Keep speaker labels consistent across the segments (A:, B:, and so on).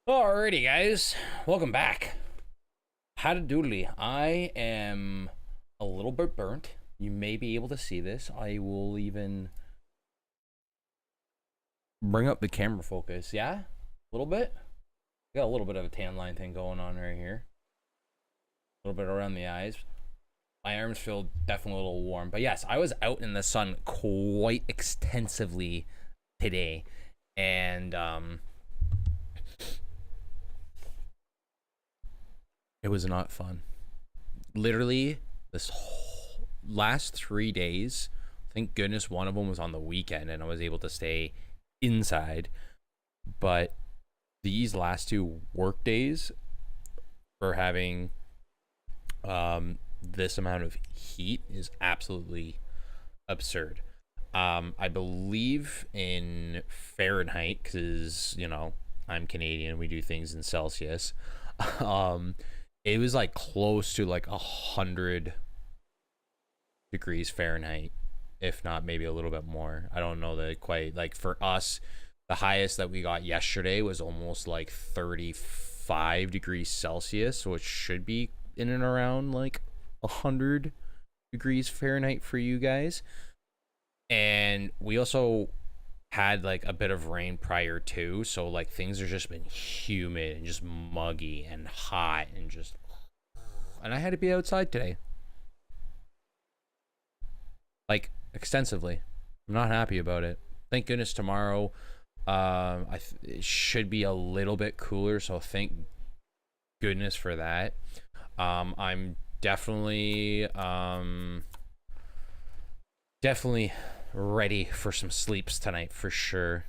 A: Alrighty, guys, welcome back. How to doodly. I am a little bit burnt. You may be able to see this. I will even bring up the camera focus. Yeah, a little bit. Got a little bit of a tan line thing going on right here. A little bit around the eyes. My arms feel definitely a little warm. But yes, I was out in the sun quite extensively today, and it was not fun. Literally, this whole last 3 days, thank goodness one of them was on the weekend and I was able to stay inside. But these last two work days for having this amount of heat is absolutely absurd. I believe in Fahrenheit because, I'm Canadian. We do things in Celsius. Um, it was like close to like 100 degrees Fahrenheit, if not maybe a little bit more. I don't know that quite. Like for us, the highest that we got yesterday was almost like 35 degrees Celsius, which should be in and around like 100 degrees Fahrenheit for you guys. And we also had like a bit of rain prior to, so like things have just been humid and just muggy and hot and I had to be outside today, like extensively. I'm not happy about it. Thank goodness tomorrow it should be a little bit cooler, so thank goodness for that. I'm definitely ready for some sleeps tonight for sure.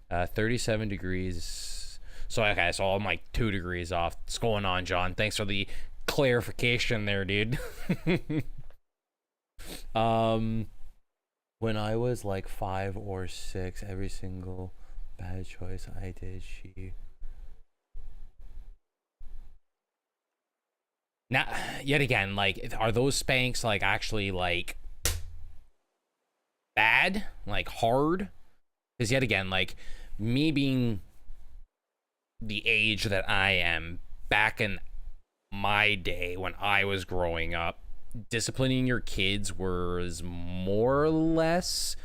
A: 37 degrees. So okay, so I'm like 2 degrees off. What's going on, John? Thanks for the clarification there, dude. um when I was like 5 or 6, every single bad choice I did, she now yet again, like, are those spanks like actually like bad, like hard? Because yet again, like, me being the age that I am back in my day when I was growing up, disciplining your kids was more or less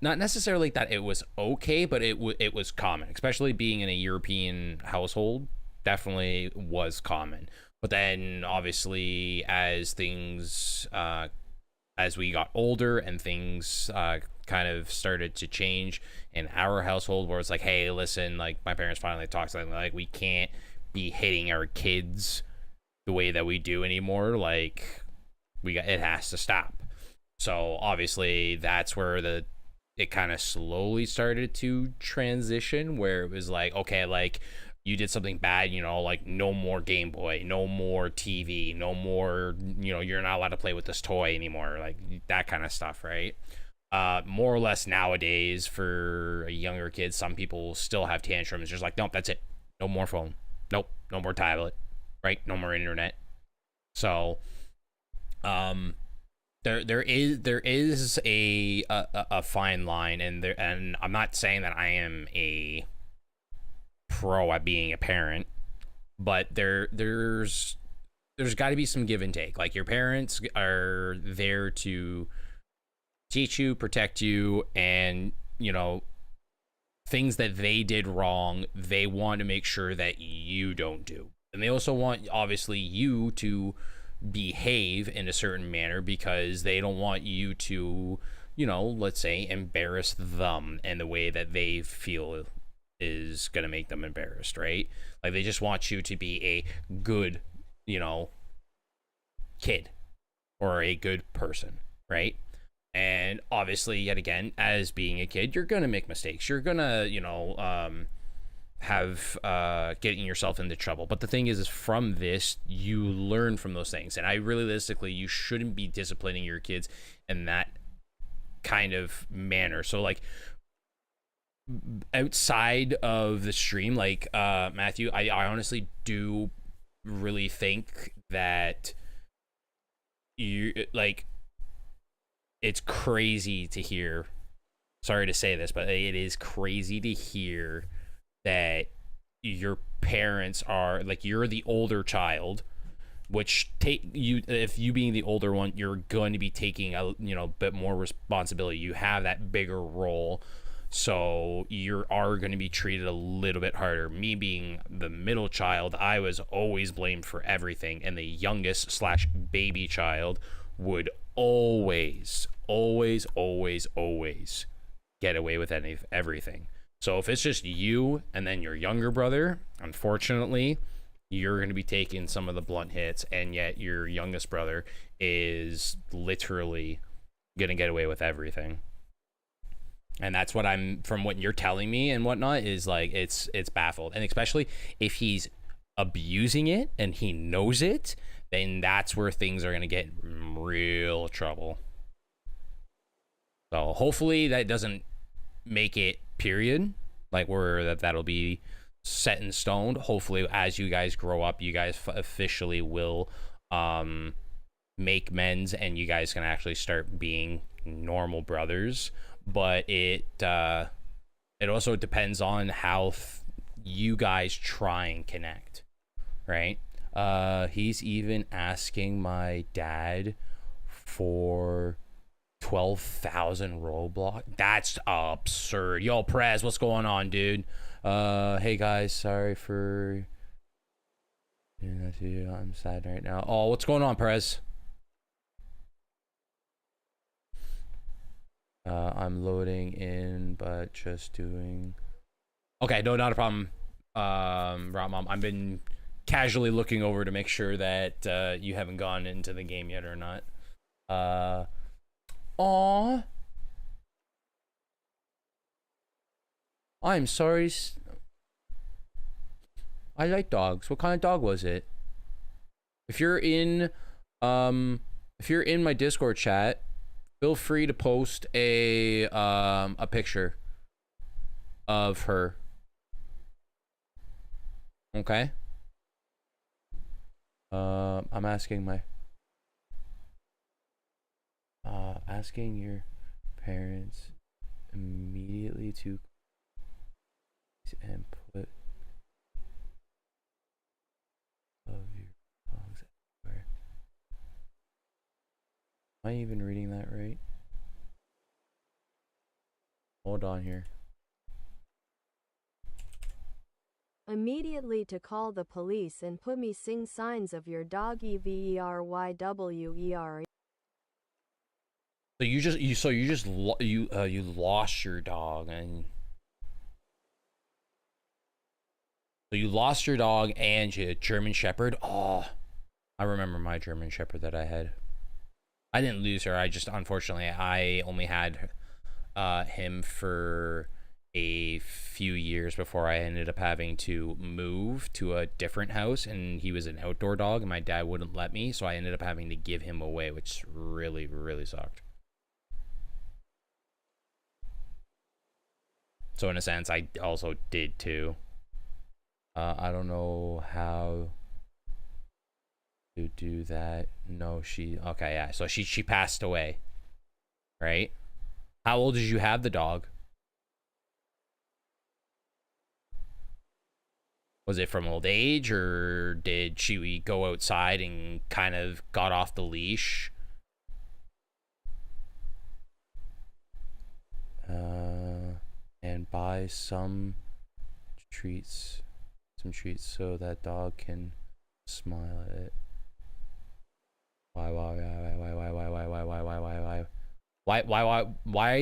A: not necessarily that it was okay, but it was common, especially being in a European household. Definitely was common. But then obviously as we got older and things kind of started to change in our household, where it's like, hey, listen, like, my parents finally talked to them, like, we can't be hitting our kids the way that we do anymore. Like, it has to stop. So obviously that's where it kind of slowly started to transition, where it was like, okay, like, you did something bad, like, no more Game Boy, no more TV, no more, you're not allowed to play with this toy anymore, like that kind of stuff, right? More or less nowadays, for a younger kids, some people still have tantrums, just like, nope, that's it, no more phone, nope, no more tablet, right? No more internet. So, there is a fine line, and I'm not saying that I am a pro at being a parent, but there's got to be some give and take. Like, your parents are there to teach you, protect you, and things that they did wrong, they want to make sure that you don't do. And they also want, obviously, you to behave in a certain manner, because they don't want you to, let's say, embarrass them in the way that they feel is going to make them embarrassed, right? Like, they just want you to be a good, kid, or a good person, right? And obviously, yet again, as being a kid, you're going to make mistakes. You're going to, have getting yourself into trouble. But the thing is from this, you learn from those things. And realistically, you shouldn't be disciplining your kids in that kind of manner. So, like, outside of the stream, like, Matthew, I honestly do really think that you, like, it's crazy to hear, sorry to say this, but it is crazy to hear that your parents are like, you're the older child, which take you, if you being the older one, you're going to be taking a, you know, bit more responsibility. You have that bigger role, so you are going to be treated a little bit harder. Me being the middle child, I was always blamed for everything, and the youngest slash baby child would always get away with everything. So if it's just you and then your younger brother, unfortunately, you're going to be taking some of the blunt hits, and yet your youngest brother is literally going to get away with everything. And that's what I'm, from what you're telling me and whatnot, is like, it's baffled. And especially if he's abusing it and he knows it, then that's where things are going to get real trouble. So hopefully that doesn't make it period, like where that'll be set in stone. Hopefully as you guys grow up, you guys officially will make amends, and you guys can actually start being normal brothers. But it also depends on how you guys try and connect, right? He's even asking my dad for 12,000 Roblox. That's absurd. Yo, Prez, what's going on, dude? Hey guys, sorry for doing that to you. I'm sad right now. Oh, what's going on, Perez? I'm loading in, but just doing. Okay, no, not a problem. Rottmom, I've been casually looking over to make sure that you haven't gone into the game yet or not. Aw. I'm sorry. I like dogs. What kind of dog was it? If you're in my Discord chat, feel free to post a picture of her. Okay. I'm asking asking your parents immediately to and put of your dogs everywhere. Am I even reading that right? Hold on here.
B: Immediately to call the police and put me sing signs of your dog everywhere.
A: So you lost your dog, and so you lost your dog and your German Shepherd. Oh, I remember my German Shepherd that I had. I didn't lose her. I just, unfortunately, I only had him for a few years before I ended up having to move to a different house, and he was an outdoor dog, and my dad wouldn't let me, so I ended up having to give him away, which really, really sucked. So in a sense, I also did too. I don't know how to do that. No, okay, yeah. So she passed away, right? How old did you have the dog? Was it from old age, or did she go outside and kind of got off the leash? And buy some treats so that dog can smile at it. Why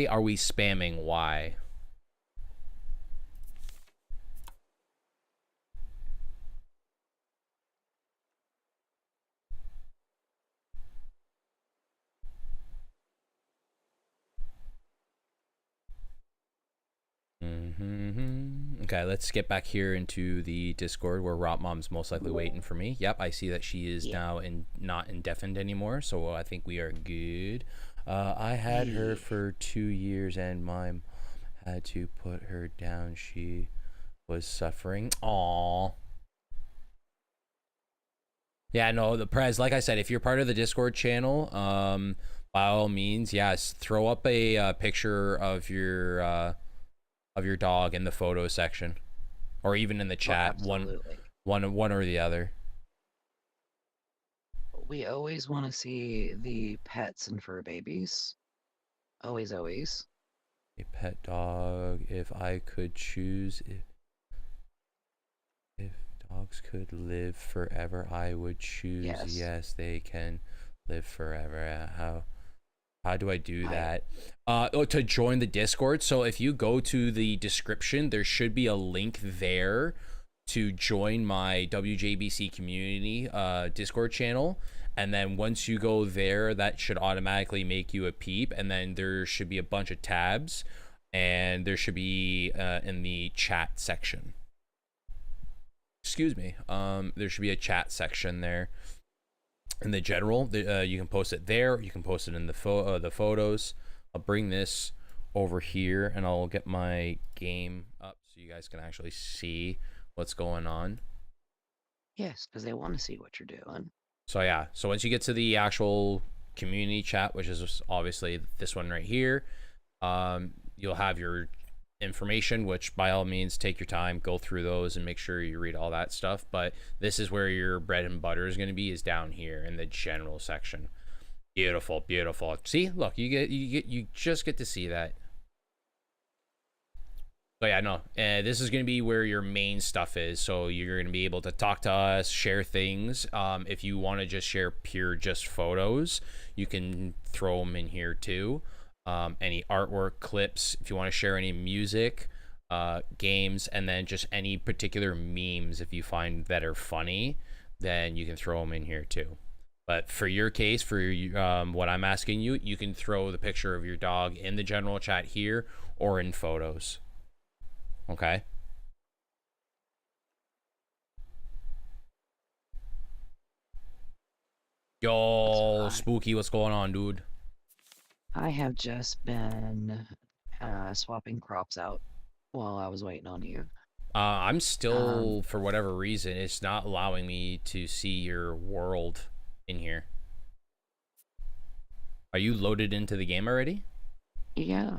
A: are we spamming why? Okay, let's get back here into the Discord where Rottmom's most likely waiting for me. Yep, I see that she is now not indefinite anymore, so I think we are good. I had her for 2 years, and my mom had to put her down. She was suffering. Aww. Yeah, no, the Prez, like I said, if you're part of the Discord channel, by all means, yes, throw up a picture of your dog in the photo section. or even in the
C: Oh,
A: chat,
C: absolutely.
A: one or the other.
C: We always want to see the pets and fur babies. Always, always.
A: A pet dog. If I could choose, if dogs could live forever, I would choose
C: Yes.
A: yes, they can live forever. How do I do
C: I
A: that? To join the Discord. So if you go to the description, there should be a link there to join my WJBC community Discord channel. And then once you go there, that should automatically make you a peep. And then there should be a bunch of tabs, and there should be in the chat section. Excuse me. There should be a chat section there. In the general, you can post it there. You can post it in the photos. I'll bring this over here, and I'll get my game up so you guys can actually see what's going on.
C: Yes, because they want to see what you're doing.
A: So yeah, so once you get to the actual community chat, which is obviously this one right here, you'll have your information, which by all means take your time, go through those and make sure you read all that stuff. But this is where your bread and butter is going to be, is down here in the general section. Beautiful, beautiful. See, look, you just get to see that. So yeah, no, this is going to be where your main stuff is. So you're going to be able to talk to us, share things. If you want to just share just photos, you can throw them in here too. Any artwork, clips, if you want to share any music, games, and then just any particular memes if you find that are funny, then you can throw them in here too. But for your case, for what I'm asking you, you can throw the picture of your dog in the general chat here or in photos. Okay. Yo, Spooky, what's going on, dude?
C: I have just been swapping crops out while I was waiting on you.
A: I'm still, for whatever reason, it's not allowing me to see your world in here. Are you loaded into the game already?
C: Yeah.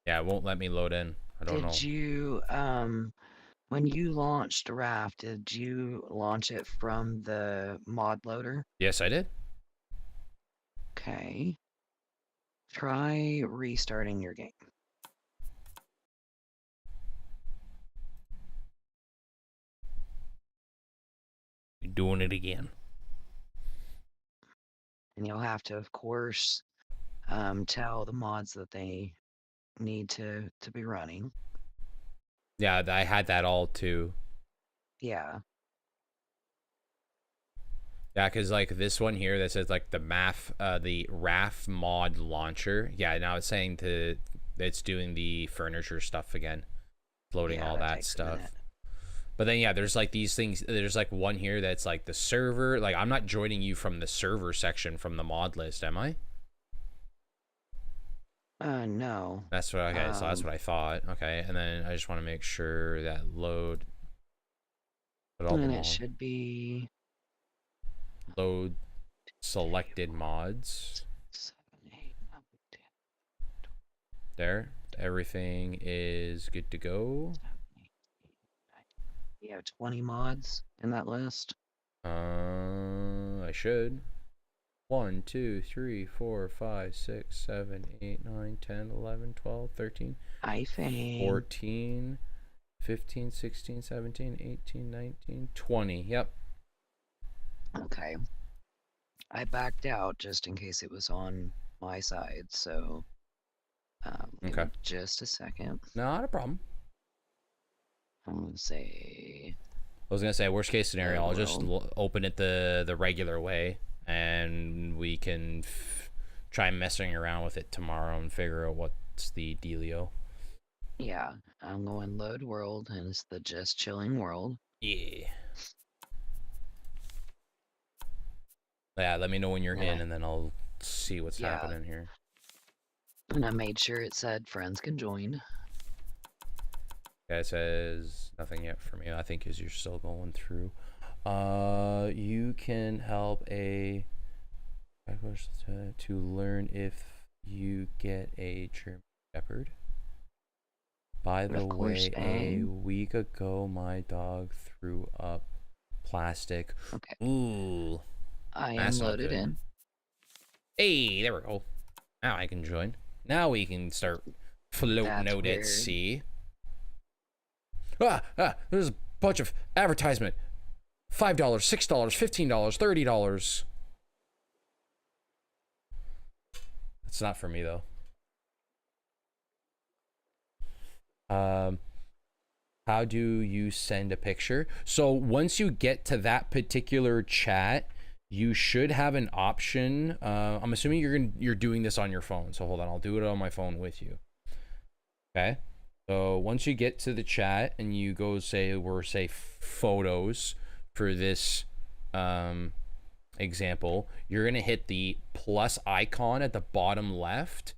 A: Yeah, it won't let me load in. I don't know.
C: Did you, when you launched Raft, did you launch it from the mod loader?
A: Yes, I did.
C: Okay. Try restarting your game.
A: You're doing it again.
C: And you'll have to, of course, tell the mods that they need to be running.
A: Yeah, I had that all too.
C: Yeah.
A: Yeah, because like this one here that says like the Raft mod launcher. Yeah, now it's saying it's doing the furniture stuff again, loading
C: Yeah,
A: all
C: that
A: that
C: takes a
A: stuff.
C: minute.
A: But then yeah, there's like these things. There's like one here that's like the server. Like I'm not joining you from the server section from the mod list, am I?
C: No.
A: That's what. Okay, so that's what I thought. Okay, and then I just want to make sure that load.
C: And it should be
A: Load selected mods.
C: 7, 8, 9, 10,
A: There, everything is good to go.
C: 7, 8, 9. You have 20 mods in that list.
A: I should. 1, 2, 3, 4, 5, 6, 7, 8, 9, 10, 11, 12, 13,
C: I think
A: 14, 15, 16, 17, 18, 19, 20. Yep.
C: Okay. I backed out just in case it was on my side, so
A: Okay.
C: just a second.
A: Not a problem.
C: I'm gonna say
A: I was gonna say worst case scenario, I'll just open it the regular way, and we can try messing around with it tomorrow and figure out what's the dealio.
C: yeah, I'm going load world, and it's the just chilling world.
A: Yeah. Yeah, let me know when you're in, and then I'll see what's happening here.
C: And I made sure it said friends can join.
A: Yeah, it says nothing yet for me. I think as you're still going through. You can help to learn if you get a German Shepherd. By
C: But
A: the
C: of course,
A: way, a week ago, my dog threw up plastic.
C: okay,
A: Ooh,
C: I am
A: that's not
C: loaded
A: good.
C: in.
A: Hey, there we go. Now I can join. Now we can start floating
C: That's
A: out at
C: weird.
A: sea. There's a bunch of advertisement. $5, $6, $15, $30. It's not for me though. How do you send a picture? So once you get to that particular chat, you should have an option. I'm assuming you're doing this on your phone. So hold on, I'll do it on my phone with you. Okay. So once you get to the chat and you go say photos for this example, you're gonna hit the plus icon at the bottom left,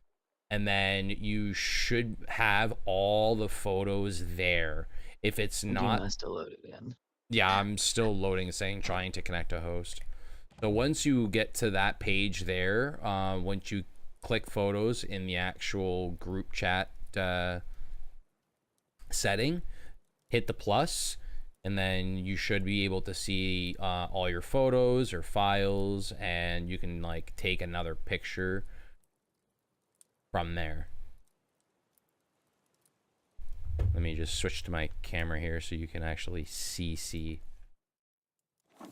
A: and then you should have all the photos there. If it's
C: You
A: not,
C: must have loaded in.
A: yeah, I'm still loading, saying trying to connect a host. So once you get to that page there, once you click photos in the actual group chat setting, hit the plus, and then you should be able to see all your photos or files, and you can like take another picture from there. Let me just switch to my camera here so you can actually see.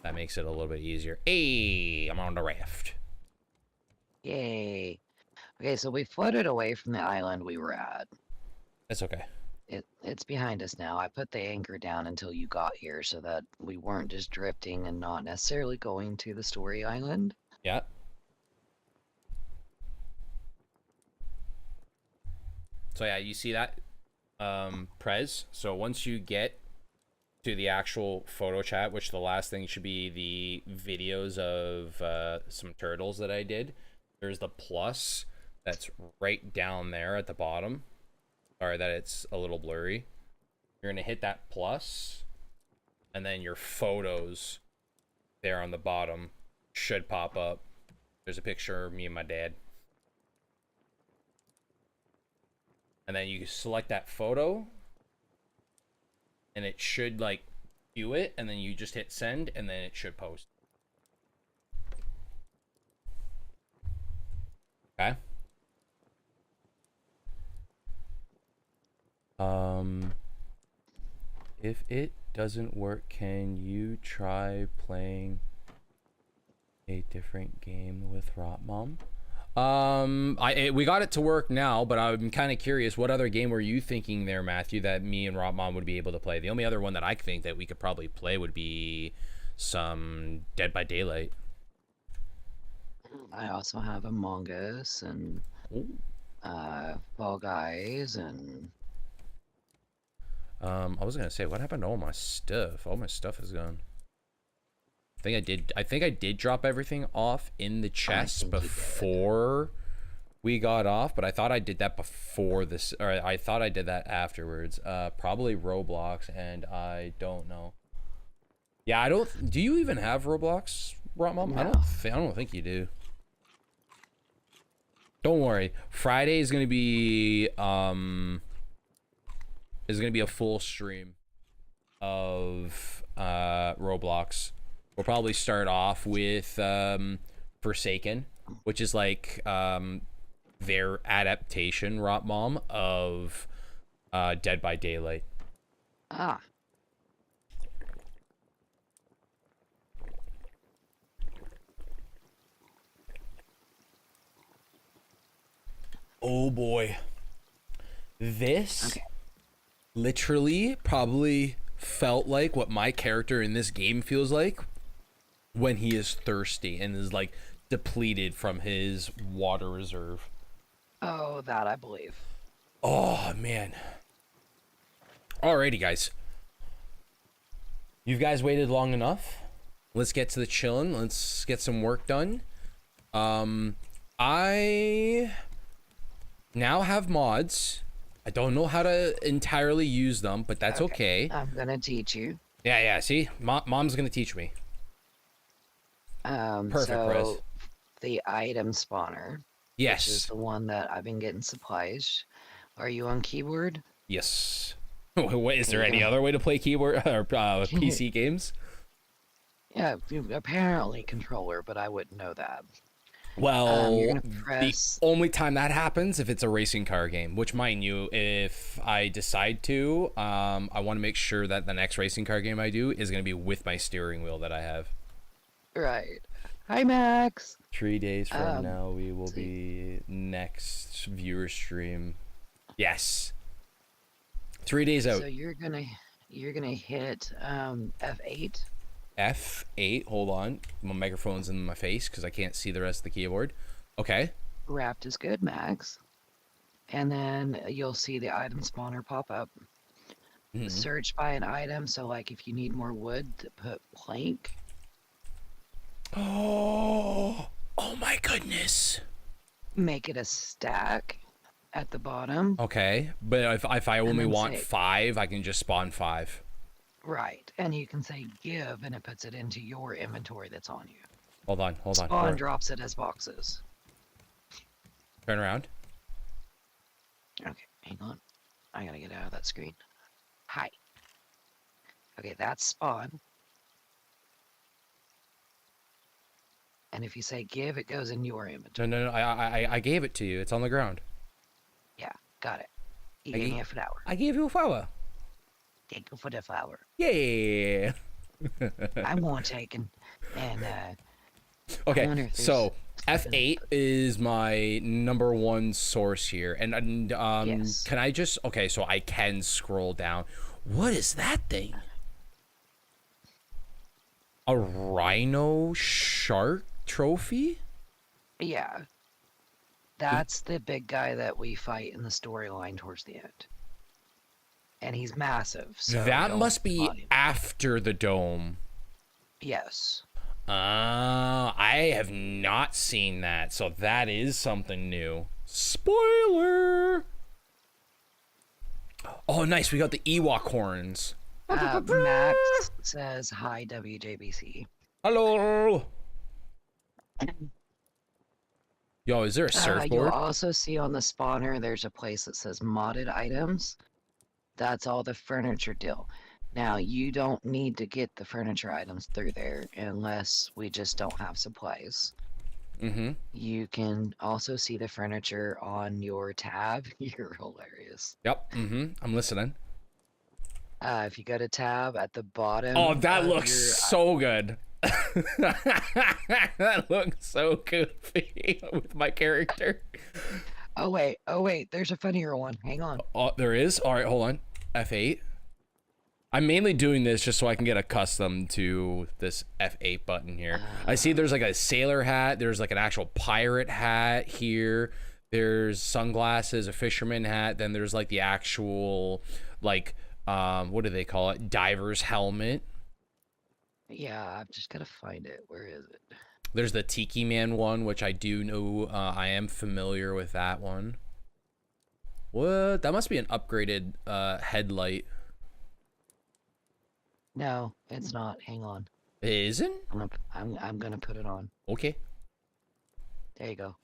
A: That makes it a little bit easier. Hey, I'm on the raft.
C: Yay. Okay, so we floated away from the island we were at.
A: That's okay.
C: It's behind us now. I put the anchor down until you got here so that we weren't just drifting and not necessarily going to the story island.
A: Yeah. So yeah, you see that, Prez? So once you get to the actual photo chat, which the last thing should be the videos of some turtles that I did, there's the plus that's right down there at the bottom. Sorry that it's a little blurry. You're gonna hit that plus, and then your photos there on the bottom should pop up. There's a picture of me and my dad. And then you select that photo, and it should like view it, and then you just hit send, and then it should post. Okay. If it doesn't work, can you try playing a different game with Rottmom? We got it to work now, but I'm kind of curious, what other game were you thinking there, Matthew, that me and Rottmom would be able to play? The only other one that I think that we could probably play would be some Dead by Daylight.
C: I also have Among Us and Fall Guys and
A: I was gonna say, what happened to all my stuff? All my stuff is gone. I think I did drop everything off in the chest before we got off, but I thought I did that before this, or I thought I did that afterwards. Probably Roblox, and I don't know. Yeah, I don't. Do you even have Roblox, Rottmom?
C: No.
A: I don't think you do. Don't worry. Friday is gonna be a full stream of Roblox. We'll probably start off with Forsaken, which is like their adaptation, Rottmom, of Dead by Daylight.
C: Ah.
A: Oh boy. This literally probably felt like what my character in this game feels like when he is thirsty and is like depleted from his water reserve.
C: Oh, that I believe.
A: Oh man. Alrighty, guys. You guys waited long enough. Let's get to the chillin'. Let's get some work done. I now have mods. I don't know how to entirely use them, but that's okay.
C: I'm gonna teach you.
A: Yeah. See, mom's gonna teach me. Perfect,
C: so
A: Rez.
C: the item spawner.
A: Yes.
C: Which is the one that I've been getting supplies. Are you on keyboard?
A: Yes. What, is there
C: You're
A: any
C: gonna,
A: other way to play keyboard or PC games?
C: yeah, apparently controller, but I wouldn't know that. You're
A: Well,
C: gonna
A: the
C: press.
A: only time that happens if it's a racing car game, which mind you, if I decide to, I want to make sure that the next racing car game I do is going to be with my steering wheel that I have.
C: Right. Hi, Max.
A: 3 days from now, we will
C: See.
A: be next viewer stream. Yes. 3 days out.
C: So you're gonna hit F8.
A: F8. Hold on. My microphone's in my face because I can't see the rest of the keyboard. Okay.
C: Raft is good, Max. And then you'll see the item spawner pop up.
A: Mhm.
C: Search by an item. So like if you need more wood, to put plank.
A: Oh my goodness.
C: Make it a stack at the bottom.
A: Okay, but if I only
C: then
A: want
C: say-
A: 5, I can just spawn 5.
C: Right. And you can say give, and it puts it into your inventory that's on you.
A: Hold on.
C: Spawn drops it as boxes.
A: Turn around.
C: Okay, hang on. I gotta get out of that screen. Hi. Okay, that's spawn. And if you say give, it goes in your inventory.
A: No. I gave it to you. It's on the ground.
C: Yeah, got it. You
A: I
C: gave
A: gi-
C: me a flower.
A: I gave you a flower.
C: Thank you for the flower.
A: Yeah.
C: I'm more taken. And I
A: Okay,
C: wonder if
A: so
C: there's something-
A: F8 is my number 1 source here, and
C: Yes.
A: can I just so I can scroll down. What is that thing? A rhino shark trophy?
C: Yeah. That's the big guy that we fight in the storyline towards the end. And he's massive. So
A: That
C: don't
A: must be
C: spot him.
A: after the dome.
C: Yes.
A: I have not seen that, so that is something new. Spoiler! Oh, nice. We got the Ewok horns.
C: Max says hi WJBC.
A: Hello. Yo, is there a
C: You'll
A: surfboard?
C: also see on the spawner there's a place that says modded items. That's all the furniture deal. Now you don't need to get the furniture items through there unless we just don't have supplies.
A: Mm-hmm.
C: You can also see the furniture on your tab. You're hilarious.
A: Yep. Mm-hmm. I'm listening.
C: If you go to tab at the bottom.
A: Oh, that
C: of
A: looks
C: your-
A: so good. That looks so goofy with my character.
C: Oh wait, there's a funnier one. Hang on.
A: Oh, there is? All right, hold on. F8. I'm mainly doing this just so I can get accustomed to this F8 button here. I see there's like a sailor hat. There's like an actual pirate hat here. There's sunglasses, a fisherman hat. Then there's like the actual, like, what do they call it? Diver's helmet.
C: Yeah, I've just gotta find it. Where is it?
A: There's the Tiki Man one, which I do know. I am familiar with that one. What? That must be an upgraded headlight.
C: No, it's not. Hang on.
A: It isn't?
C: I'm gonna put it on.
A: Okay.
C: There you go.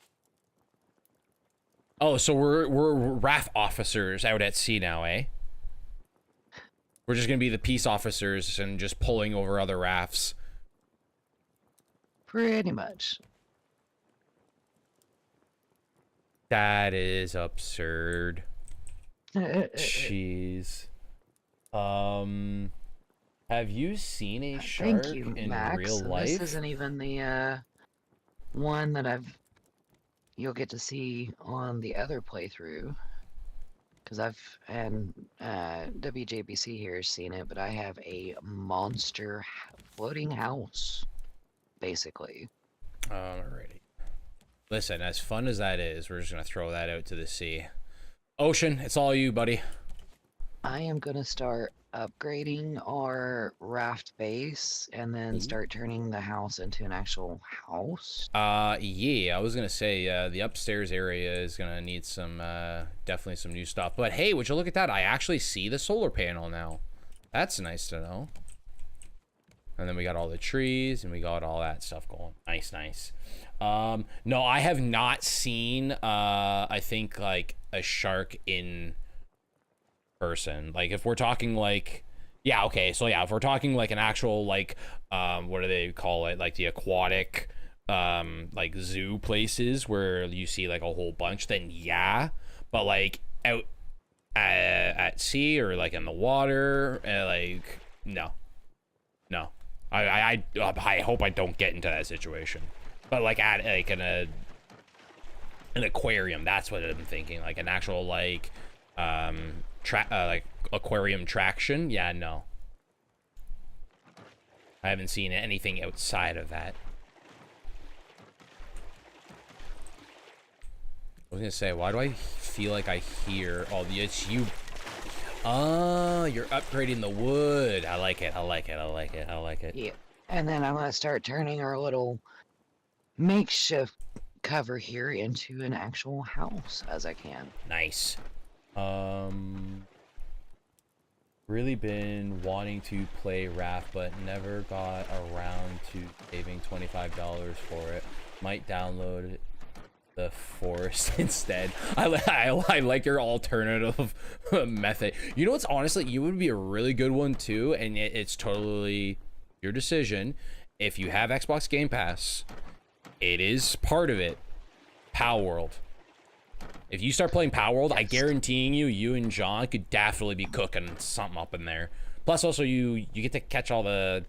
A: Oh, so we're Raft officers out at sea now, eh? We're just gonna be the peace officers and just pulling over other rafts.
C: Pretty much.
A: That is absurd. Jeez. Have you seen a shark
C: Thank you,
A: in
C: Max.
A: real
C: And
A: life?
C: This isn't even the one that you'll get to see on the other playthrough. Because WJBC here has seen it, but I have a monster floating house, basically.
A: Alrighty. Listen, as fun as that is, we're just gonna throw that out to the sea. Ocean, it's all you, buddy.
C: I am gonna start upgrading our raft base and then start turning the house into an actual house.
A: Yeah, I was gonna say, the upstairs area is gonna need some, definitely some new stuff. But hey, would you look at that? I actually see the solar panel now. That's nice to know. And then we got all the trees and we got all that stuff going. Nice, nice. No, I have not seen, I think like a shark in person. Like if we're talking like, yeah, okay, so yeah, if we're talking like an actual like what do they call it, like the aquatic like zoo places where you see like a whole bunch, then yeah. But like out at sea or like in the water, like no. I hope I don't get into that situation. But like at like in an aquarium, that's what I'm thinking. Like an actual like like aquarium traction. Yeah, no. I haven't seen anything outside of that. I was gonna say, why do I feel like I hear? Oh, it's you. Oh, you're upgrading the wood. I like it. I like it. I like it. I like it.
C: Yeah. And then I'm gonna start turning our little makeshift cover here into an actual house as I can.
A: Nice. Really been wanting to play Raft, but never got around to saving $25 for it. Might download the forest instead. I like your alternative method. You know what's, honestly, you would be a really good one too, and it's totally your decision. If you have Xbox Game Pass, it is part of it. Power World. If you start playing Power World, I guaranteeing you and John could definitely be cooking something up in there. Plus, also you get to catch all the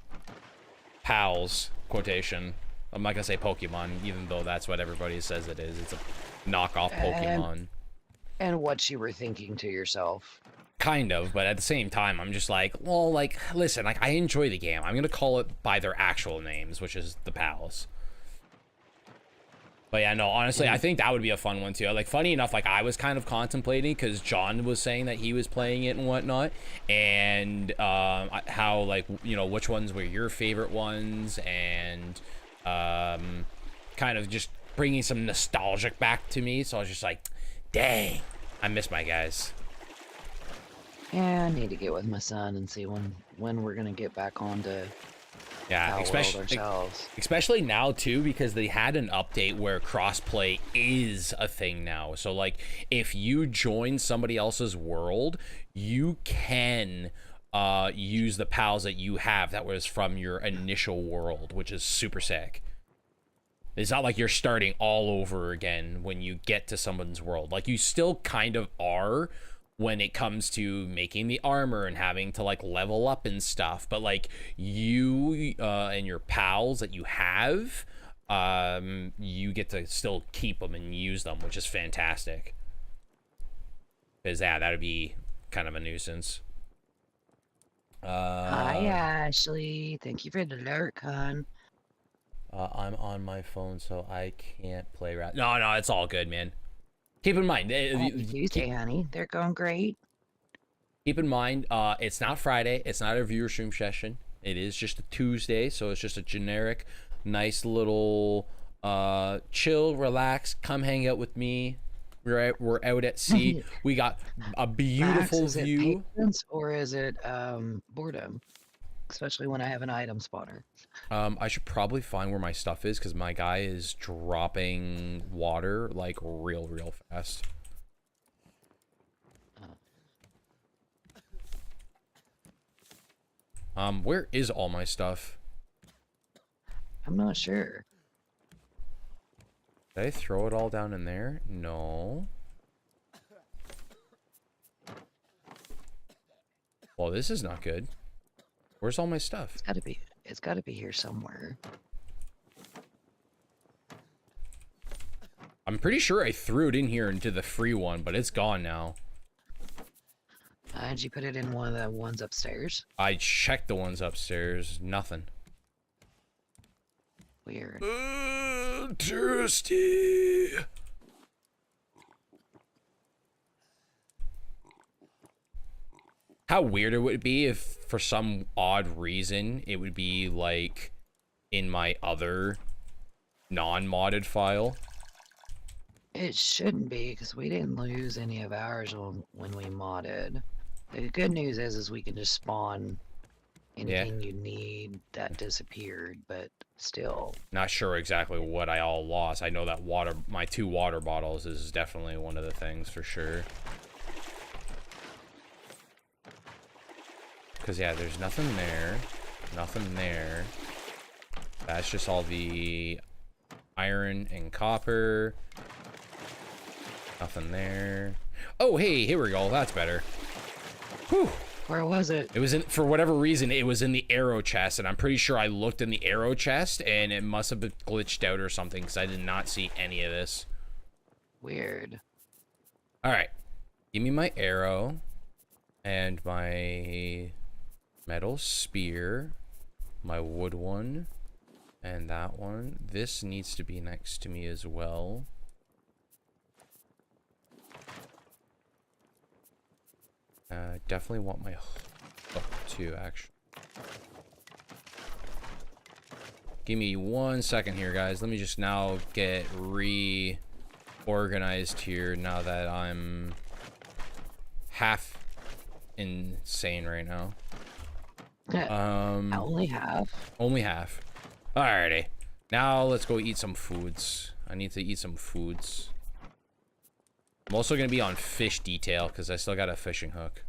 A: pals, quotation. I'm not gonna say Pokemon, even though that's what everybody says it is. It's a knockoff Pokemon.
C: And what you were thinking to yourself.
A: Kind of, but at the same time, I'm just like, well, like, listen, like, I enjoy the game. I'm gonna call it by their actual names, which is the pals. But yeah, no, honestly, I think that would be a fun one too. Like, funny enough, like I was kind of contemplating because John was saying that he was playing it and whatnot, and how, like, you know, which ones were your favorite ones, and kind of just bringing some nostalgic back to me. So I was just like, dang, I miss my guys.
C: Yeah, I need to get with my son and see when we're gonna get back on to
A: especially now too, because they had an update where crossplay is a thing now. So like if you join somebody else's world, you can use the pals that you have that was from your initial world, which is super sick. It's not like you're starting all over again when you get to someone's world. Like you still kind of are when it comes to making the armor and having to like level up and stuff, but like you and your pals that you have, you get to still keep them and use them, which is fantastic. Because yeah, that would be kind of a nuisance.
C: Hi Ashley, thank you for the alert, hon.
A: I'm on my phone, so I can't play Raft. No, it's all good, man. Keep in mind,
C: Tuesday, honey, they're going great.
A: Keep in mind, it's not Friday. It's not a viewer stream session. It is just a Tuesday, so it's just a generic, nice little, chill, relax, come hang out with me. We're out at sea. We got a beautiful
C: Max,
A: view.
C: Is it patience or is it boredom? Especially when I have an item spotter.
A: I should probably find where my stuff is because my guy is dropping water like real fast. Where is all my stuff?
C: I'm not sure.
A: Did I throw it all down in there? No. Well, this is not good. Where's all my stuff?
C: It's gotta be here somewhere.
A: I'm pretty sure I threw it in here into the free one, but it's gone now.
C: Did you put it in one of the ones upstairs?
A: I checked the ones upstairs. Nothing.
C: Weird.
A: Thirsty. How weird it would be if, for some odd reason, it would be like in my other non-modded file.
C: It shouldn't be, because we didn't lose any of ours when we modded. The good news is we can just spawn anything you need that disappeared, but still.
A: Not sure exactly what I all lost. I know that my 2 water bottles is definitely one of the things for sure. Because, yeah, there's nothing there. Nothing there. That's just all the iron and copper. Nothing there. Oh, hey, here we go. That's better. Whew.
C: Where was it?
A: It was in, for whatever reason, it was in the arrow chest, and I'm pretty sure I looked in the arrow chest, and it must have been glitched out or something, because I did not see any of this.
C: Weird.
A: Alright. Give me my arrow, and my metal spear, my wood one, and that one. This needs to be next to me as well. Definitely want my hook too, actually. Give me 1 second here, guys. Let me just now get reorganized here now that I'm half insane right now.
C: Only half.
A: Only half. Alrighty. Now let's go eat some foods. I need to eat some foods. I'm also going to be on fish detail because I still got a fishing hook.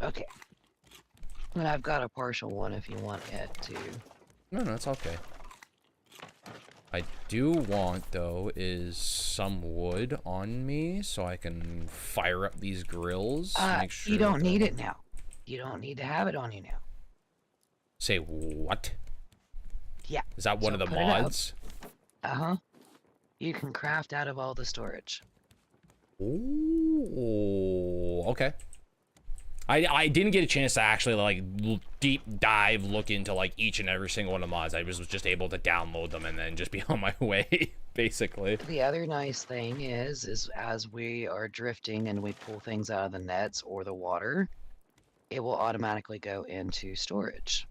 C: Okay. And I've got a partial one if you want it too.
A: No, it's okay. I do want, though, is some wood on me so I can fire up these grills. Make sure
C: you don't need it now. You don't need to have it on you now.
A: Say what?
C: Yeah.
A: Is that one of the mods?
C: Uh-huh. You can craft out of all the storage.
A: Oh, okay. I didn't get a chance to actually like deep dive look into like each and every single one of the mods. I was just able to download them and then just be on my way, basically.
C: The other nice thing is as we are drifting and we pull things out of the nets or the water, it will automatically go into storage.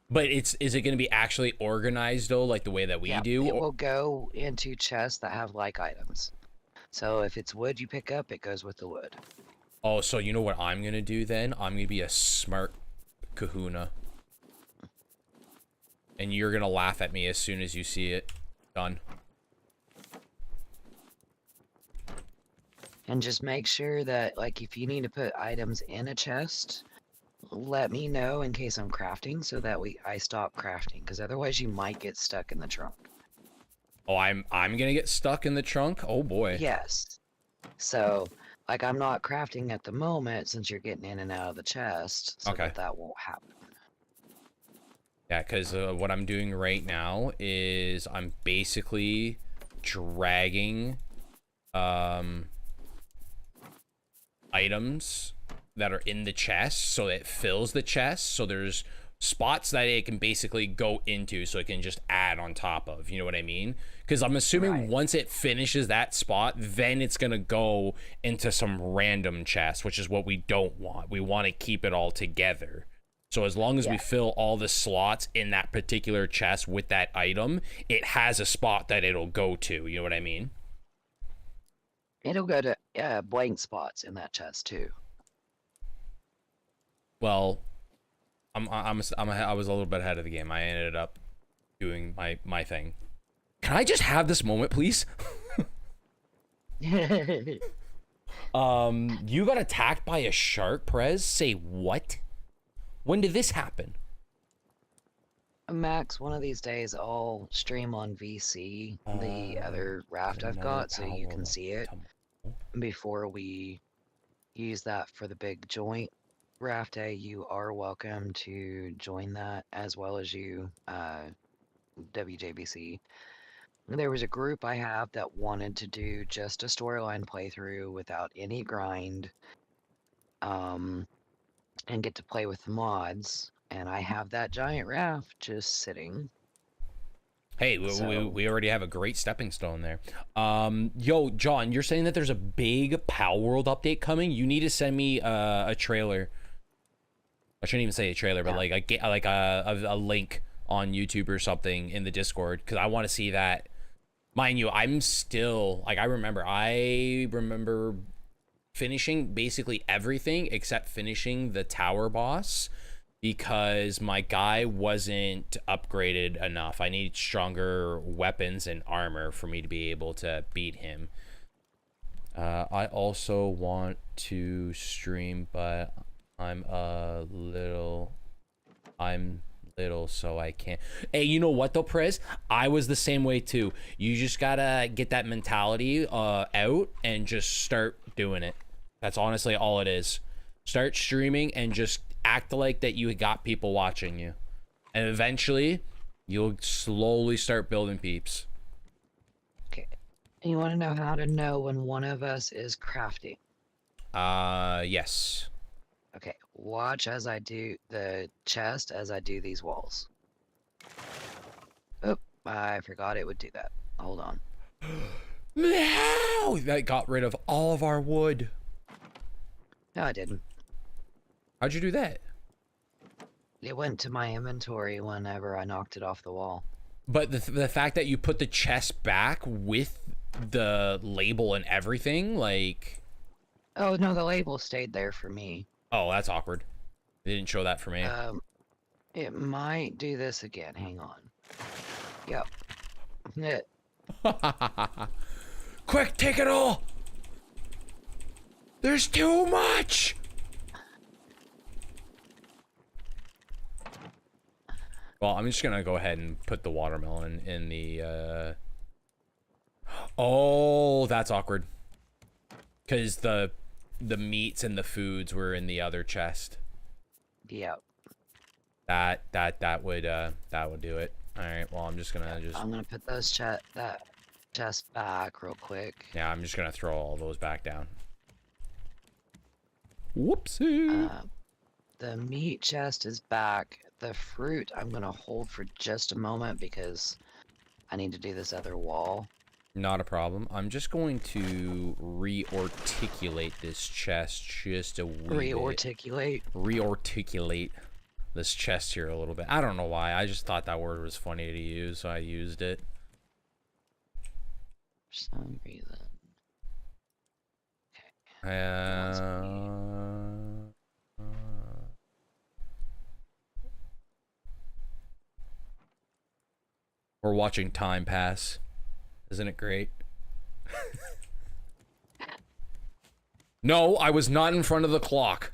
A: But is it going to be actually organized though, like the way that we do?
C: It will go into chests that have like items. So if it's wood you pick up, it goes with the wood.
A: Oh, so you know what I'm going to do then? I'm going to be a smart kahuna. And you're going to laugh at me as soon as you see it done.
C: And just make sure that, like, if you need to put items in a chest, let me know in case I'm crafting so that I stop crafting. Because otherwise you might get stuck in the trunk.
A: Oh, I'm going to get stuck in the trunk? Oh, boy.
C: Yes. So... like, I'm not crafting at the moment since you're getting in and out of the chest, so that won't happen.
A: Yeah, because what I'm doing right now is I'm basically dragging items that are in the chest so it fills the chest. So there's spots that it can basically go into so it can just add on top of, you know what I mean? Because I'm assuming once it finishes that spot, then it's going to go into some random chest, which is what we don't want. We want to keep it all together. So as long as we fill all the slots in that particular chest with that item, it has a spot that it'll go to, you know what I mean?
C: It'll go to blank spots in that chest too.
A: Well, I was a little bit ahead of the game. I ended up doing my thing. Can I just have this moment, please? You got attacked by a shark, Prez? Say what? When did this happen?
C: Max, one of these days I'll stream on VC, the other raft I've got, so you can see it before we use that for the big joint. Raft A, you are welcome to join that, as well as you, WJBC. There was a group I have that wanted to do just a storyline playthrough without any grind, and get to play with the mods, and I have that giant raft just sitting.
A: Hey, we already have a great stepping stone there. Yo, John, you're saying that there's a big Pal World update coming? You need to send me a trailer. I shouldn't even say a trailer, but like a link on YouTube or something in the Discord, because I want to see that. Mind you, I'm still like I remember finishing basically everything except finishing the tower boss because my guy wasn't upgraded enough. I need stronger weapons and armor for me to be able to beat him. I also want to stream, but I'm a little. I'm little, so I can't. Hey, you know what though, Prez? I was the same way too. You just gotta get that mentality out and just start doing it. That's honestly all it is. Start streaming and just act like that you got people watching you. And eventually, you'll slowly start building peeps.
C: Okay. And you want to know how to know when one of us is crafting?
A: Yes.
C: Okay, watch as I do the chest as I do these walls. Oh, I forgot it would do that. Hold on.
A: No! That got rid of all of our wood.
C: No, I didn't.
A: How'd you do that?
C: It went to my inventory whenever I knocked it off the wall.
A: But the fact that you put the chest back with the label and everything, like...
C: Oh, no, the label stayed there for me.
A: Oh, that's awkward. They didn't show that for me.
C: It might do this again. Hang on. Yep. It.
A: Quick, take it all! There's too much! Well, I'm just gonna go ahead and put the watermelon in the, Oh, that's awkward. Because the meats and the foods were in the other chest.
C: Yep.
A: That would do it. All right. Well, I'm just gonna
C: I'm gonna put those that chest back real quick.
A: Yeah, I'm just gonna throw all those back down. Whoopsie.
C: The meat chest is back. The fruit I'm gonna hold for just a moment because I need to do this other wall.
A: Not a problem. I'm just going to rearticulate this chest just a wee
C: Rearticulate?
A: bit. Rearticulate this chest here a little bit. I don't know why. I just thought that word was funny to use, so I used it.
C: For some reason.
A: We're watching time pass. Isn't it great? No, I was not in front of the clock.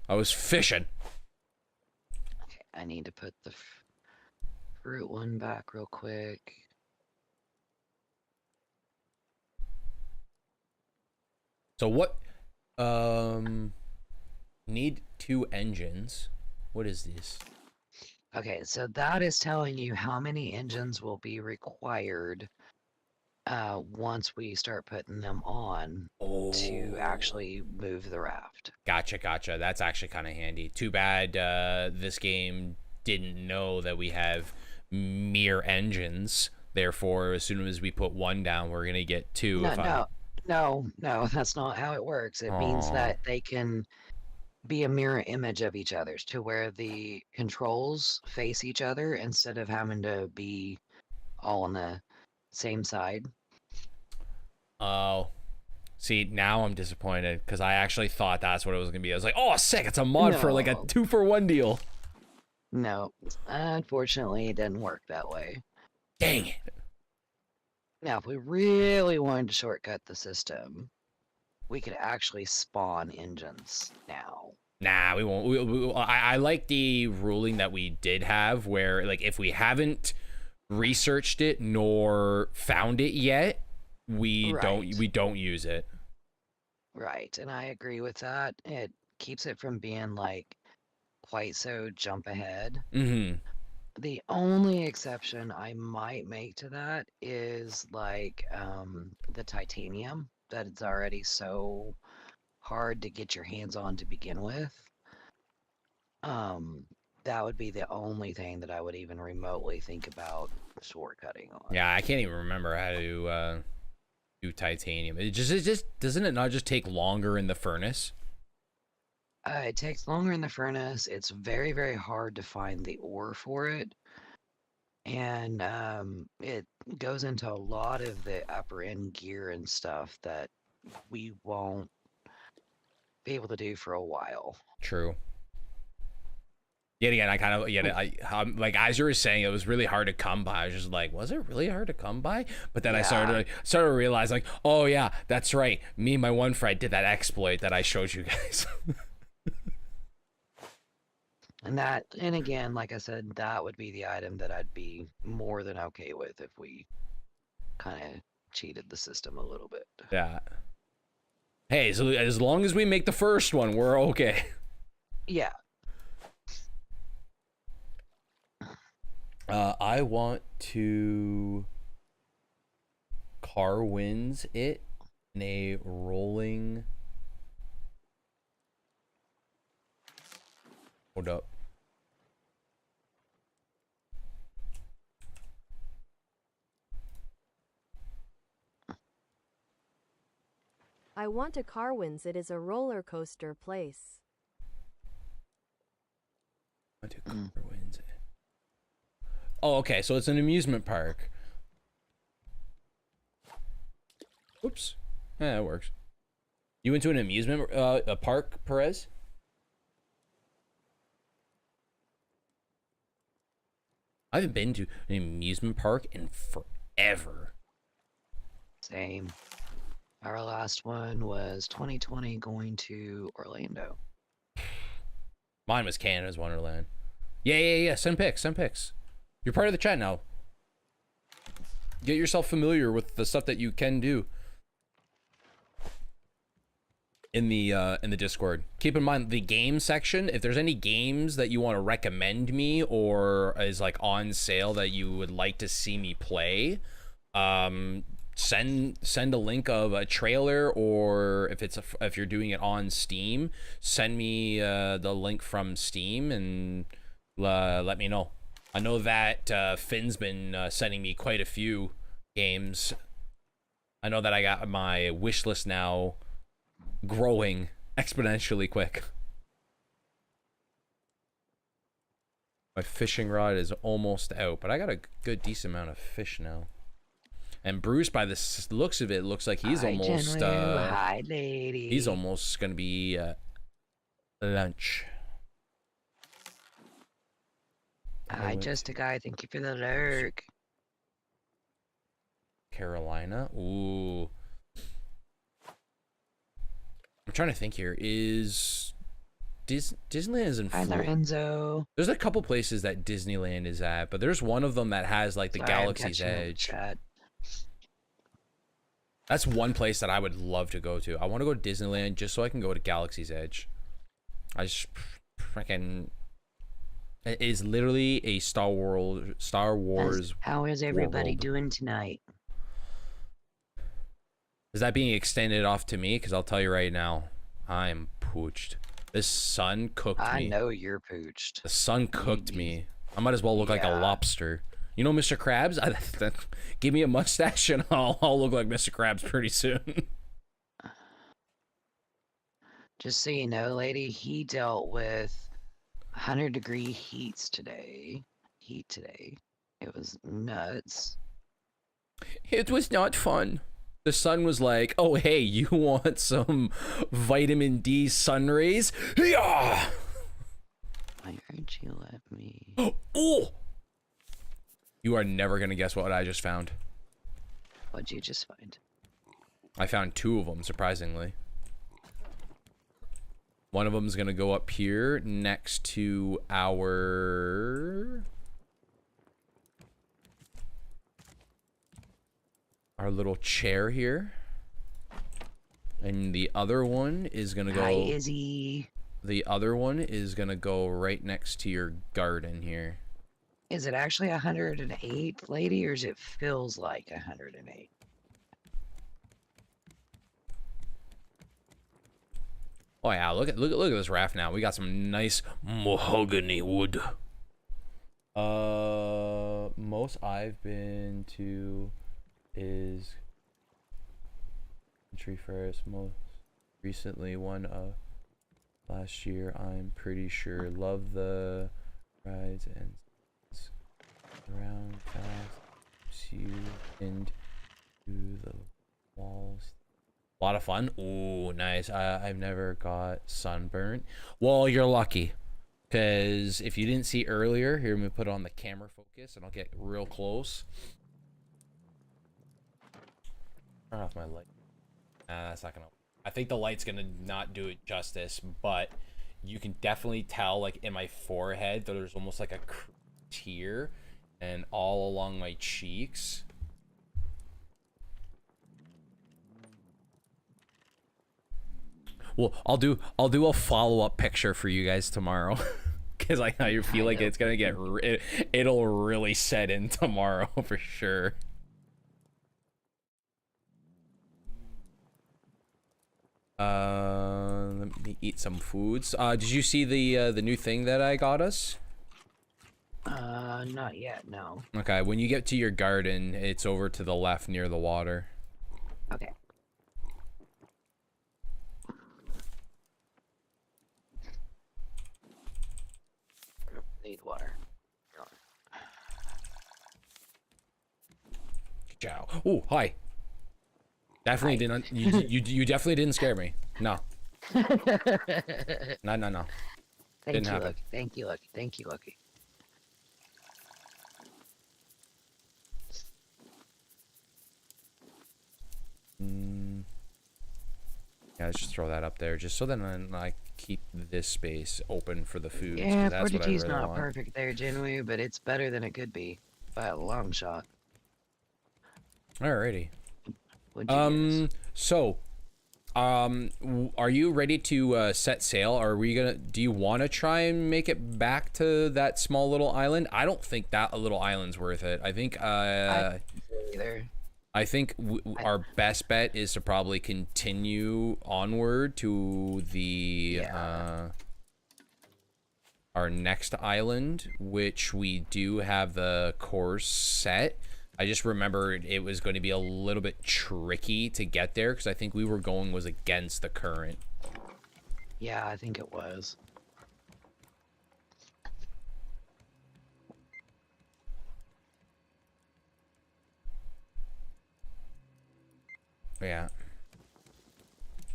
A: I was fishing.
C: Okay, I need to put the fruit one back real quick.
A: So what? Need 2 engines. What is this?
C: Okay, so that is telling you how many engines will be required once we start putting them on to actually move the raft.
A: Gotcha. That's actually kind of handy. Too bad this game didn't know that we have mere engines. Therefore, as soon as we put 1 down, we're gonna get 2.
C: No, that's not how it works. It means that they can be a mirror image of each other's to where the controls face each other instead of having to be all on the same side.
A: Oh. See, now I'm disappointed because I actually thought that's what it was going to be. I was like, oh, sick. It's a mod for like a 2-for-1 deal.
C: No, unfortunately, it didn't work that way.
A: Dang it.
C: Now, if we really wanted to shortcut the system, we could actually spawn engines now.
A: Nah, we won't. I like the ruling that we did have where, like, if we haven't researched it nor found it yet, we don't use it.
C: Right, and I agree with that. It keeps it from being like quite so jump ahead.
A: Mm-hmm.
C: The only exception I might make to that is like the titanium that it's already so hard to get your hands on to begin with. That would be the only thing that I would even remotely think about shortcutting on.
A: Yeah, I can't even remember how to do titanium. It just doesn't it not just take longer in the furnace?
C: It takes longer in the furnace. It's very, very hard to find the ore for it. And it goes into a lot of the upper end gear and stuff that we won't be able to do for a while.
A: True. Yet again, I like as you were saying, it was really hard to come by. I was just like, was it really hard to come by? But then I started to realize, like, oh yeah, that's right. Me and my one friend did that exploit that I showed you guys.
C: And again, like I said, that would be the item that I'd be more than okay with if we kind of cheated the system a little bit.
A: Yeah. Hey, so as long as we make the first one, we're okay.
C: Yeah.
A: I want to car wins it in a rolling. Hold up.
B: I want a Carwins. It is a roller coaster place.
A: I want to car wins it. Oh, okay. So it's an amusement park. Oops. Yeah, that works. You went to an amusement a park, Perez? I haven't been to an amusement park in forever.
C: Same. Our last one was 2020 going to Orlando.
A: Mine was Canada's Wonderland. Yeah. Send pics. You're part of the chat now. Get yourself familiar with the stuff that you can do in the Discord. Keep in mind the game section. If there's any games that you want to recommend me or is like on sale that you would like to see me play, send a link of a trailer, or if you're doing it on Steam, send me the link from Steam and let me know. I know that Finn's been sending me quite a few games. I know that I got my wish list now growing exponentially quick. My fishing rod is almost out, but I got a good decent amount of fish now. And Bruce, by the looks of it, looks like he's almost
C: hi, lady.
A: He's almost gonna be lunch.
C: Hi, just a guy. Thank you for the lurk.
A: Carolina. Ooh. I'm trying to think here. Is Disneyland is in
C: Hi,
A: Florida?
C: Lorenzo.
A: There's a couple places that Disneyland is at, but there's one of them that has like the
C: Sorry,
A: Galaxy's Edge. That's one place that I would love to go to. I want to go to Disneyland just so I can go to Galaxy's Edge. I just freaking. It is literally a Star Wars.
C: How is everybody
A: world.
C: doing tonight?
A: Is that being extended off to me? Because I'll tell you right now, I'm pooched. This sun cooked me.
C: I know you're pooched.
A: The sun cooked me. I might as well look like a lobster. You know, Mr. Krabs? Give me a mustache and I'll look like Mr. Krabs pretty soon.
C: Just so you know, lady, he dealt with 100-degree heat today. It was nuts.
A: It was not fun. The sun was like, oh, hey, you want some vitamin D sun rays? Yeah!
C: Why aren't you let me?
A: Oh! You are never going to guess what I just found.
C: What'd you just find?
A: I found two of them, surprisingly. One of them is going to go up here next to our little chair here. And the other one is going to go...
C: Hi, Izzy.
A: The other one is going to go right next to your garden here.
C: Is it actually 108, lady, or is it feels like 108?
A: Oh yeah, look at this raft now. We got some nice mahogany wood. Most I've been to is Country Ferris. Most recently one of last year, I'm pretty sure. Love the rides and around fast. You into the walls. A lot of fun. Ooh, nice. I've never got sunburnt. Well, you're lucky. Because if you didn't see earlier, here, let me put on the camera focus and I'll get real close. Turn off my light. That's not going to... I think the light's going to not do it justice, but you can definitely tell like in my forehead that there's almost like a tear, and all along my cheeks. Well, I'll do a follow-up picture for you guys tomorrow. Because I feel like it's gonna get it'll really set in tomorrow for sure. Let me eat some foods. Did you see the new thing that I got us?
C: Not yet, no.
A: Okay, when you get to your garden, it's over to the left near the water.
C: Okay. Need water.
A: Ciao. Oh, hi. Definitely didn't. You definitely didn't scare me. No. No.
C: Thank you, Lucky. Thank you, Lucky. Thank you, Lucky.
A: Yeah, let's just throw that up there, just so then I keep this space open for the food.
C: Yeah,
A: that's what I really
C: not
A: want.
C: perfect there, Jinwoo, but it's better than it could be by a long shot.
A: Alrighty.
C: So,
A: are you ready to set sail? Are we gonna? Do you want to try and make it back to that small little island? I don't think that little island's worth it. I think
C: either.
A: I think our best bet is to probably continue onward to the our next island, which we do have the course set. I just remembered it was going to be a little bit tricky to get there because I think we were going was against the current.
C: Yeah, I think it was.
A: Yeah.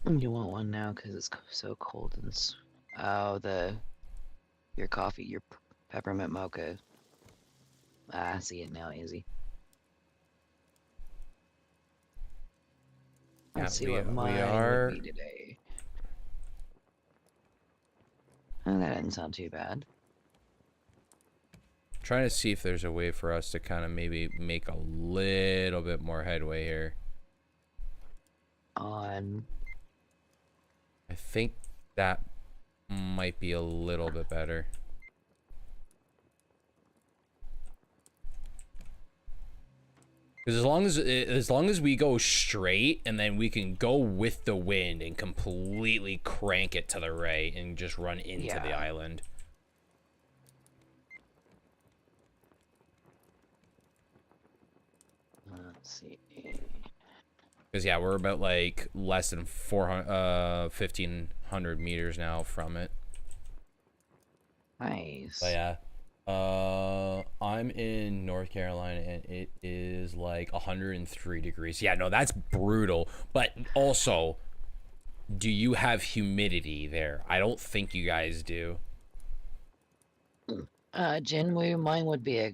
C: You want one now because it's so cold and your coffee, your peppermint mocha. I see it now, Izzy. Let's see what mine would be today. Oh, that didn't sound too bad.
A: Trying to see if there's a way for us to kind of maybe make a little bit more headway here.
C: I
A: think that might be a little bit better. Because as long as we go straight and then we can go with the wind and completely crank it to the right and just run into the island.
C: Let's see.
A: Because yeah, we're about like less than 1,500 meters now from it.
C: Nice.
A: But yeah. I'm in North Carolina and it is like 103 degrees. Yeah, no, that's brutal. But also, do you have humidity there? I don't think you guys do.
C: Jinwoo, mine would be a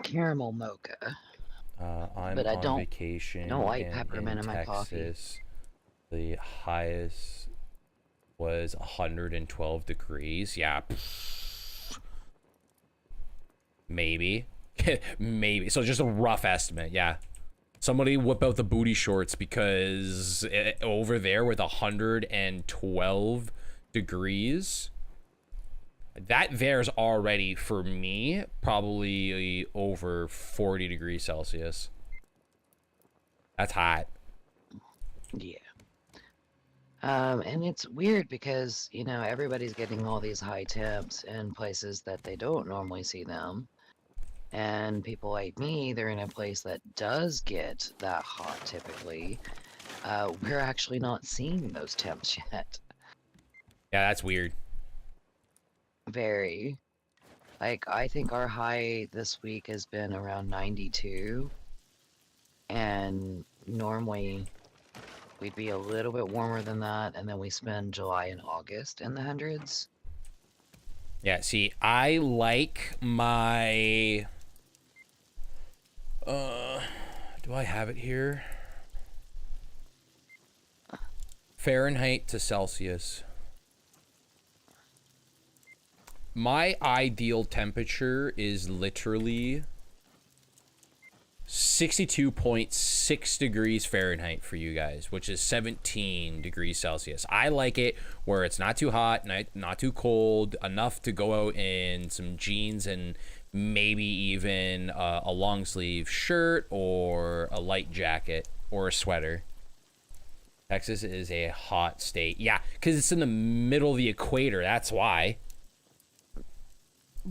C: caramel mocha.
A: I'm on vacation.
C: I don't like peppermint in my coffee.
A: The highest was 112 degrees. Yeah. Maybe. Maybe. So just a rough estimate, yeah. Somebody whip out the booty shorts because over there with 112 degrees, that there's already, for me, probably over 40 degrees Celsius. That's hot.
C: Yeah. And it's weird because, you know, everybody's getting all these high temps in places that they don't normally see them. And people like me, they're in a place that does get that hot typically. We're actually not seeing those temps yet.
A: Yeah, that's weird.
C: Very. Like, I think our high this week has been around 92. And normally we'd be a little bit warmer than that, and then we spend July and August in the hundreds.
A: Yeah, see, I like my... do I have it here? Fahrenheit to Celsius. my ideal temperature is literally 62.6 degrees Fahrenheit for you guys, which is 17 degrees Celsius. I like it where it's not too hot, not too cold, enough to go out in some jeans and maybe even a long sleeve shirt or a light jacket or a sweater. Texas is a hot state. Yeah, because it's in the middle of the equator. That's why.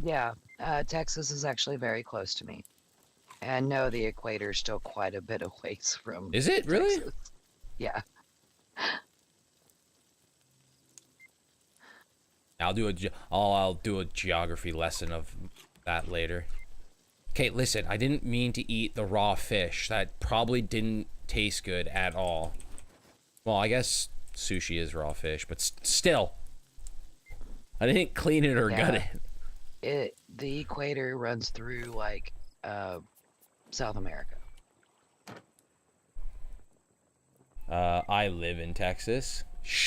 C: Yeah, Texas is actually very close to me. And no, the equator is still quite a bit away from
A: Is it really?
C: Texas. Yeah.
A: I'll do a geography lesson of that later. Okay, listen, I didn't mean to eat the raw fish. That probably didn't taste good at all. Well, I guess sushi is raw fish, but still. I didn't clean it or gut it.
C: The equator runs through like South America.
A: I live in Texas.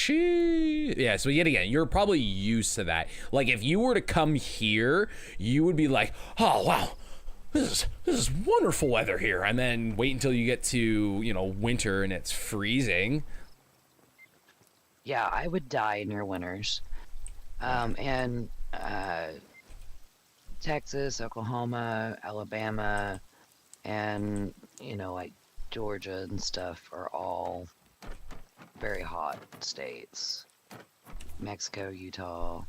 A: Yeah, so yet again, you're probably used to that. Like, if you were to come here, you would be like, oh, wow, this is wonderful weather here. And then wait until you get to, you know, winter and it's freezing.
C: Yeah, I would die near winters. And Texas, Oklahoma, Alabama, and, you know, like Georgia and stuff are all very hot states. Mexico, Utah.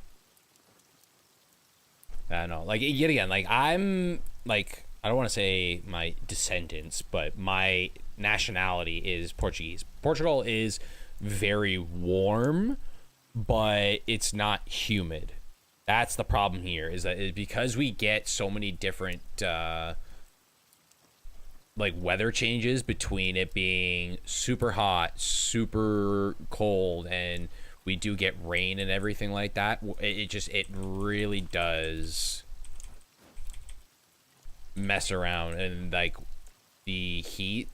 A: I know, like, yet again, like, I'm, like, I don't want to say my descendants, but my nationality is Portuguese. Portugal is very warm, but it's not humid. That's the problem here, is that because we get so many different like weather changes between it being super hot, super cold, and we do get rain and everything like that. It really does mess around, and like the heat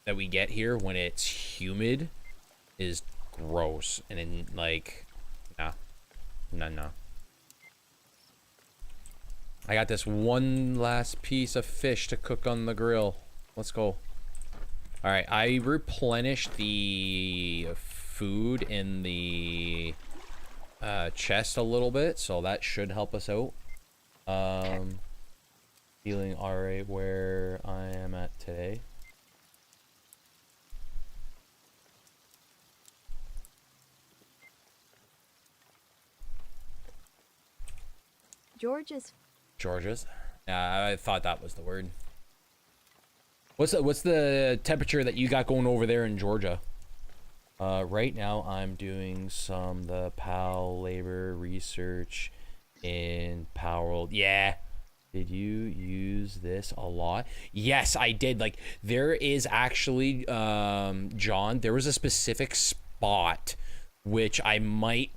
A: that we get here when it's humid is gross, and then like no. I got this one last piece of fish to cook on the grill. Let's go. All right, I replenished the food in the chest a little bit, so that should help us out. Feeling all right where I am at today.
B: George's.
A: Yeah, I thought that was the word. What's the temperature that you got going over there in Georgia? Right now I'm doing the PAL labor research in Power. Yeah. Did you use this a lot? Yes, I did. Like, there is actually, John, there was a specific spot which I might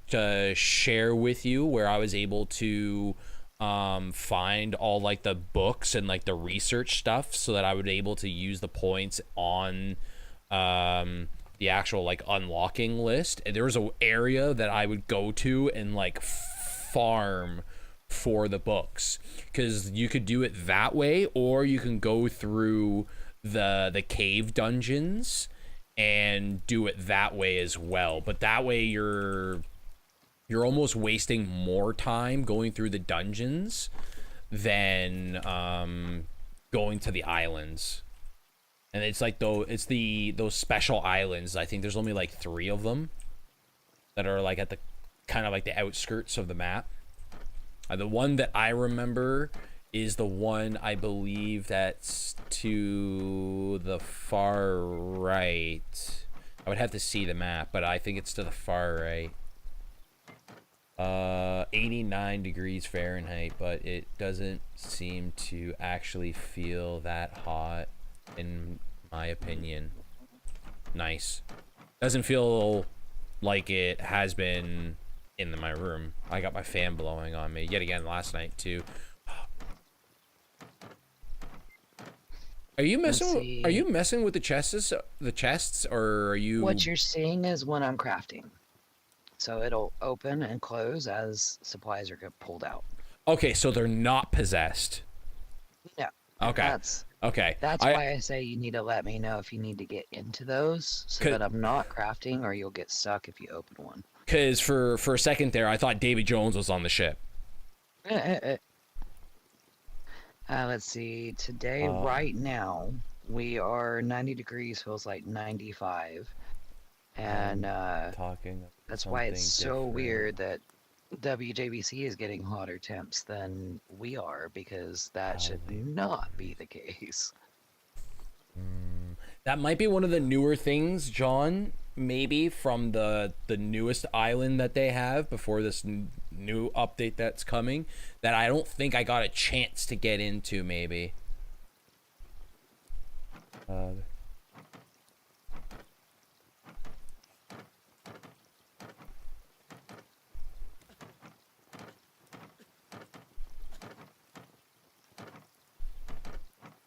A: share with you where I was able to find all like the books and like the research stuff so that I would be able to use the points on the actual like unlocking list. And there was an area that I would go to and like farm for the books, because you could do it that way, or you can go through the cave dungeons and do it that way as well. But that way you're almost wasting more time going through the dungeons than going to the islands. And it's like those special islands. I think there's only like 3 of them that are like at the kind of like the outskirts of the map. The one that I remember is the one, I believe, that's to the far right. I would have to see the map, but I think it's to the far right. 89 degrees Fahrenheit, but it doesn't seem to actually feel that hot, in my opinion. Nice. Doesn't feel like it has been in my room. I got my fan blowing on me yet again last night too. Are you messing with the chests, or are you?
C: What you're seeing is when I'm crafting. So it'll open and close as supplies are pulled out.
A: Okay, so they're not possessed.
C: No.
A: Okay.
C: That's
A: Okay.
C: why I say you need to let me know if you need to get into those so that I'm not crafting or you'll get stuck if you open one.
A: Because for a second there, I thought Davy Jones was on the ship.
C: Let's see. Today, right now, we are 90 degrees, feels like 95. And
A: Talking.
C: that's why it's so weird that WJBC is getting hotter temps than we are, because that should not be the case.
A: That might be one of the newer things, John, maybe from the newest island that they have before this new update that's coming, that I don't think I got a chance to get into, maybe.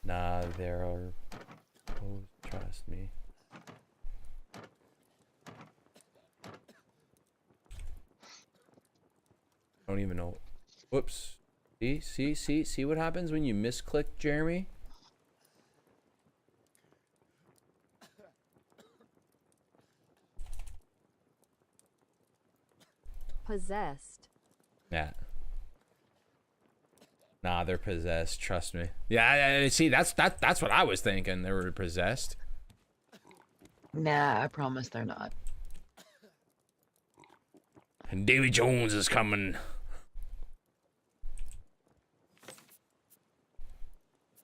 A: Nah, there are... Oh, trust me. I don't even know. Whoops. See what happens when you misclick, Jeremy?
B: Possessed.
A: Yeah. Nah, they're possessed. Trust me. Yeah, see, that's what I was thinking. They were possessed.
C: Nah, I promise they're not.
A: And Davy Jones is coming.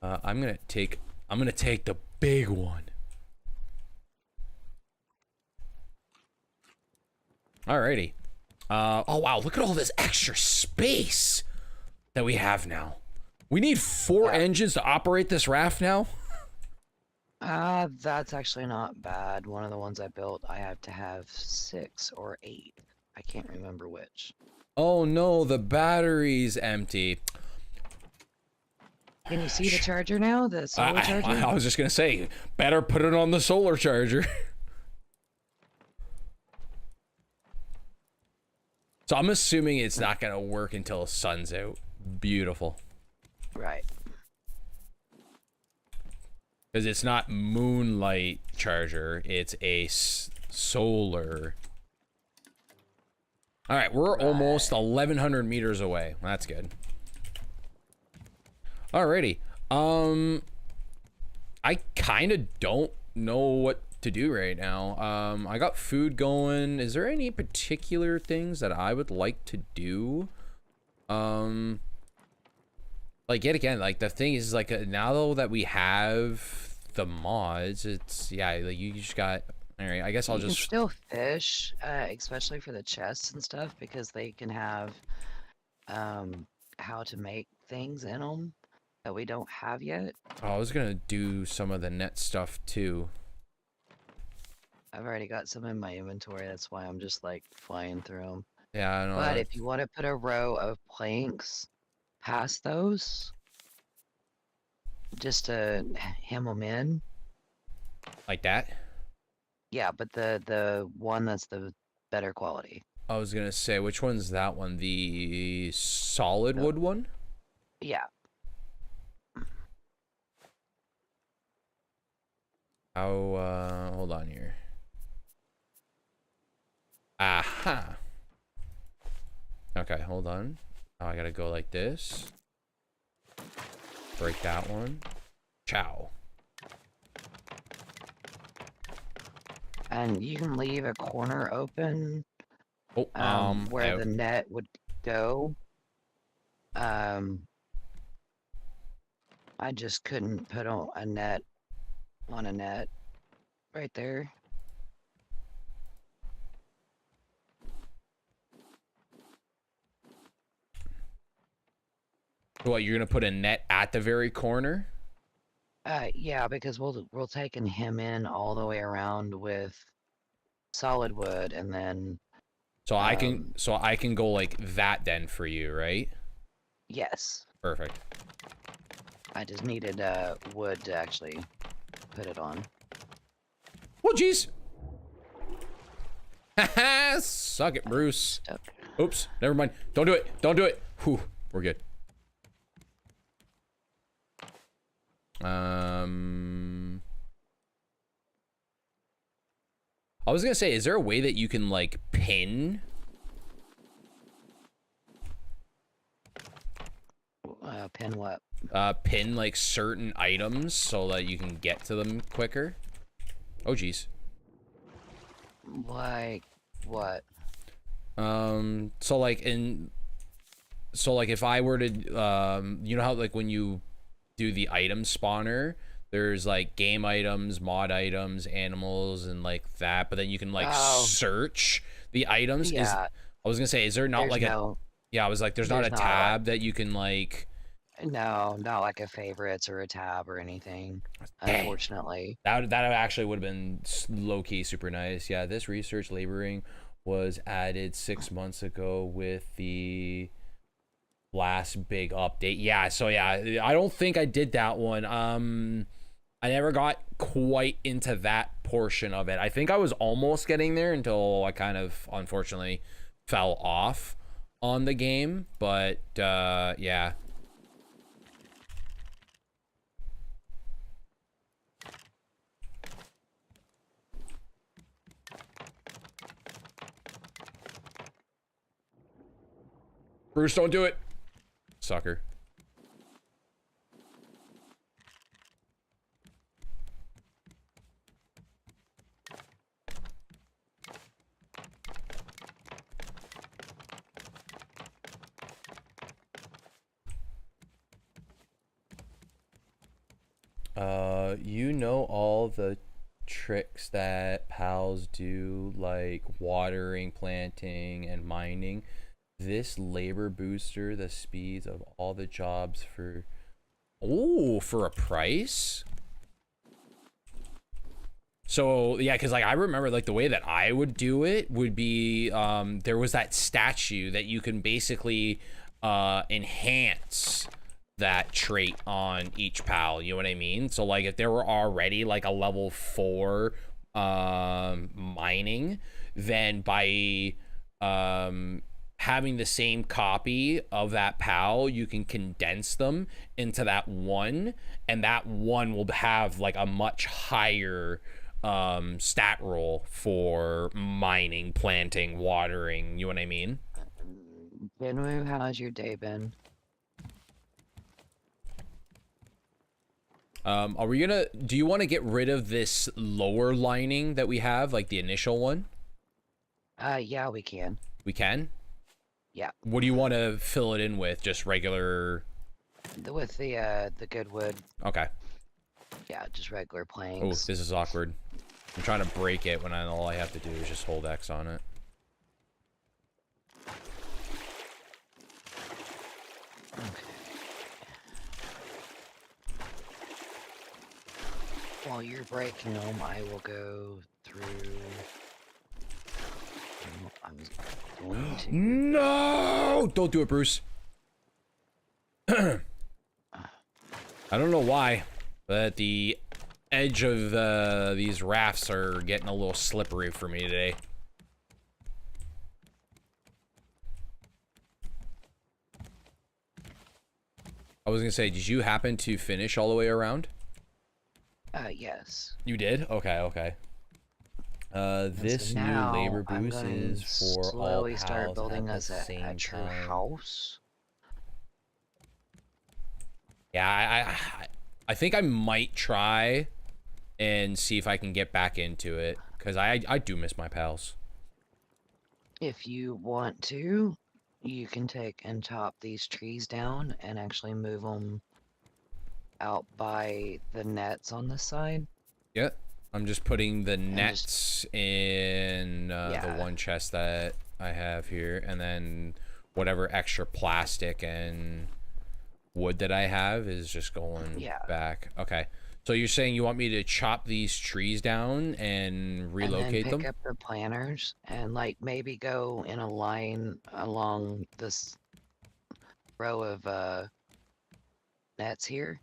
A: I'm gonna take the big one. Alrighty. Oh wow, look at all this extra space that we have now. We need 4 engines to operate this raft now.
C: That's actually not bad. One of the ones I built, I have to have 6 or 8. I can't remember which.
A: Oh no, the battery's empty.
C: Can you see the charger now? The solar charger?
A: I was just gonna say, better put it on the solar charger. So I'm assuming it's not gonna work until the sun's out. Beautiful.
C: Right.
A: Because it's not moonlight charger, it's a solar. All right, we're almost 1,100 meters away. That's good. Alrighty. I kind of don't know what to do right now. I got food going. Is there any particular things that I would like to do? Like yet again, like the thing is, like now that we have the mods, it's like you just got. All right, I guess I'll just
C: still fish, especially for the chests and stuff, because they can have how to make things in them that we don't have yet.
A: Oh, I was gonna do some of the net stuff too.
C: I've already got some in my inventory. That's why I'm just like flying through them.
A: Yeah, I know.
C: But if you want to put a row of planks past those, just to hem them in.
A: Like that?
C: Yeah, but the one that's the better quality.
A: I was gonna say, which one's that one? The solid wood one?
C: Yeah.
A: Oh, hold on here. Aha. Okay, hold on. Oh, I gotta go like this. Break that one. Ciao.
C: And you can leave a corner open.
A: Oh,
C: where the net would go. I just couldn't put on a net right there.
A: What, you're gonna put a net at the very corner?
C: Yeah, because we'll take and hem in all the way around with solid wood, and then
A: So I can go like that then for you, right?
C: yes.
A: Perfect.
C: I just needed wood to actually put it on.
A: Oh jeez. Haha, suck it, Bruce.
C: Stuck.
A: Oops, never mind. Don't do it. Don't do it. Whew. We're good. I was gonna say, is there a way that you can like pin?
C: Pin what?
A: Pin like certain items so that you can get to them quicker. Oh geez.
C: Like what?
A: So like if I were to you know how like when you do the item spawner, there's like game items, mod items, animals, and like that, but then you can like search the items.
C: Yeah.
A: I was gonna say, is there not
C: There's
A: like
C: no,
A: yeah, I was like, there's not a
C: not
A: tab that you can like.
C: No, not like a favorites or a tab or anything,
A: Dang.
C: unfortunately.
A: That actually would have been low-key super nice. Yeah, this research laboring was added 6 months ago with the last big update. Yeah, so yeah, I don't think I did that one. I never got quite into that portion of it. I think I was almost getting there until I kind of unfortunately fell off on the game, but yeah. Bruce, don't do it. Sucker. You know all the tricks that pals do, like watering, planting, and mining. This labor booster the speeds of all the jobs for for a price. So yeah, because like I remember like the way that I would do it would be there was that statue that you can basically enhance that trait on each pal, you know what I mean? So like if there were already like a level 4 mining, then by having the same copy of that pal, you can condense them into that one, and that one will have like a much higher stat roll for mining, planting, watering, you know what I mean?
C: Benwu, how's your day been?
A: Are we gonna, do you want to get rid of this lower lining that we have, like the initial one?
C: Yeah, we can.
A: We can?
C: Yeah.
A: What do you want to fill it in with? Just regular?
C: With the good wood.
A: Okay.
C: Yeah, just regular
A: Oh,
C: planks.
A: this is awkward. I'm trying to break it when all I have to do is just hold X on it.
C: Okay. While you're breaking them, I will go through. I was going to.
A: No! Don't do it, Bruce. I don't know why, but the edge of these rafts are getting a little slippery for me today. I was gonna say, did you happen to finish all the way around?
C: Yes.
A: You did? Okay, okay. This new labor boost is for all
C: slowly
A: pals
C: start building
A: at
C: us
A: the same
C: a true
A: time.
C: house.
A: Yeah, I think I might try and see if I can get back into it, because I do miss my pals.
C: If you want to, you can take and chop these trees down and actually move them out by the nets on this side.
A: Yep. I'm just putting the nets in the one chest that I have here, and then whatever extra plastic and wood that I have is just going back. Okay. So you're saying you want me to chop these trees down and relocate them?
C: Pick up the planters and like maybe go in a line along this row of nets here.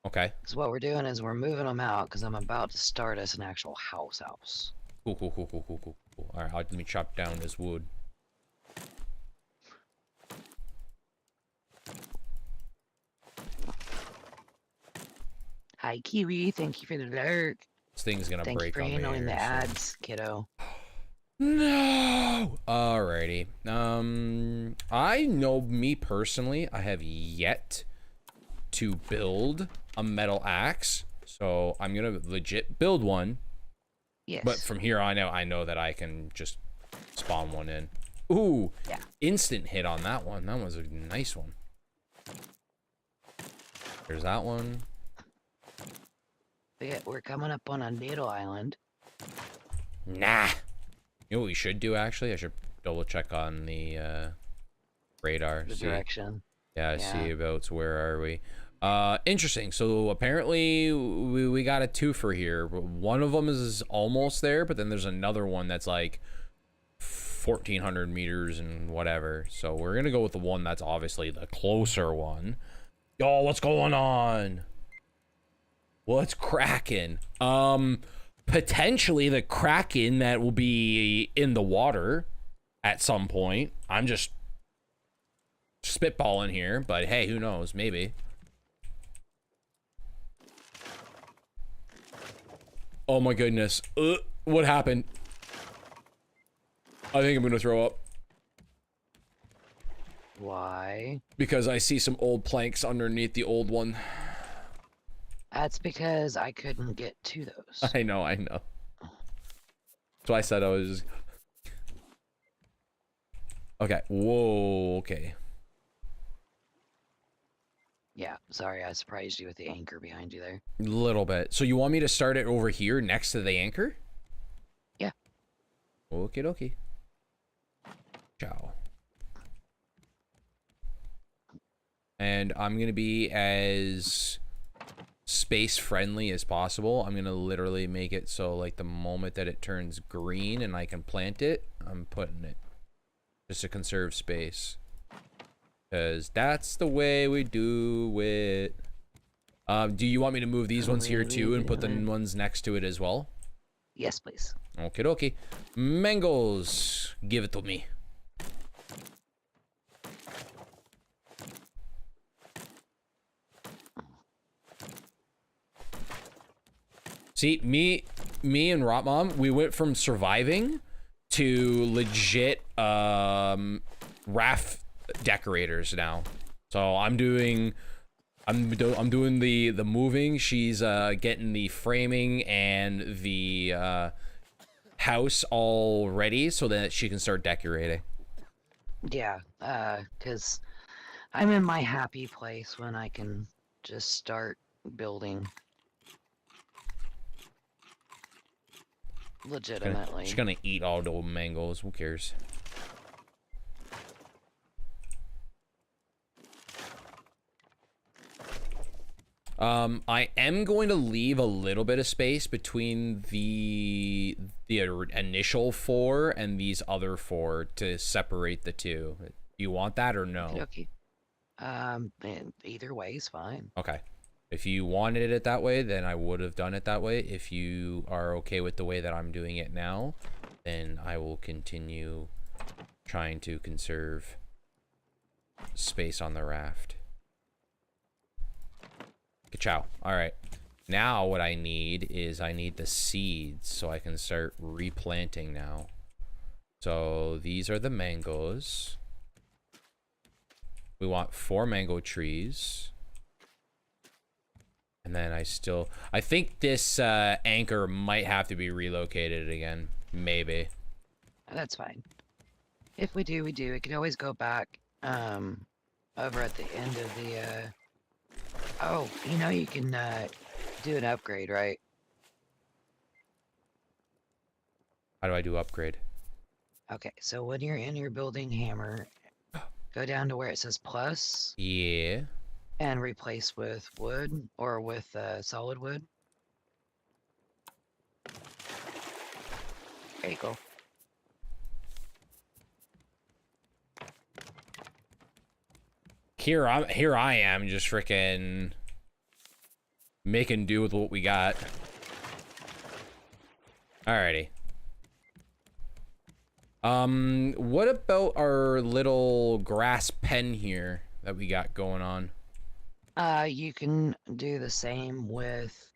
A: Okay.
C: Because what we're doing is we're moving them out because I'm about to start us an actual house.
A: Cool. All right, let me chop down this wood.
C: Hi, Kiwi. Thank you for the lurk.
A: This thing's gonna
C: Thank you
A: break
C: for
A: on me
C: handling the
A: here, so-
C: ads, kiddo.
A: No. Alrighty. I know me personally, I have yet to build a metal axe, so I'm gonna legit build one.
C: Yes.
A: But from here on out, I know that I can just spawn one in. Ooh,
C: Yeah.
A: instant hit on that one. That was a nice one. There's that one.
C: Yeah, we're coming up on a little island.
A: Nah. You know what we should do, actually? I should double check on the radar.
C: The direction.
A: Yeah,
C: Yeah.
A: see about where are we. Interesting. So apparently we got a twofer here. One of them is almost there, but then there's another one that's like 1,400 meters and whatever. So we're gonna go with the one that's obviously the closer one. Yo, what's going on? What's cracking? Potentially the Kraken that will be in the water at some point. I'm just spitballing here, but hey, who knows? Maybe. Oh my goodness. What happened? I think I'm gonna throw up.
C: Why?
A: Because I see some old planks underneath the old one.
C: That's because I couldn't get to those.
A: I know. So I said I was... Okay. Whoa, okay.
C: Yeah, sorry, I surprised you with the anchor behind you there.
A: A little bit. So you want me to start it over here next to the anchor?
C: Yeah.
A: Okie dokie. Ciao. And I'm gonna be as space friendly as possible. I'm gonna literally make it so like the moment that it turns green and I can plant it, I'm putting it just to conserve space, because that's the way we do it. Do you want me to move these ones here too and put the ones next to it as well?
C: Yes, please.
A: Okie dokie. Mangoes, give it to me. See, me and Rottmom, we went from surviving to legit raft decorators now. So I'm doing the moving. She's getting the framing and the house all ready so that she can start decorating.
C: Yeah, because I'm in my happy place when I can just start building. Legitimately.
A: She's gonna eat all the mangoes. Who cares? I am going to leave a little bit of space between the initial 4 and these other 4 to separate the two. Do you want that or no?
C: Okay. Either way is fine.
A: Okay. If you wanted it that way, then I would have done it that way. If you are okay with the way that I'm doing it now, then I will continue trying to conserve space on the raft. Ka-chow. All right. Now what I need is I need the seeds so I can start replanting now. So these are the mangoes. We want 4 mango trees. And then I think this anchor might have to be relocated again. Maybe.
C: That's fine. If we do, we do. We can always go back over at the end of the oh, you know you can do an upgrade, right?
A: How do I do upgrade?
C: Okay, so when you're in your building hammer, go down to where it says plus.
A: Yeah.
C: And replace with wood or with solid wood. There you go.
A: Here I am just freaking making do with what we got. Alrighty. What about our little grass pen here that we got going on?
C: You can do the same with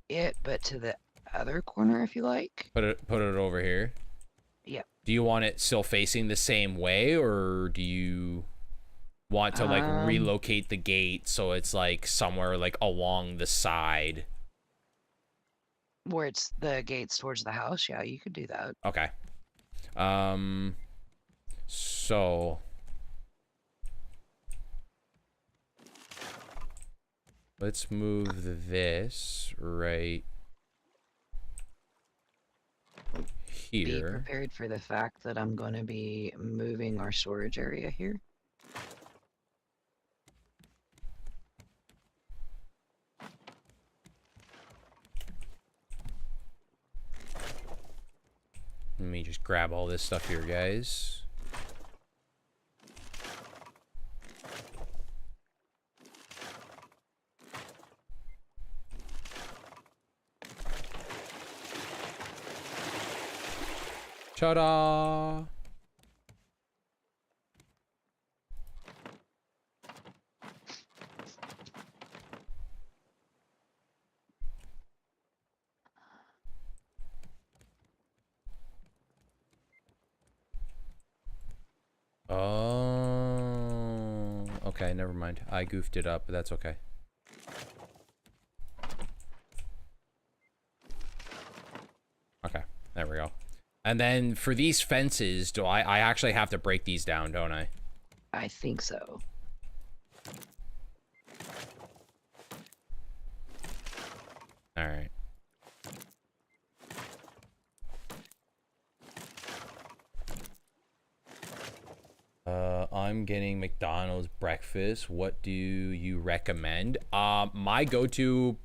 C: it, but to the other corner if you like.
A: Put it over here.
C: Yep.
A: Do you want it still facing the same way, or do you want to like
C: Um,
A: relocate the gate so it's like somewhere like along the side?
C: where it's the gates towards the house, yeah, you could do that.
A: Okay. So let's move this right
C: Be
A: here.
C: prepared for the fact that I'm going to be moving our storage area here.
A: Let me just grab all this stuff here, guys. Ta-da! Oh, okay, never mind. I goofed it up, but that's okay. Okay, there we go. And then for these fences, do I actually have to break these down, don't I?
C: I think so.
A: All right. I'm getting McDonald's breakfast. What do you recommend? My go-to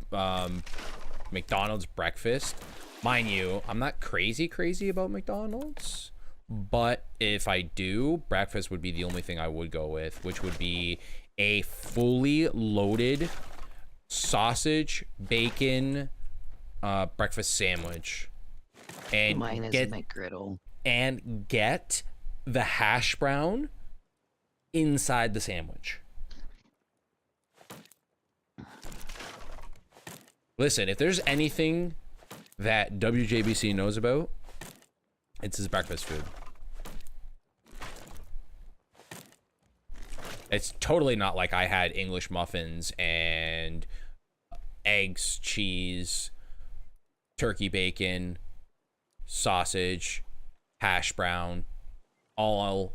A: McDonald's breakfast. Mind you, I'm not crazy about McDonald's, but if I do, breakfast would be the only thing I would go with, which would be a fully loaded sausage, bacon, breakfast sandwich, and
C: Mine is a McGriddle.
A: get the hash brown inside the sandwich. Listen, if there's anything that WJBC knows about, it's his breakfast food. It's totally not like I had English muffins and eggs, cheese, turkey bacon, sausage, hash brown, all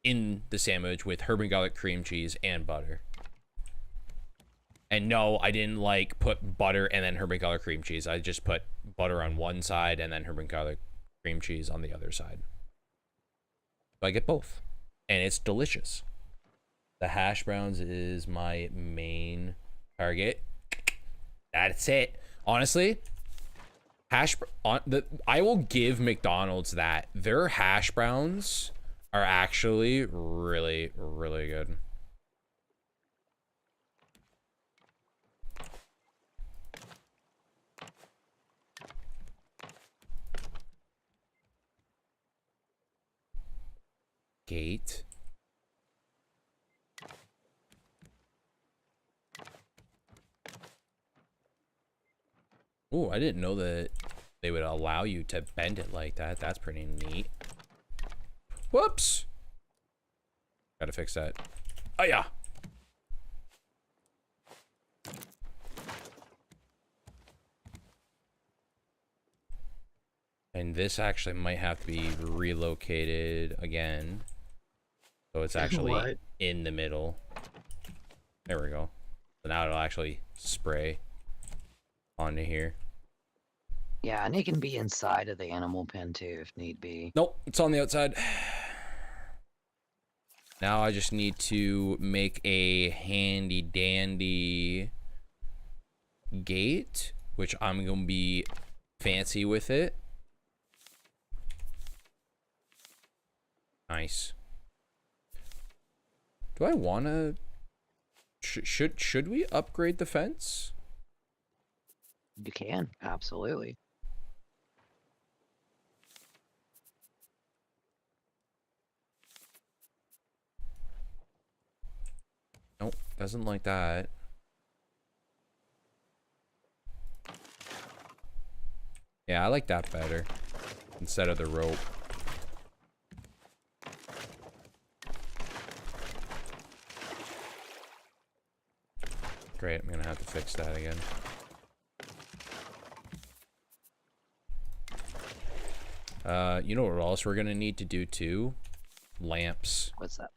A: in the sandwich with herb and garlic cream cheese and butter. And no, I didn't like put butter and then herb and garlic cream cheese. I just put butter on one side and then herb and garlic cream cheese on the other side. But I get both, and it's delicious. The hash browns is my main target. That's it. Honestly, I will give McDonald's that. Their hash browns are actually really, really good. Gate. Oh, I didn't know that they would allow you to bend it like that. That's pretty neat. Whoops. Gotta fix that. Oh, yeah. And this actually might have to be relocated again. So it's actually in the middle. There we go. So now it'll actually spray onto here.
C: Yeah, and it can be inside of the animal pen too if need be.
A: Nope, it's on the outside. Now I just need to make a handy dandy gate, which I'm gonna be fancy with it. Nice. Do I wanna should we upgrade the fence?
C: You can, absolutely.
A: Nope, doesn't like that. Yeah, I like that better instead of the rope. Great, I'm gonna have to fix that again. You know what else we're gonna need to do too? Lamps.
C: What's that?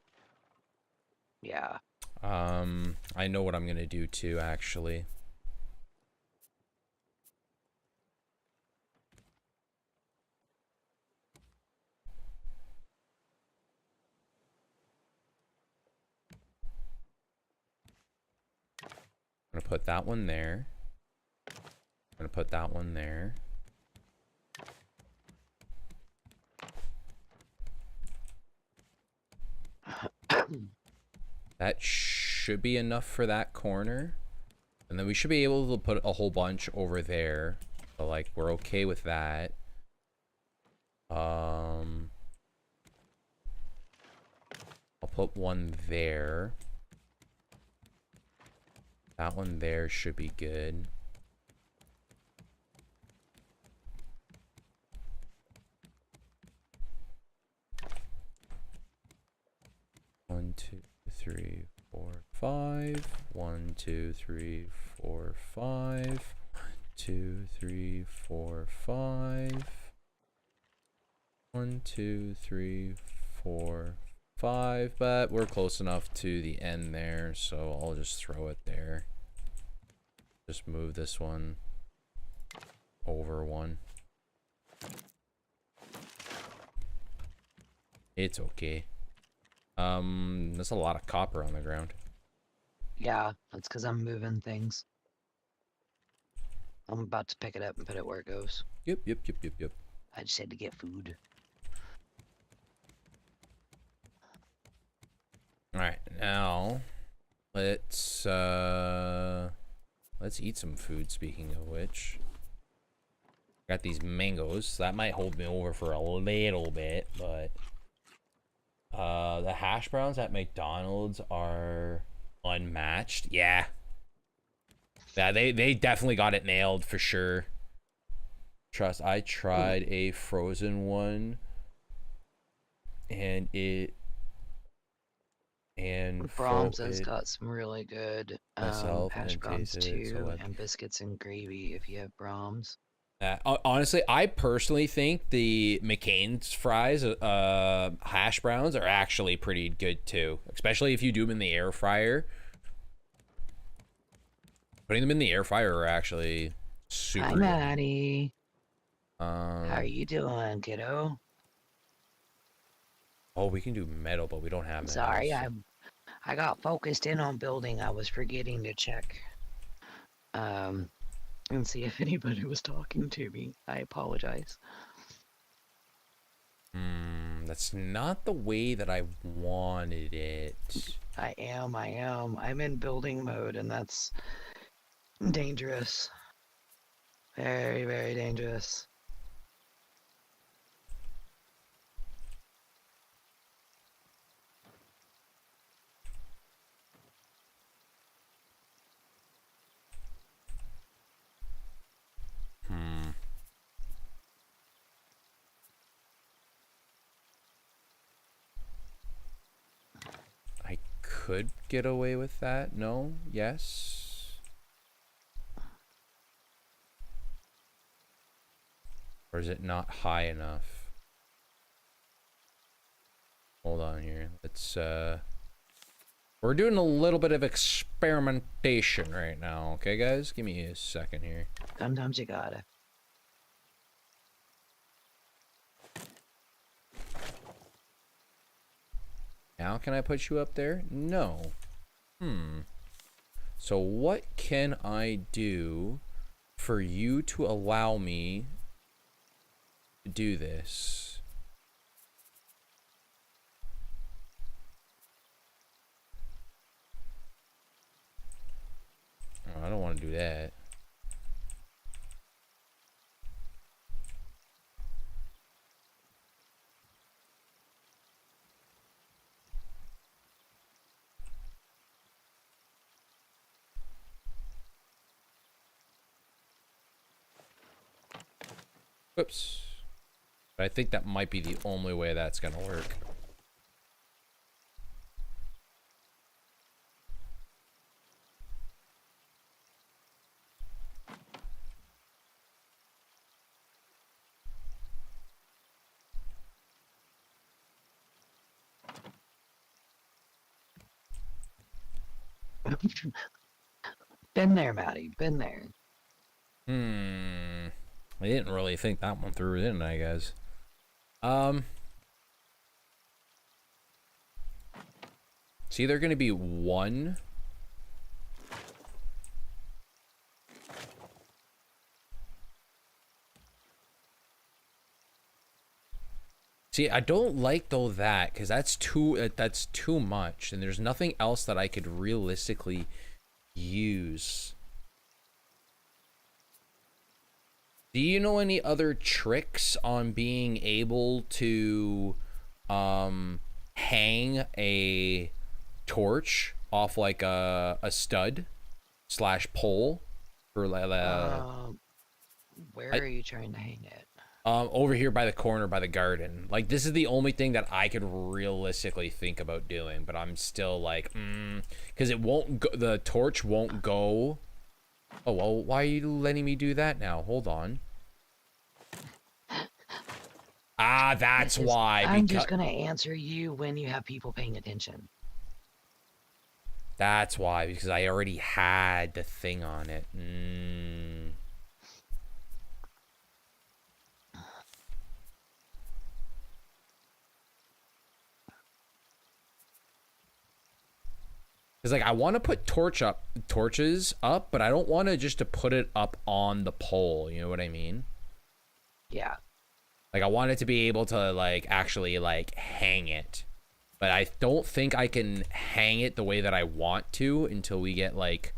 C: Yeah.
A: I know what I'm gonna do too, actually. I'm gonna put that one there. I'm gonna put that one there. That should be enough for that corner. And then we should be able to put a whole bunch over there. So, like, we're okay with that. I'll put one there. That one there should be good. One, two, three, four, five. 1, 2, 3, 4, 5. 2, 3, 4, 5. 1, 2, 3, 4, 5. But we're close enough to the end there, so I'll just throw it there. Just move this one over one. It's okay. There's a lot of copper on the ground.
C: Yeah, that's because I'm moving things. I'm about to pick it up and put it where it goes.
A: Yep.
C: I just had to get food.
A: Alright, now let's eat some food, speaking of which. Got these mangoes, so that might hold me over for a little bit, but the hash browns at McDonald's are unmatched. Yeah, they definitely got it nailed for sure. Trust, I tried a frozen one, and
C: Brahms has got some really good
A: myself
C: hash
A: and
C: browns
A: tasted it, so
C: too,
A: like,
C: and biscuits and gravy if you have Brahms.
A: honestly, I personally think the McCain's fries, hash browns are actually pretty good too, especially if you do them in the air fryer. Putting them in the air fryer are actually super
C: Hi,
A: good.
C: Maddie. How are you doing, kiddo?
A: Oh, we can do metal, but we don't have metal.
C: Sorry,
A: so.
C: I got focused in on building. I was forgetting to check and see if anybody was talking to me. I apologize.
A: That's not the way that I wanted it.
C: I am. I'm in building mode, and that's dangerous. Very, very dangerous.
A: I could get away with that. No? Yes? Or is it not high enough? Hold on here. Let's, we're doing a little bit of experimentation right now. Okay, guys? Give me a second here.
C: Sometimes you gotta.
A: Now can I put you up there? No. So what can I do for you to allow me to do this? Oh, I don't want to do that. Whoops. But I think that might be the only way that's gonna work.
C: Been there, Maddie. Been there.
A: I didn't really think that one through, didn't I, guys? It's either gonna be one. See, I don't like though that, because that's too much, and there's nothing else that I could realistically use. Do you know any other tricks on being able to hang a torch off like a stud slash pole for
C: where are you trying to hang it?
A: over here by the corner by the garden? Like, this is the only thing that I could realistically think about doing, but I'm still like, because it won't go, the torch won't go. Oh, well, why are you letting me do that now? Hold on. Ah, that's why.
C: I'm just gonna answer you when you have people paying attention.
A: That's why, because I already had the thing on it. Because, like, I want to put torches up, but I don't want to just to put it up on the pole. You know what I mean?
C: Yeah.
A: Like, I want it to be able to, like, actually, like, hang it. But I don't think I can hang it the way that I want to until we get, like,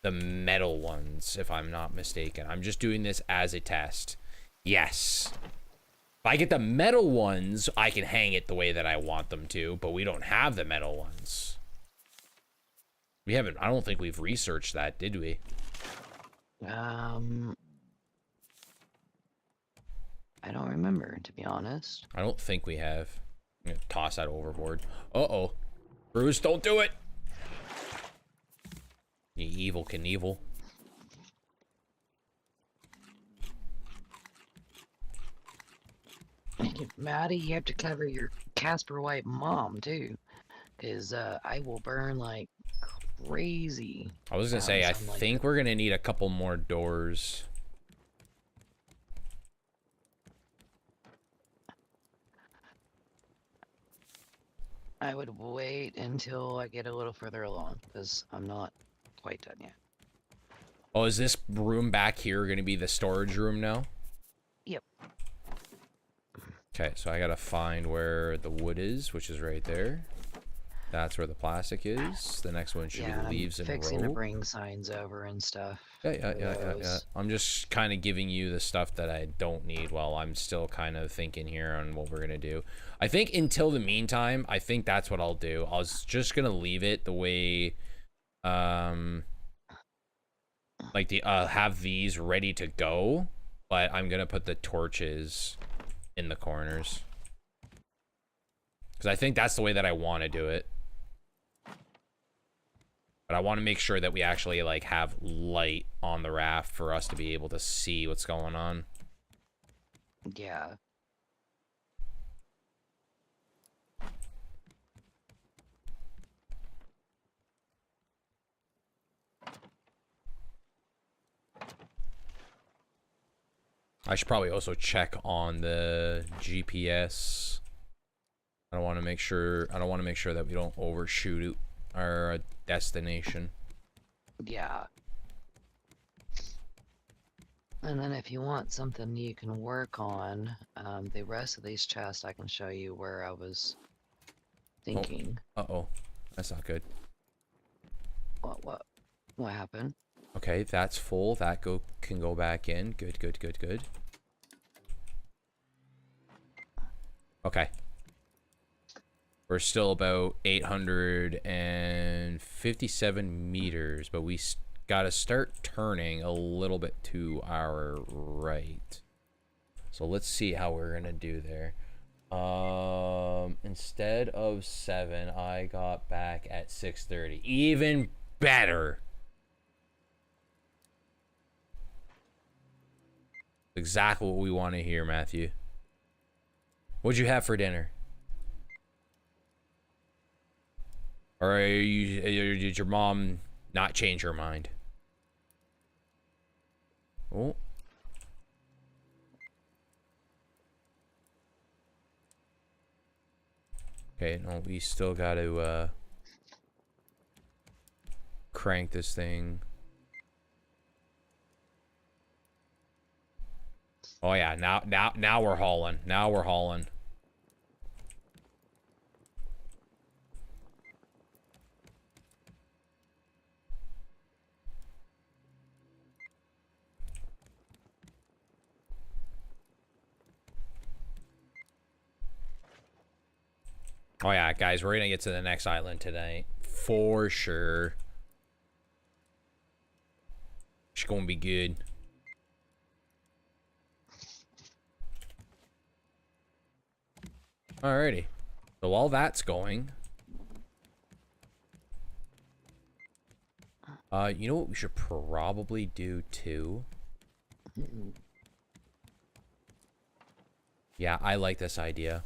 A: the metal ones, if I'm not mistaken. I'm just doing this as a test. Yes. If I get the metal ones, I can hang it the way that I want them to, but we don't have the metal ones. We haven't, I don't think we've researched that, did we?
C: I don't remember, to be honest.
A: I don't think we have. I'm gonna toss that overboard. Uh-oh. Bruce, don't do it! You evil Knievel.
C: Maddie, you have to cover your Casper White mom, too. Because I will burn like crazy.
A: I was gonna say, I think we're gonna need a couple more doors.
C: I would wait until I get a little further along, because I'm not quite done yet.
A: Oh, is this room back here gonna be the storage room now?
C: Yep.
A: Okay, so I gotta find where the wood is, which is right there. That's where the plastic is. The next one should be the leaves and rope.
C: Fixing to bring signs over and stuff.
A: Yeah. I'm just kind of giving you the stuff that I don't need while I'm still kind of thinking here on what we're gonna do. I think until the meantime, I think that's what I'll do. I was just gonna leave it the way, like the have these ready to go, but I'm gonna put the torches in the corners because I think that's the way that I want to do it. But I want to make sure that we actually, like, have light on the raft for us to be able to see what's going on.
C: Yeah.
A: I should probably also check on the GPS. I don't want to make sure that we don't overshoot our destination.
C: Yeah. And then if you want something you can work on, the rest of these chests I can show you where I was thinking.
A: Uh-oh. That's not good.
C: What happened?
A: Okay, that's full. That can go back in. Good. Okay. We're still about 857 meters, but we got to start turning a little bit to our right. So let's see how we're gonna do there. Instead of 7, I got back at 6:30. Even better. Exactly what we want to hear, Matthew. What'd you have for dinner? Or did your mom not change her mind? Oh. Okay, no, we still got to crank this thing. Oh yeah, now we're hauling. Now we're hauling. Oh yeah, guys, we're gonna get to the next island tonight. For sure. It's gonna be good. Alrighty. So while that's going... you know what we should probably do too? Yeah, I like this idea.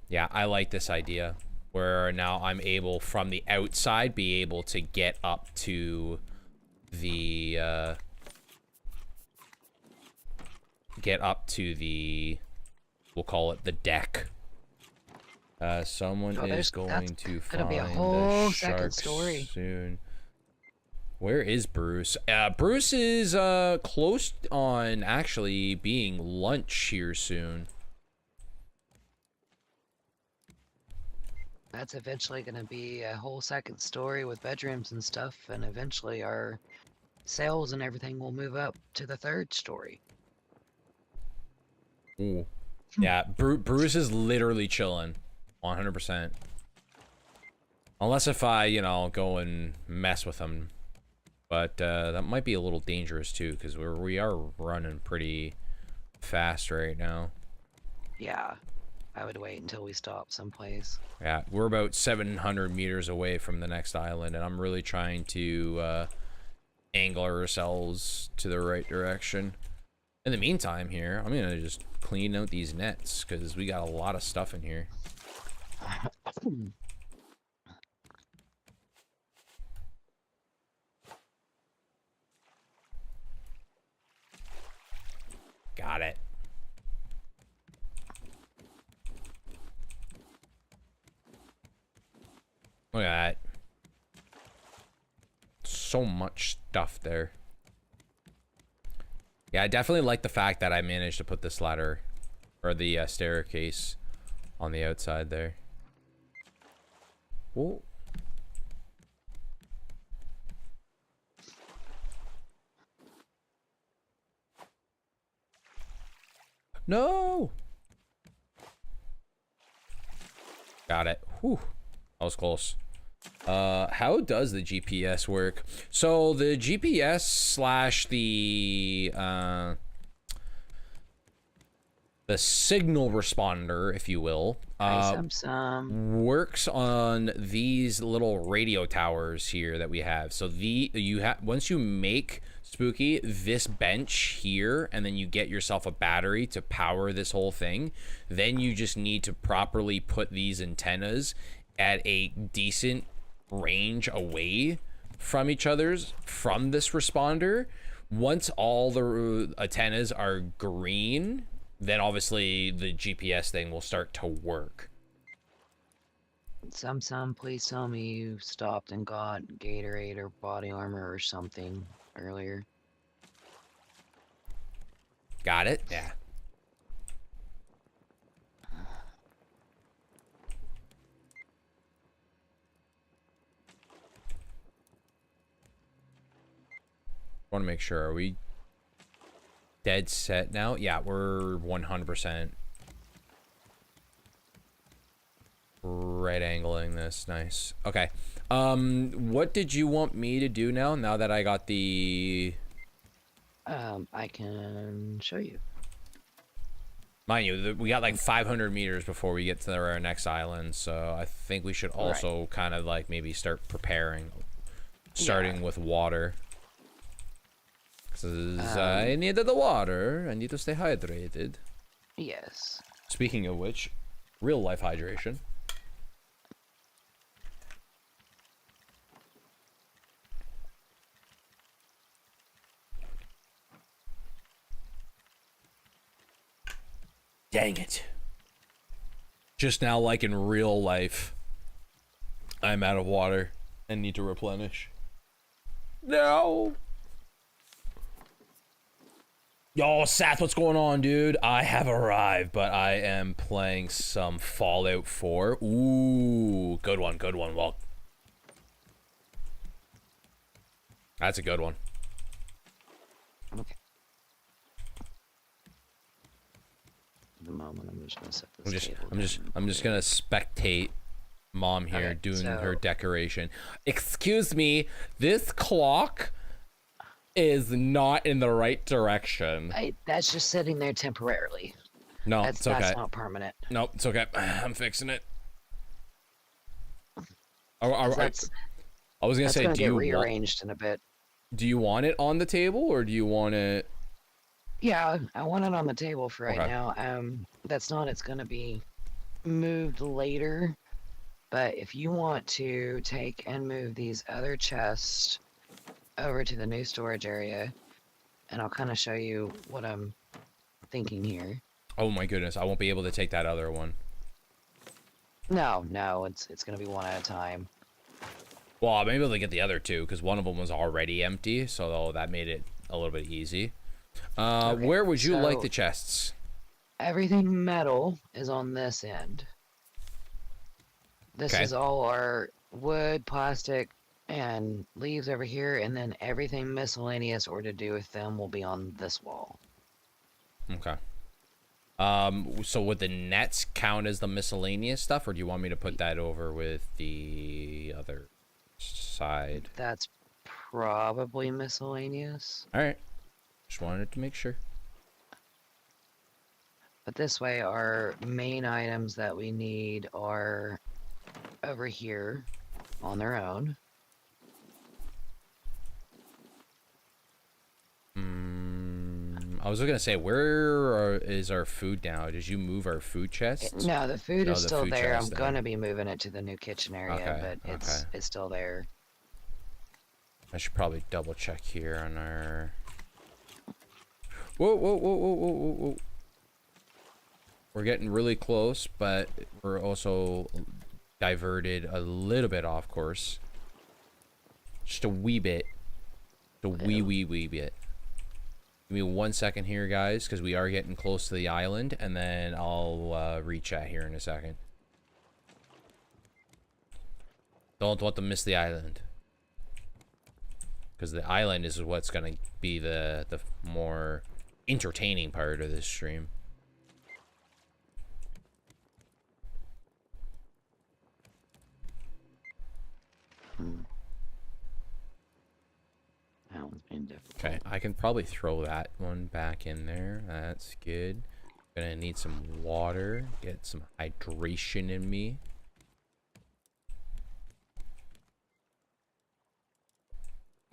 A: Yeah, I like this idea. Where now I'm able, from the outside, be able to get up to the, we'll call it the deck. Someone is going to find
C: be a whole
A: the
C: second
A: shark
C: story
A: soon. Where is Bruce? Bruce is close on actually being lunch here soon.
C: That's eventually going to be a whole second story with bedrooms and stuff, and eventually our sales and everything will move up to the third story.
A: Ooh. Yeah, Bruce is literally chilling. 100%. Unless if I, you know, go and mess with him. But that might be a little dangerous too, because we are running pretty fast right now.
C: Yeah, I would wait until we stop someplace.
A: Yeah, we're about 700 meters away from the next island, and I'm really trying to angle ourselves to the right direction. In the meantime here, I'm gonna just clean out these nets, because we got a lot of stuff in here. Got it. Look at that. So much stuff there. Yeah, I definitely like the fact that I managed to put this ladder, or the staircase, on the outside there. Whoa. No! Got it. Whew. That was close. How does the GPS work? So the GPS slash the signal responder, if you will, works on these little radio towers here that we have. So once you make Spooky this bench here, and then you get yourself a battery to power this whole thing, then you just need to properly put these antennas at a decent range away from each other's from this responder. Once all the antennas are green, then obviously the GPS thing will start to work.
C: Please tell me you stopped and got Gatorade or body armor or something earlier.
A: Got it? Yeah. Want to make sure, are we dead set now? Yeah, we're 100%. right angling this. Nice. Okay. What did you want me to do now that I got the...
C: I can show you.
A: Mind you, we got like 500 meters before we get to our next island, so I think we should also kind of like maybe start preparing, starting with water. Because I needed the water. I need to stay hydrated.
C: Yes.
A: Speaking of which, real life hydration. Dang it. Just now, like in real life, I'm out of water and need to replenish. No! Yo, Seth, what's going on, dude? I have arrived, but I am playing some Fallout 4. Ooh, good one, good one. Well, that's a good one.
C: Okay. The moment I'm just gonna set this table
A: I'm just gonna spectate Mom here doing her decoration. Excuse me, this clock is not in the right direction.
C: That's just sitting there temporarily.
A: No, it's okay.
C: That's not permanent.
A: Nope, it's okay. I'm fixing it. I was gonna say,
C: do you rearranged in a bit?
A: Do you want it on the table or do you want it?
C: Yeah, I want it on the table for right now. That's not. It's gonna be moved later. But if you want to take and move these other chests over to the new storage area, and I'll kind of show you what I'm thinking here.
A: Oh my goodness, I won't be able to take that other one.
C: No, it's gonna be one at a time.
A: Well, I'm able to get the other two because one of them was already empty, so that made it a little bit easy. Where would you like the chests? Everything metal is on this end. This is all our wood, plastic, and leaves over here, and then everything miscellaneous or to do with them will be on this wall. Okay. So would the nets count as the miscellaneous stuff, or do you want me to put that over with the other side? That's probably miscellaneous. All right. Just wanted to make sure. But this way, our main items that we need are over here on their own. I was gonna say, is our food now? Did you move our food chest? No, the food is still there. I'm gonna be moving it to the new kitchen area, but it's still there. I should probably double check here on our... Whoa, whoa, whoa, whoa, whoa, whoa, whoa. We're getting really close, but we're also diverted a little bit off course. Just a wee bit. A wee bit. Give me 1 second here, guys, because we are getting close to the island, and then I'll re-chat here in a second. Don't want to miss the island. Because the island is what's going to be the more entertaining part of this stream. That one's been difficult. Okay, I can probably throw that one back in there. That's good. Gonna need some water, get some hydration in me.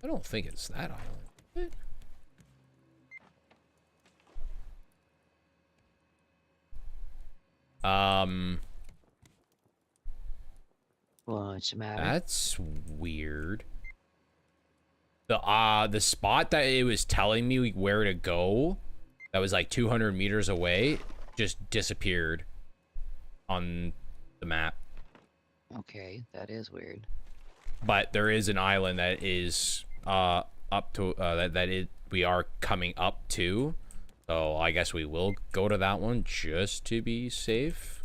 A: I don't think it's that island. What's the matter? That's weird. The spot that it was telling me where to go, that was like 200 meters away, just disappeared on the map. Okay, that is weird. But there is an island that is up to we are coming up to, so I guess we will go to that one just to be safe.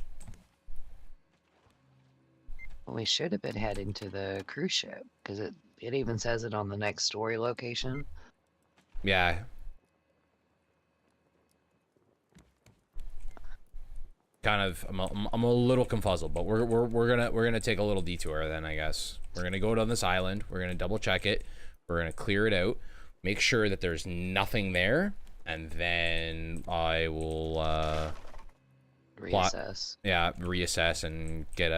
A: Well, we should have been heading to the cruise ship because it even says it on the next story location. Yeah. kind of I'm a little confuzzled, but we're gonna take a little detour then, I guess. We're gonna go down this island. We're gonna double check it. We're gonna clear it out, make sure that there's nothing there, and then I will
C: Reassess.
A: reassess and get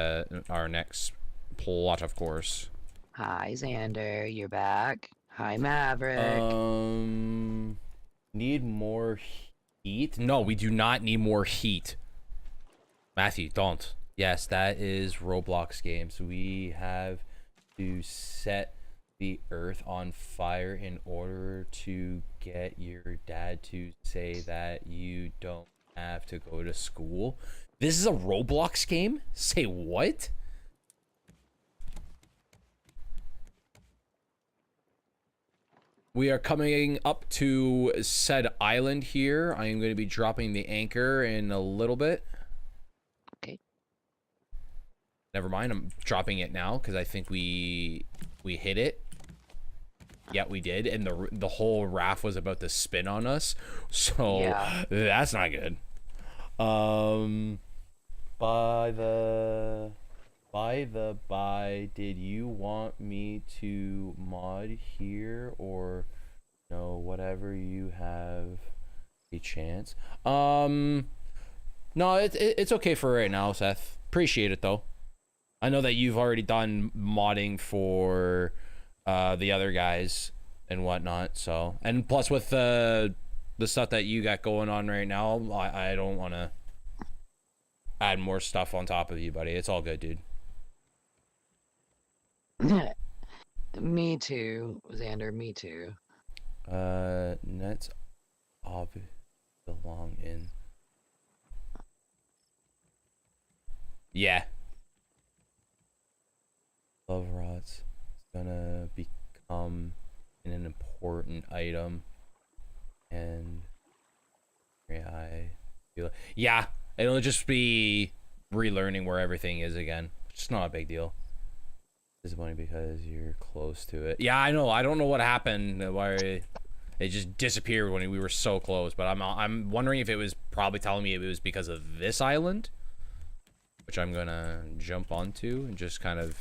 A: our next plot, of course.
C: Hi, Xander. You're back. Hi, Maverick.
A: Need more heat? No, we do not need more heat. Matthew, don't. Yes, that is Roblox games. We have to set the earth on fire in order to get your dad to say that you don't have to go to school. This is a Roblox game? Say what? We are coming up to said island here. I am going to be dropping the anchor in a little bit.
C: Okay.
A: Never mind, I'm dropping it now because I think we hit it. Yeah, we did, and the whole raft was about to spin on us, so yeah. That's not good. By, did you want me to mod here or no? Whatever you have a chance. No, it's okay for right now, Seth. Appreciate it though. I know that you've already done modding for the other guys and whatnot, so, and plus with the stuff that you got going on right now, I don't want to add more stuff on top of you, buddy. It's all good, dude.
C: Me too, Xander. Me too.
A: Nets obviously belong in. Yeah. Love rots is gonna become an important item, and yeah, it'll just be relearning where everything is again. It's not a big deal. Disappointing because you're close to it. Yeah, I know. I don't know what happened. Why it just disappeared when we were so close. But I'm wondering if it was probably telling me it was because of this island, which I'm gonna jump onto and just kind of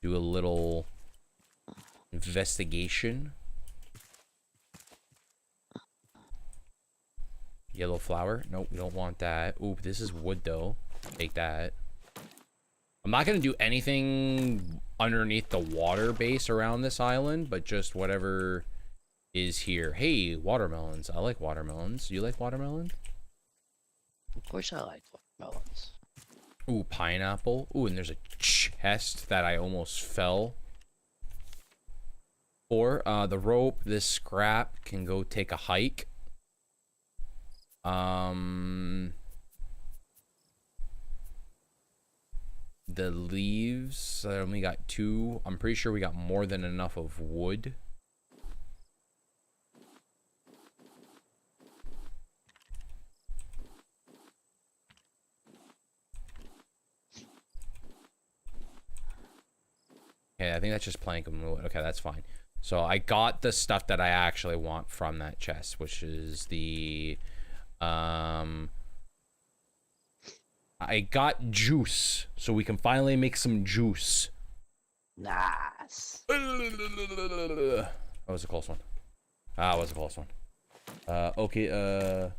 A: do a little investigation. Yellow flower. Nope, we don't want that. Ooh, this is wood though. Take that. I'm not gonna do anything underneath the water base around this island, but just whatever is here. Hey, watermelons. I like watermelons. You like watermelons?
C: Of course I like watermelons.
A: Ooh, pineapple. Ooh, and there's a chest that I almost fell for. The rope, this scrap can go take a hike. The leaves, I only got 2. I'm pretty sure we got more than enough of wood. Okay, I think that's just plank and wood. Okay, that's fine. So I got the stuff that I actually want from that chest, which is the I got juice, so we can finally make some juice.
C: Nice.
A: That was a close one. Ah, that was a close one. Okay,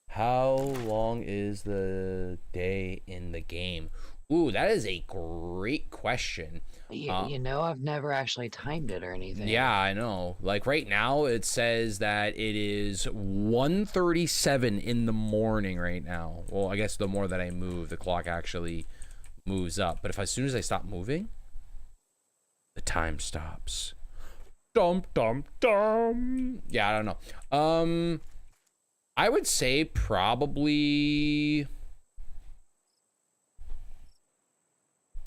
A: how long is the day in the game? Ooh, that is a great question.
C: You know, I've never actually timed it or anything.
A: Yeah, I know. Like right now, it says that it is 1:37 in the morning right now. Well, I guess the more that I move, the clock actually moves up. But if as soon as I stop moving, the time stops. Dum dum dum. Yeah, I don't know. I would say probably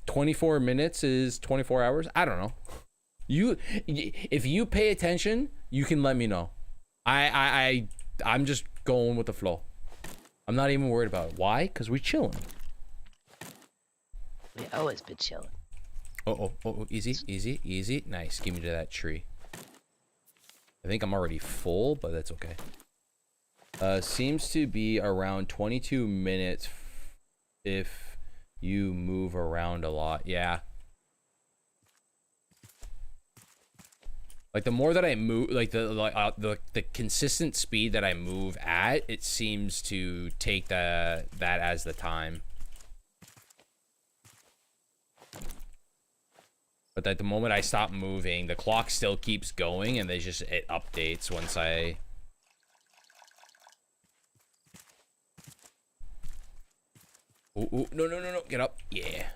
A: 24 minutes is 24 hours. I don't know. If you pay attention, you can let me know. I'm just going with the flow. I'm not even worried about it. Why? Because we're chilling.
C: We always been chilling.
A: Oh, easy, easy, easy. Nice. Give me to that tree. I think I'm already full, but that's okay. Seems to be around 22 minutes if you move around a lot. Yeah. Like the more that I move, like the consistent speed that I move at, it seems to take that as the time. But at the moment I stop moving, the clock still keeps going, and it updates once I. Ooh, ooh, no, no, no, no, get up. Yeah.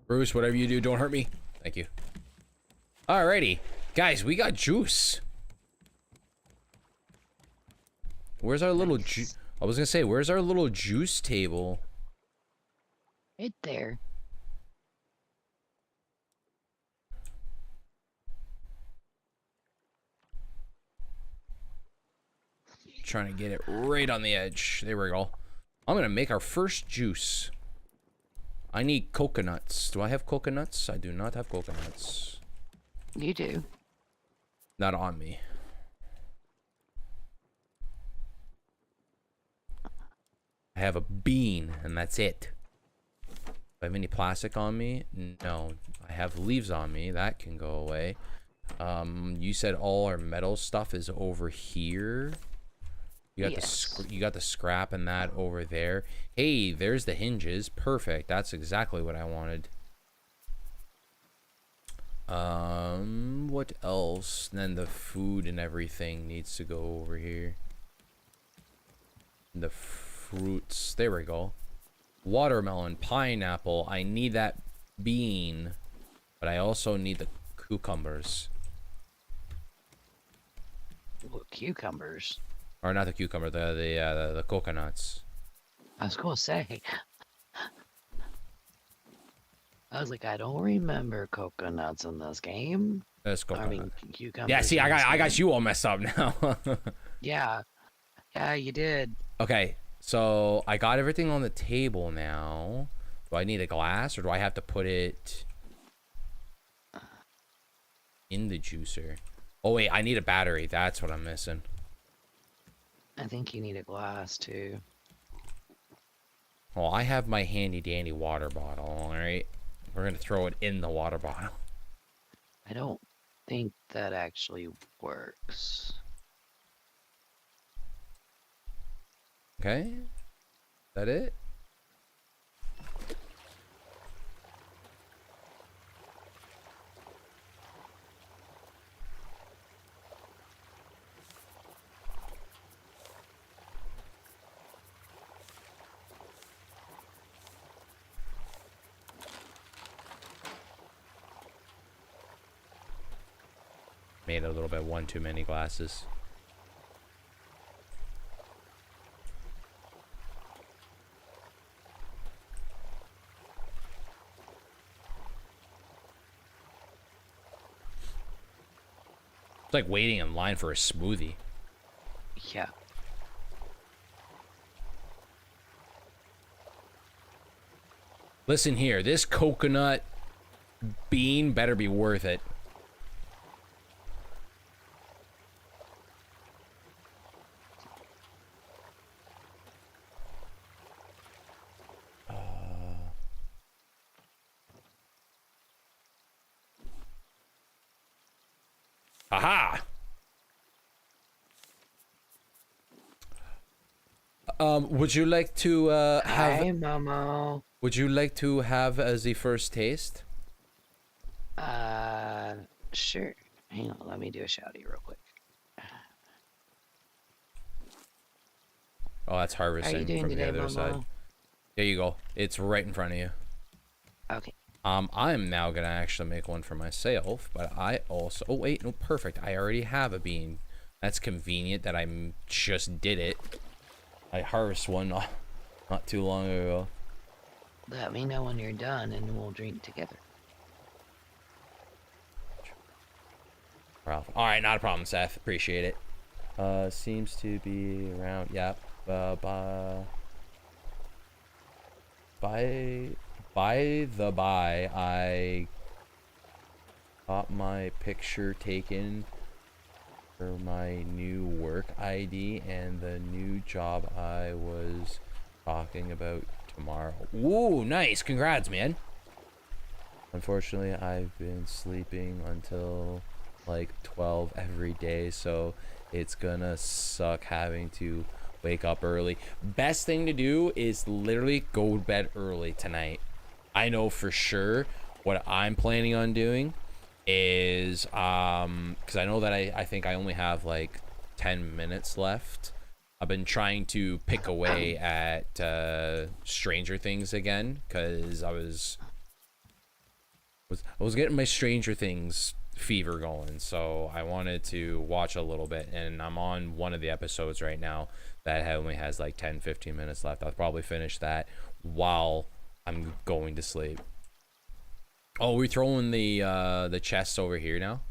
A: Bruce, whatever you do, don't hurt me. Thank you. Alrighty. Guys, we got juice. Where's our little juice? I was gonna say, where's our little juice table?
C: Right there.
A: Trying to get it right on the edge. There we go. I'm gonna make our first juice. I need coconuts. Do I have coconuts? I do not have coconuts.
C: You do.
A: Not on me. I have a bean, and that's it. Do I have any plastic on me? No. I have leaves on me. That can go away. You said all our metal stuff is over here. You got you got the scrap and that over there. Hey, there's the hinges. Perfect. That's exactly what I wanted. What else? Then the food and everything needs to go over here. The fruits. There we go. Watermelon, pineapple. I need that bean, but I also need the cucumbers.
C: Ooh, cucumbers.
A: Or not the cucumber, the coconuts.
C: I was gonna say. I was like, I don't remember coconuts in this game.
A: That's coconut.
C: I mean, cucumbers.
A: Yeah, see, I got you all messed up now.
C: Yeah. Yeah, you did.
A: Okay, so I got everything on the table now. Do I need a glass, or do I have to put it in the juicer? Oh wait, I need a battery. That's what I'm missing.
C: I think you need a glass too.
A: Well, I have my handy dandy water bottle, alright? We're gonna throw it in the water bottle.
C: I don't think that actually works.
A: Okay? Is that it? Made a little bit one too many glasses. It's like waiting in line for a smoothie.
C: Yeah.
A: Listen here, this coconut bean better be worth it. Aha! Would you like to have?
C: Hi, Momo.
A: Would you like to have as the first taste?
C: Sure. Hang on, let me do a shouty real quick.
A: Oh, that's
C: How are you
A: harvesting
C: doing
A: from
C: today,
A: the other side.
C: Momo?
A: There you go. It's right in front of you.
C: Okay.
A: I'm now gonna actually make one for myself, but I also. Oh wait, no, perfect. I already have a bean. That's convenient that I just did it. I harvested one not too long ago.
C: Let me know when you're done and we'll drink together.
A: All right, not a problem, Seth. Appreciate it. Seems to be around. Yep. By by, I got my picture taken for my new work ID and the new job I was talking about tomorrow. Ooh, nice. Congrats, man. Unfortunately, I've been sleeping until like 12 every day, so it's gonna suck having to wake up early. Best thing to do is literally go to bed early tonight. I know for sure what I'm planning on doing is because I know that I think I only have like 10 minutes left. I've been trying to pick away at Stranger Things again because I was getting my Stranger Things fever going, so I wanted to watch a little bit, and I'm on one of the episodes right now that only has like 10-15 minutes left. I'll probably finish that while I'm going to sleep. Oh, we're throwing the chests over here now.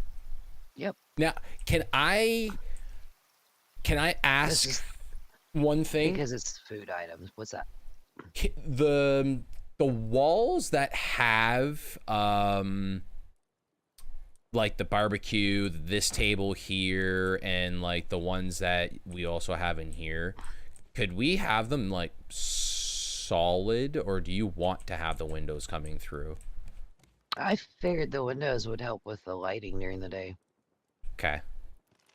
C: Yep.
A: Now, can I ask one thing?
C: Because it's food items. What's that?
A: The walls that have like the barbecue, this table here, and like the ones that we also have in here, could we have them like solid, or do you want to have the windows coming through?
C: I figured the windows would help with the lighting during the day.
A: Okay.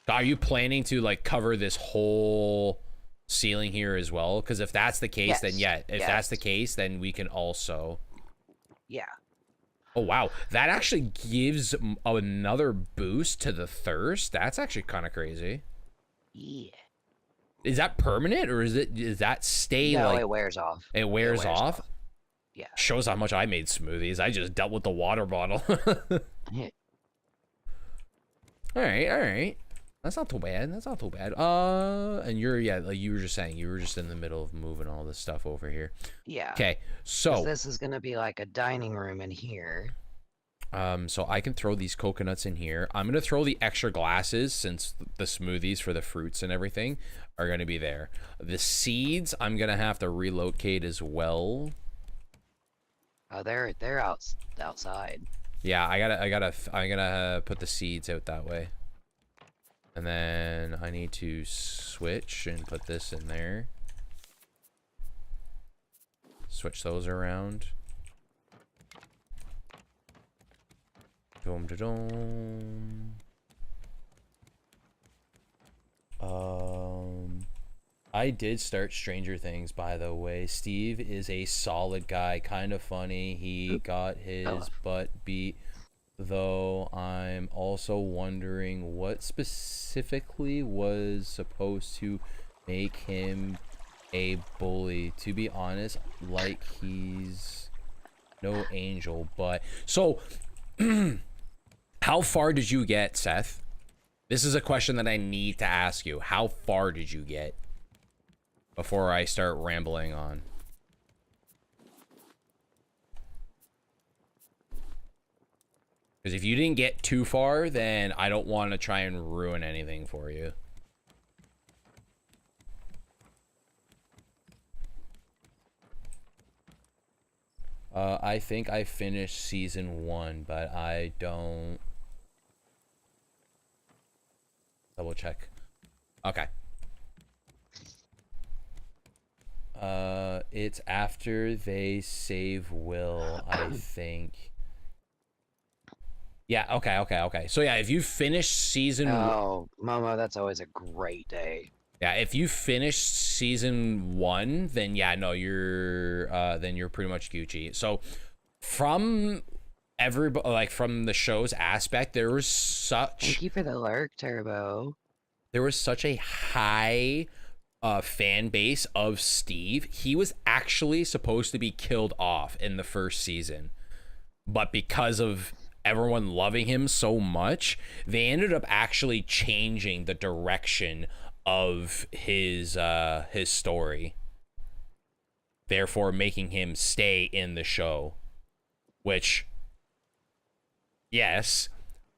A: Are you planning to like cover this whole ceiling here as well? Because if that's the case, then yeah. If that's the case, then we can also.
C: Yeah.
A: Oh wow, that actually gives another boost to the thirst. That's actually kind of crazy.
C: Yeah.
A: Is that permanent, or does that stay?
C: No,
A: like
C: it wears off.
A: It wears off.
C: Yeah.
A: Shows how much I made smoothies. I just dealt with the water bottle.
C: Yeah.
A: All right. That's not too bad. And like you were just saying, you were just in the middle of moving all this stuff over here.
C: Yeah.
A: Okay, so
C: this is gonna be like a dining room in here.
A: So I can throw these coconuts in here. I'm gonna throw the extra glasses since the smoothies for the fruits and everything are gonna be there. The seeds I'm gonna have to relocate as well.
C: Oh, they're outside.
A: Yeah, I'm gonna put the seeds out that way. And then I need to switch and put this in there. Switch those around. Dum-da-dum. I did start Stranger Things, by the way. Steve is a solid guy, kind of funny. He got his butt beat, though. I'm also wondering what specifically was supposed to make him a bully. To be honest, like he's no angel, but so how far did you get, Seth? This is a question that I need to ask you. How far did you get before I start rambling on? Because if you didn't get too far, then I don't want to try and ruin anything for you. I think I finished season 1, but I don't. Double check. Okay. It's after they save Will, I think. Yeah, okay. So yeah, if you finish season
C: Oh, Momo, that's always a great day.
A: Yeah, if you finish season 1, then yeah, no, you're pretty much Gucci. So from everybody, like from the show's aspect, there was such
C: Thank you for the lurk, Turbo.
A: There was such a high fan base of Steve. He was actually supposed to be killed off in the first season, but because of everyone loving him so much, they ended up actually changing the direction of his story, therefore making him stay in the show. Which, yes,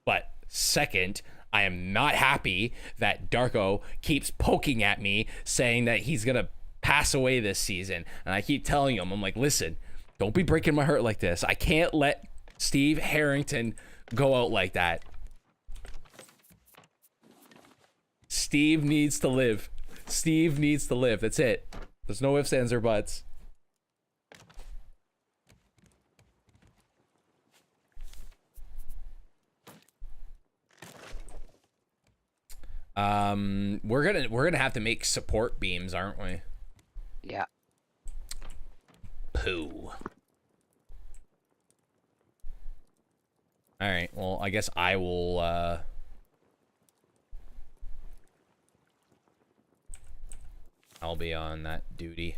A: but second, I am not happy that Darko keeps poking at me saying that he's gonna pass away this season. And I keep telling him, I'm like, listen, don't be breaking my heart like this. I can't let Steve Harrington go out like that. Steve needs to live. Steve needs to live. That's it. There's no ifs, ands, or buts. We're gonna have to make support beams, aren't we?
C: Yeah.
A: Pooh. All right. Well, I guess I will. I'll be on that duty.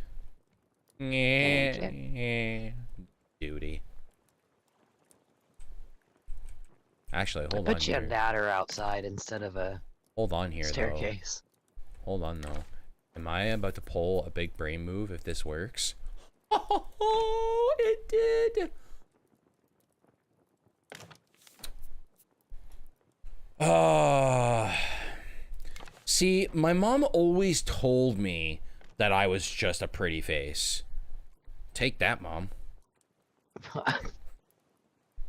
A: Duty. Actually, hold on.
C: Put you a ladder outside instead of a
A: hold on here,
C: staircase.
A: Though. Hold on, though. Am I about to pull a big brain move if this works? Oh, it did. See, my mom always told me that I was just a pretty face. Take that, Mom.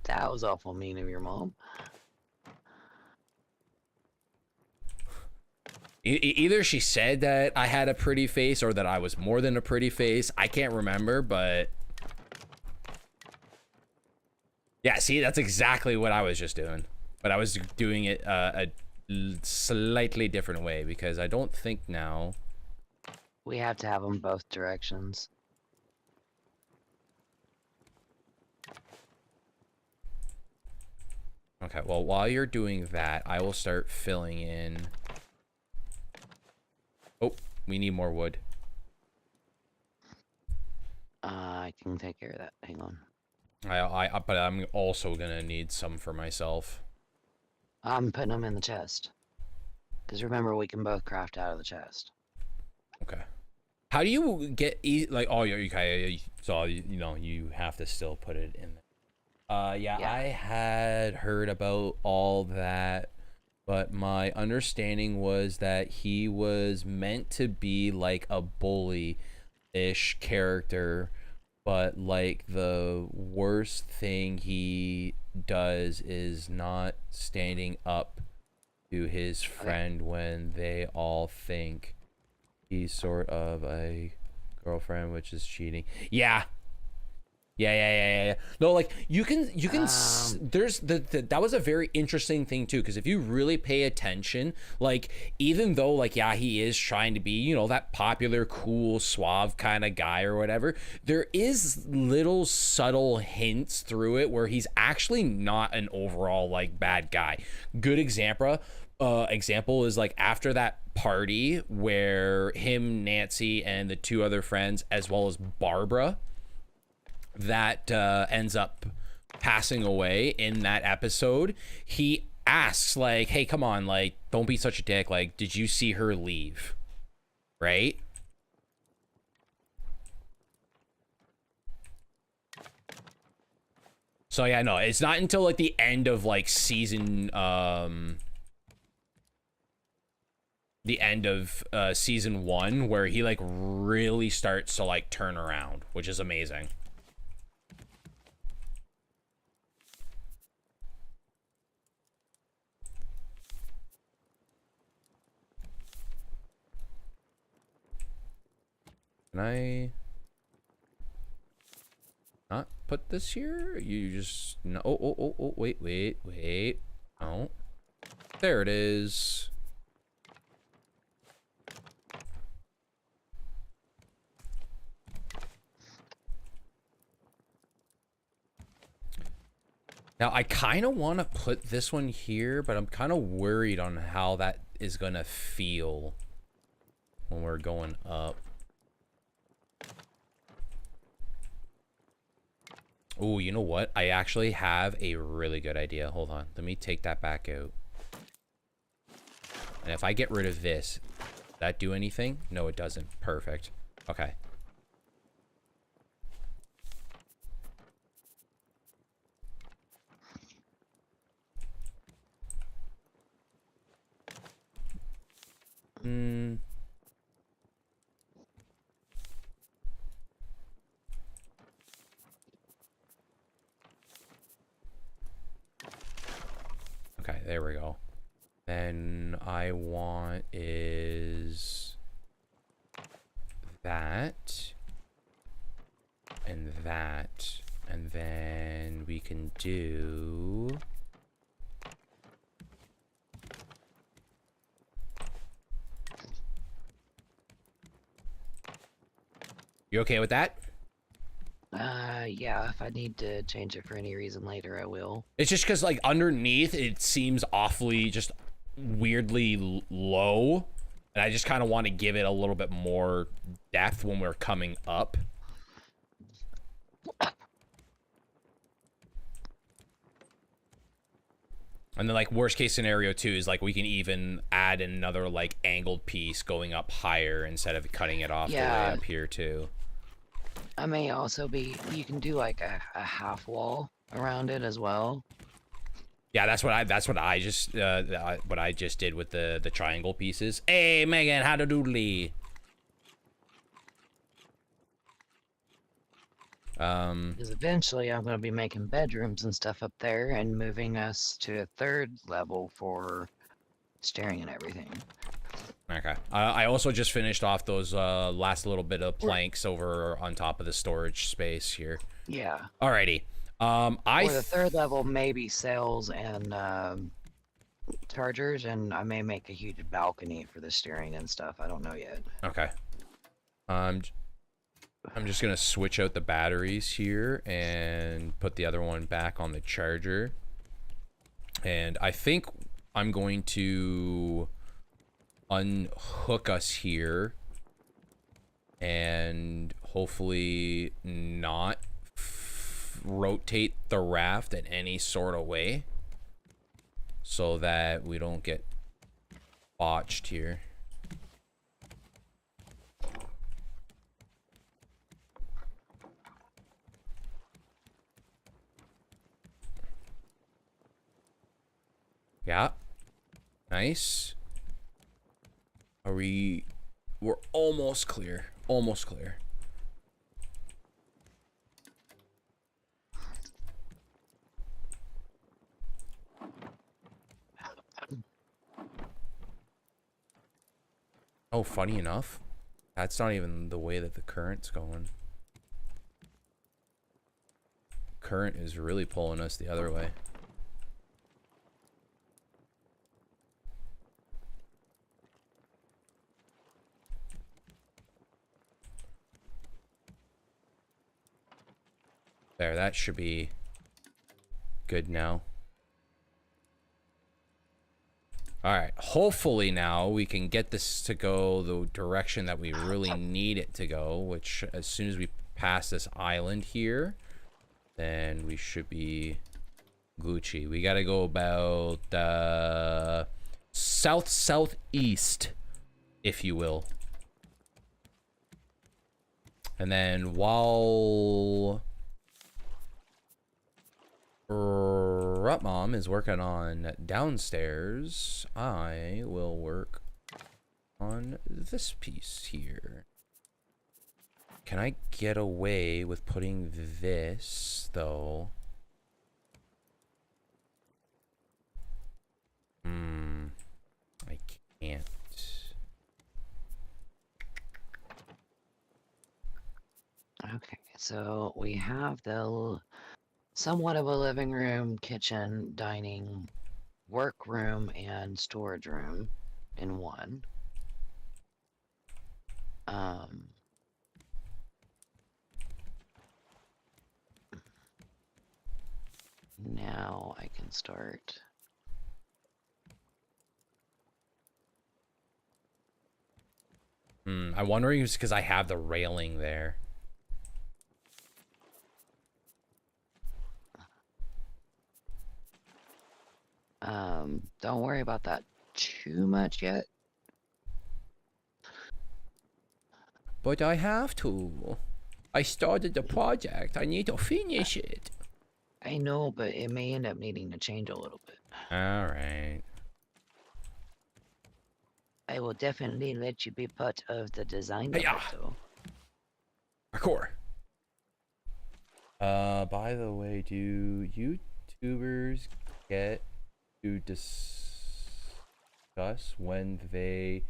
C: That was awful mean of your mom.
A: Either she said that I had a pretty face or that I was more than a pretty face. I can't remember, but... yeah, see, that's exactly what I was just doing. But I was doing it a slightly different way because I don't think now...
C: we have to have them both directions.
A: Okay, well, while you're doing that, I will start filling in... oh, we need more wood.
C: I can take care of that. Hang on.
A: But I'm also gonna need some for myself.
C: I'm putting them in the chest. Because remember, we can both craft out of the chest.
A: Okay. How do you get like? Oh, you okay? So you know you have to still put it in there. Yeah, I had heard about all that, but my understanding was that he was meant to be like a bully-ish character, but like the worst thing he does is not standing up to his friend when they all think he's sort of a girlfriend, which is cheating. Yeah. No, like you can there's that was a very interesting thing too, because if you really pay attention, like even though like yeah, he is trying to be, you know, that popular, cool, suave kind of guy or whatever, there is little subtle hints through it where he's actually not an overall like bad guy. Good example is like after that party where him, Nancy, and the two other friends, as well as Barbara, that ends up passing away in that episode, he asks like, hey, come on, like don't be such a dick, like did you see her leave, right? So yeah, no, it's not until like the end of like season season 1 where he like really starts to like turn around, which is amazing. Can I not put this here? You just no. Oh, wait. No. There it is. Now, I kind of want to put this one here, but I'm kind of worried on how that is going to feel when we're going up. Oh, you know what? I actually have a really good idea. Hold on. Let me take that back out. And if I get rid of this, does that do anything? No, it doesn't. Perfect. Okay. Okay, there we go. Then I want is that and that, and then we can do you okay with that?
C: Yeah, if I need to change it for any reason later, I will.
A: It's just because like underneath it seems awfully just weirdly low, and I just kind of want to give it a little bit more depth when we're coming up. And then like worst case scenario too is like we can even add another like angled piece going up higher instead of cutting it off the way up here too.
C: I may also be, you can do like a half wall around it as well.
A: Yeah, that's what I just did with the triangle pieces. Hey Megan, how to doodly?
C: Because eventually I'm going to be making bedrooms and stuff up there and moving us to a third level for staring and everything.
A: Okay. I also just finished off those last little bit of planks over on top of the storage space here.
C: Yeah.
A: Alrighty. For
C: the third level, maybe cells and chargers, and I may make a huge balcony for the steering and stuff. I don't know yet.
A: Okay. I'm just gonna switch out the batteries here and put the other one back on the charger. And I think I'm going to unhook us here and hopefully not rotate the raft in any sort of way so that we don't get botched here. Yeah. Nice. We're almost clear. Almost clear. Oh, funny enough, that's not even the way that the current's going. Current is really pulling us the other way. There, that should be good now. Alright, hopefully now we can get this to go the direction that we really need it to go, which as soon as we pass this island here, then we should be Gucci. We gotta go about south-southeast, if you will. And then while Rottmom is working on downstairs, I will work on this piece here. Can I get away with putting this, though? I can't.
C: Okay, so we have the somewhat of a living room, kitchen, dining, workroom, and storage room in one. Now I can start.
A: I'm wondering if it's because I have the railing there.
C: Don't worry about that too much yet.
A: But I have to. I started the project. I need to finish it.
C: I know, but it may end up needing to change a little bit.
A: Alright.
C: I will definitely let you be part of the design of it, though.
A: Parkour. By the way, do YouTubers get to discuss when they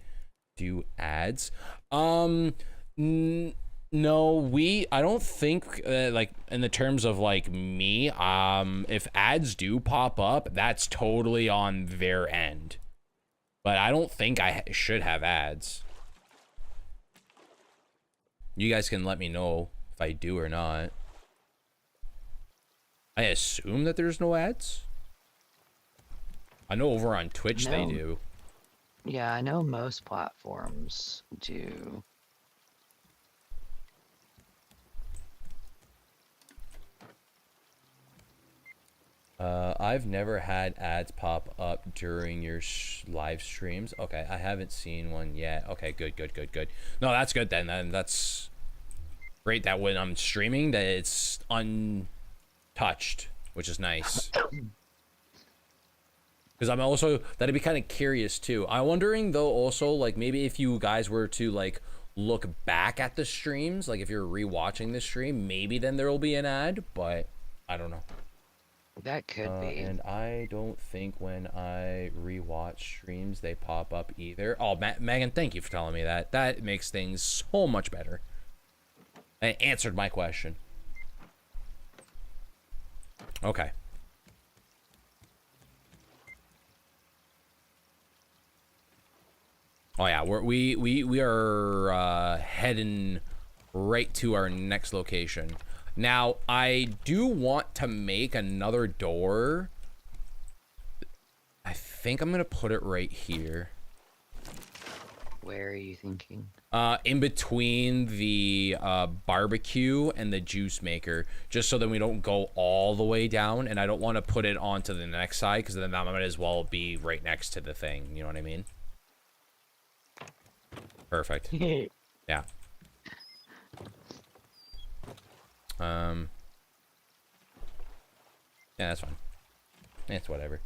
A: do ads? No, I don't think like in the terms of like me, if ads do pop up, that's totally on their end. But I don't think I should have ads. You guys can let me know if I do or not. I assume that there's no ads. I know over on Twitch they do.
C: Yeah, I know most platforms do.
A: I've never had ads pop up during your live streams. Okay, I haven't seen one yet. Okay, good. No, that's good then. Then that's great that when I'm streaming that it's untouched, which is nice. Because I'm also, that'd be kind of curious too. I'm wondering though also, like maybe if you guys were to like look back at the streams, like if you're rewatching the stream, maybe then there will be an ad, but I don't know.
C: That could be.
A: And I don't think when I rewatch streams they pop up either. Oh, Megan, thank you for telling me that. That makes things so much better. It answered my question. Okay. Oh yeah, we are heading right to our next location. Now, I do want to make another door. I think I'm gonna put it right here.
C: Where are you thinking?
A: In between the barbecue and the juice maker, just so that we don't go all the way down, and I don't want to put it onto the next side, because then that might as well be right next to the thing, you know what I mean? Perfect. Yeah. Yeah, that's fine. It's whatever.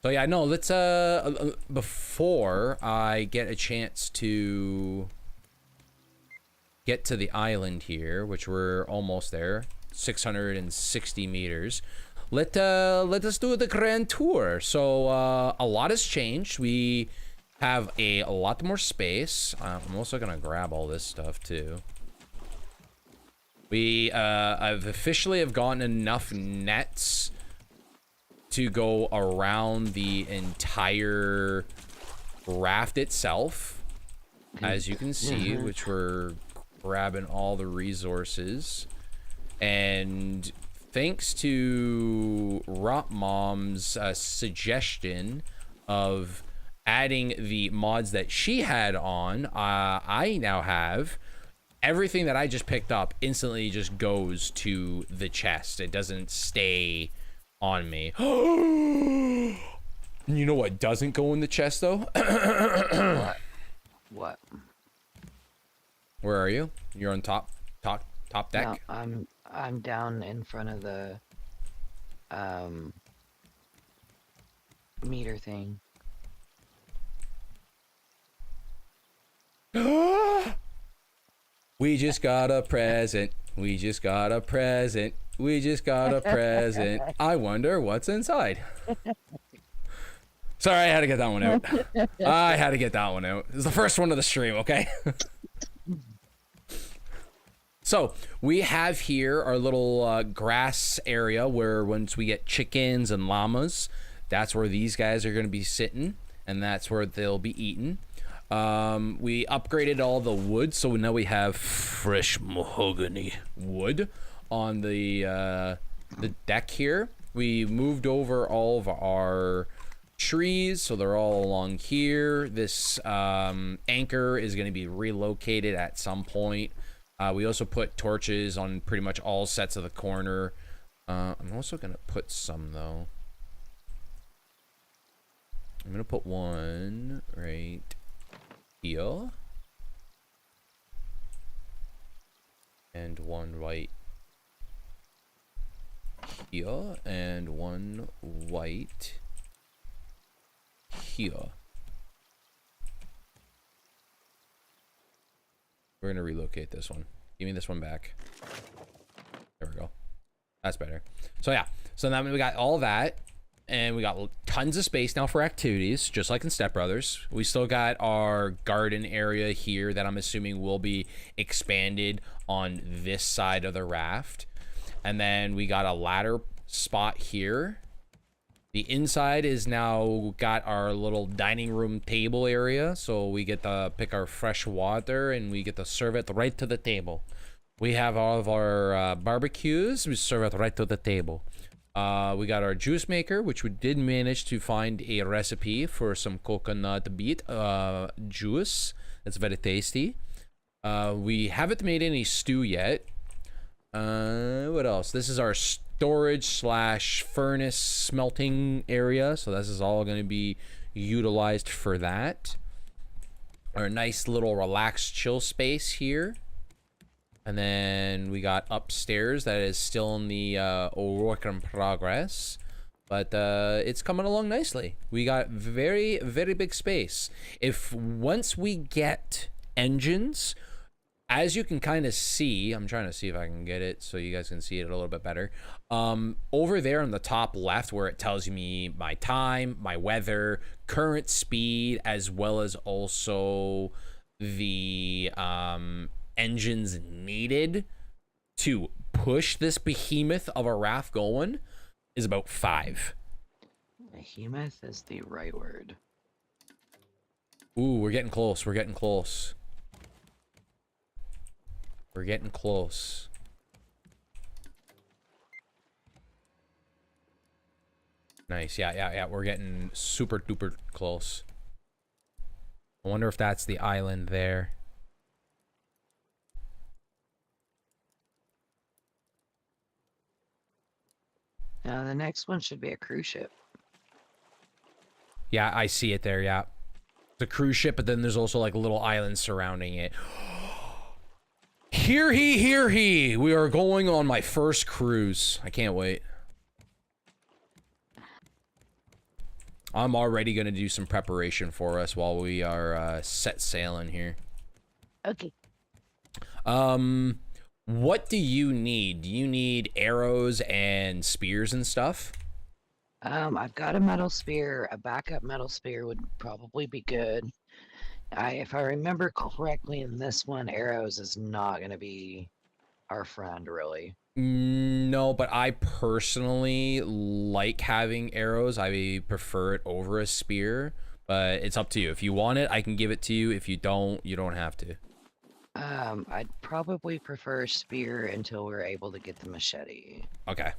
A: So yeah, no, let's before I get a chance to get to the island here, which we're almost there, 660 meters. Let us do the grand tour. So a lot has changed. We have a lot more space. I'm also gonna grab all this stuff too. I've officially have gotten enough nets to go around the entire raft itself, as you can see, which we're grabbing all the resources. And thanks to Rottmom's suggestion of adding the mods that she had on, I now have everything that I just picked up instantly just goes to the chest. It doesn't stay on me. You know what doesn't go in the chest though?
C: What?
A: Where are you? You're on top deck?
C: No, I'm down in front of the meter thing.
A: We just got a present. We just got a present. We just got a present. I wonder what's inside. Sorry, I had to get that one out. I had to get that one out. It was the first one of the stream, okay? So, we have here our little grass area where once we get chickens and llamas, that's where these guys are going to be sitting, and that's where they'll be eating. We upgraded all the wood, so now we have fresh mahogany wood on the deck here. We moved over all of our trees, so they're all along here. This anchor is going to be relocated at some point. We also put torches on pretty much all sets of the corner. I'm also going to put some, though. I'm going to put one right here. And one right here. And one white here. We're gonna relocate this one. Give me this one back. There we go. That's better. So yeah. So now we got all that. and we got tons of space now for activities, just like in Step Brothers. We still got our garden area here that I'm assuming will be expanded on this side of the raft. And then we got a ladder spot here. The inside is now got our little dining room table area, so we get to pick our fresh water and we get to serve it right to the table. We have all of our barbecues, we serve it right to the table. We got our juice maker, which we did manage to find a recipe for some coconut beet juice. It's very tasty. We haven't made any stew yet. What else? This is our storage slash furnace smelting area, so this is all going to be utilized for that. Our nice little relaxed chill space here. And then we got upstairs that is still in the work in progress, but it's coming along nicely. We got very, very big space. If once we get engines, as you can kind of see, I'm trying to see if I can get it so you guys can see it a little bit better. Over there on the top left where it tells me my time, my weather, current speed, as well as also the engines needed to push this behemoth of a raft going is about 5.
C: Behemoth is the right word.
A: Ooh, we're getting close. We're getting close. We're getting close. Nice. Yeah. We're getting super duper close. I wonder if that's the island there.
C: Now the next one should be a cruise ship.
A: Yeah, I see it there. Yeah. It's a cruise ship, but then there's also like little islands surrounding it. Hear he, we are going on my first cruise. I can't wait. I'm already going to do some preparation for us while we are set sailing here.
C: Okay.
A: What do you need? Do you need arrows and spears and stuff?
C: I've got a metal spear. A backup metal spear would probably be good. If I remember correctly in this one, arrows is not going to be our friend, really.
A: No, but I personally like having arrows. I prefer it over a spear, but it's up to you. If you want it, I can give it to you. If you don't have to.
C: I'd probably prefer spear until we're able to get the machete.
A: Okay.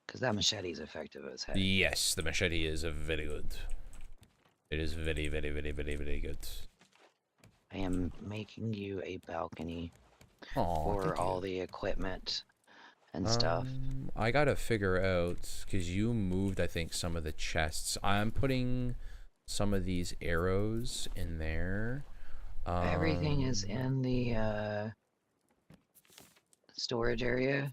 C: Because that machete is effective as heck.
A: Yes, the machete is very good. It is very, very, very, very, very good.
C: I am making you a balcony
A: Aww,
C: for all the equipment and stuff.
A: I gotta figure out, because you moved, I think, some of the chests. I'm putting some of these arrows in there.
C: Everything is in the storage area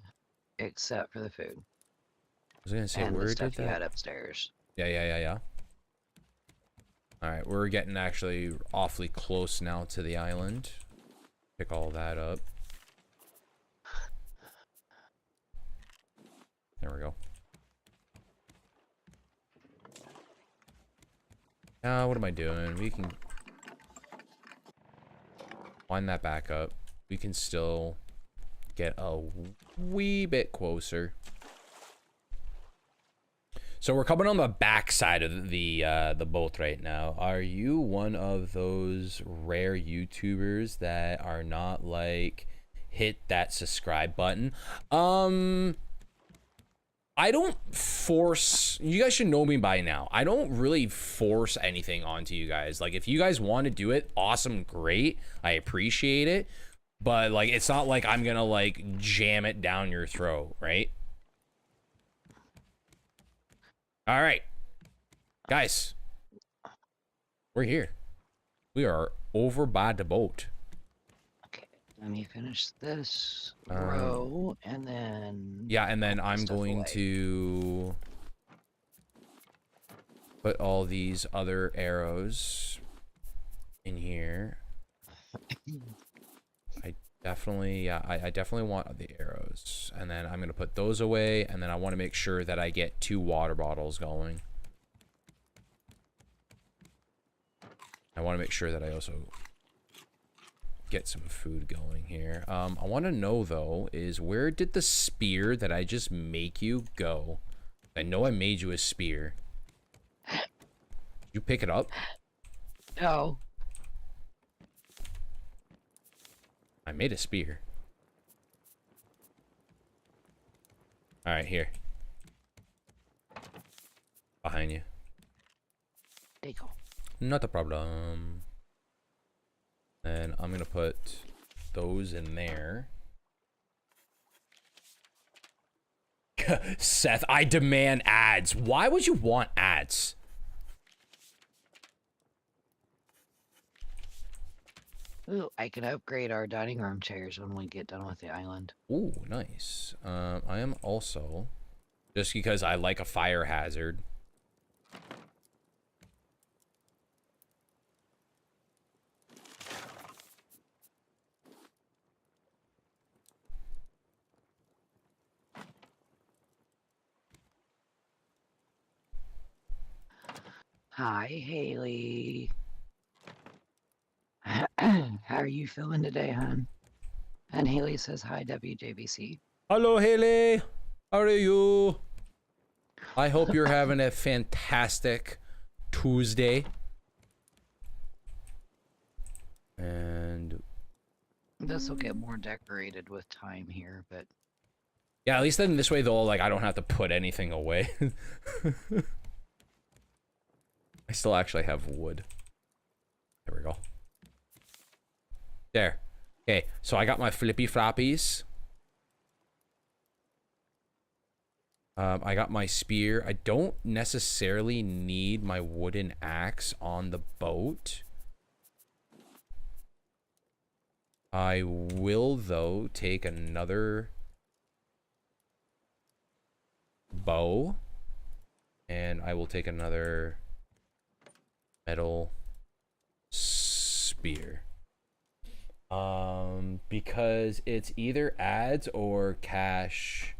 C: except for the food.
A: I was gonna say,
C: and
A: where
C: the
A: did
C: stuff you
A: that?
C: had upstairs.
A: Yeah. All right, we're getting actually awfully close now to the island. Pick all that up. There we go. What am I doing? We can wind that back up. We can still get a wee bit closer. So we're coming on the back side of the boat right now. Are you one of those rare YouTubers that are not like hit that subscribe button? I don't force, you guys should know me by now. I don't really force anything onto you guys. Like if you guys want to do it, awesome, great. I appreciate it. But like it's not like I'm gonna like jam it down your throat, right? All right, guys, we're here. We are over by the boat.
C: Okay, let me finish this row and then...
A: Yeah, and then I'm going to put all these other arrows in here. Definitely, yeah, I definitely want the arrows. And then I'm gonna put those away, and then I want to make sure that I get 2 water bottles going. I want to make sure that I also get some food going here. I want to know, though, is where did the spear that I just make you go? I know I made you a spear. Did you pick it up?
C: No.
A: I made a spear. Alright, here. Behind you.
C: There you go.
A: Not a problem. And I'm gonna put those in there. Seth, I demand ads. Why would you want ads?
C: Ooh, I can upgrade our dining room chairs when we get done with the island.
A: Ooh, nice. I am also, just because I like a fire hazard.
C: Hi, Haley. How are you feeling today, hon? And Haley says, hi, WJBC.
A: Hello, Haley. How are you? I hope you're having a fantastic Tuesday. And
C: This will get more decorated with time here, but
A: yeah, at least then this way though, like I don't have to put anything away. I still actually have wood. There we go. There. Okay, so I got my flippy floppies. I got my spear. I don't necessarily need my wooden axe on the boat. I will, though, take another bow. And I will take another metal spear. Because it's either ads or cash.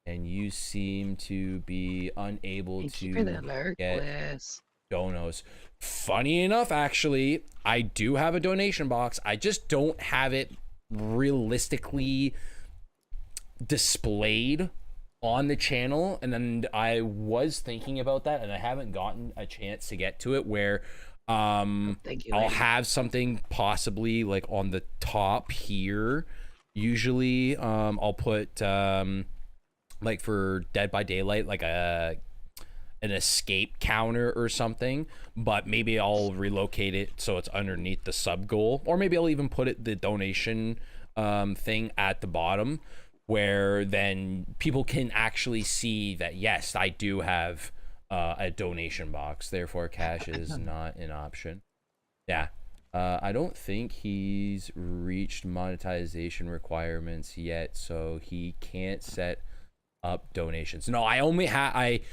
A: And you seem to be unable
C: thank
A: to
C: you for the alert,
A: get
C: Bliss.
A: donos. Funny enough, actually, I do have a donation box. I just don't have it realistically displayed on the channel. And then I was thinking about that, and I haven't gotten a chance to get to it where
C: Thank you,
A: I'll
C: lady.
A: have something possibly like on the top here. Usually, I'll put like for Dead by Daylight, like an escape counter or something, but maybe I'll relocate it so it's underneath the sub goal, or maybe I'll even put it the donation thing at the bottom, where then people can actually see that yes, I do have a donation box, therefore cash is not an option. Yeah. I don't think he's reached monetization requirements yet, so he can't set up donations. No, I only have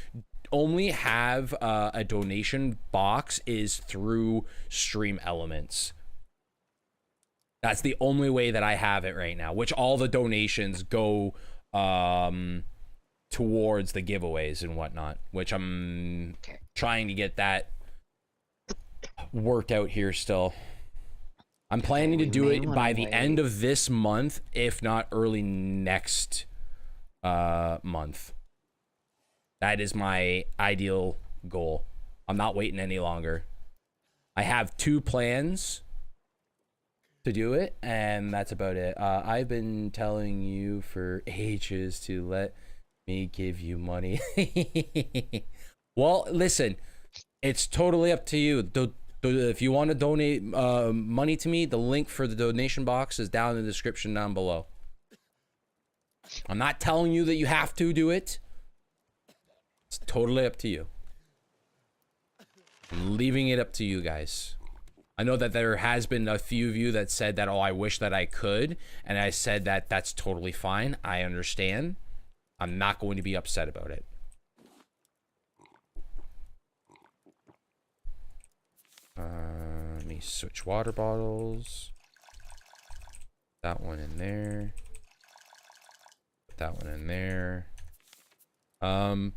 A: a donation box is through Stream Elements. That's the only way that I have it right now, which all the donations go towards the giveaways and whatnot, which I'm trying to get that worked out here still. I'm planning to do it by the end of this month, if not early next month. That is my ideal goal. I'm not waiting any longer. I have 2 plans to do it, and that's about it. I've been telling you for ages to let me give you money. Well, listen, it's totally up to you. If you want to donate money to me, the link for the donation box is down in the description down below. I'm not telling you that you have to do it. It's totally up to you. I'm leaving it up to you guys. I know that there has been a few of you that said that, oh, I wish that I could. And I said that that's totally fine. I understand. I'm not going to be upset about it. Let me switch water bottles. That one in there. Put that one in there. I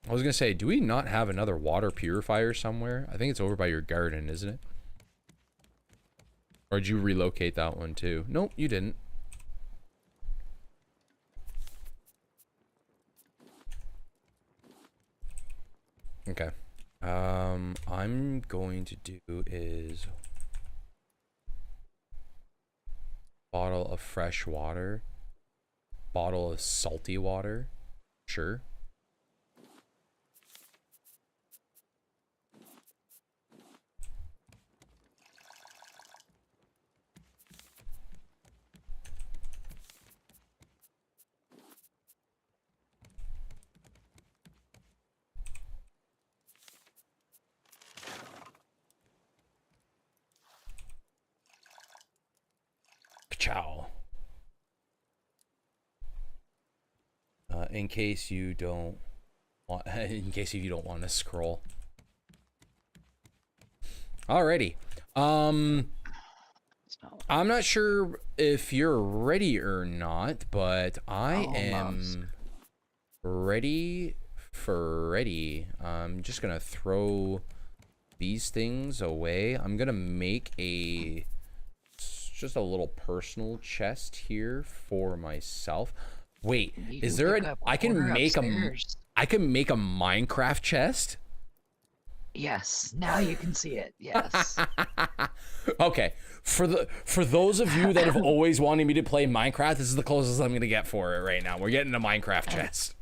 A: was gonna say, do we not have another water purifier somewhere? I think it's over by your garden, isn't it? Or did you relocate that one too? Nope, you didn't. Okay. I'm going to do is bottle of fresh water, bottle of salty water. Sure. Ciao. In case you don't want, in case you don't want to scroll. Alrighty. I'm not sure if you're ready or not, but I am ready for ready. I'm just gonna throw these things away. I'm gonna make just a little personal chest here for myself. Wait, is there I can make a Minecraft chest?
C: Yes, now you can see it. Yes.
A: Okay, for those of you that have always wanted me to play Minecraft, this is the closest I'm gonna get for it right now. We're getting a Minecraft chest.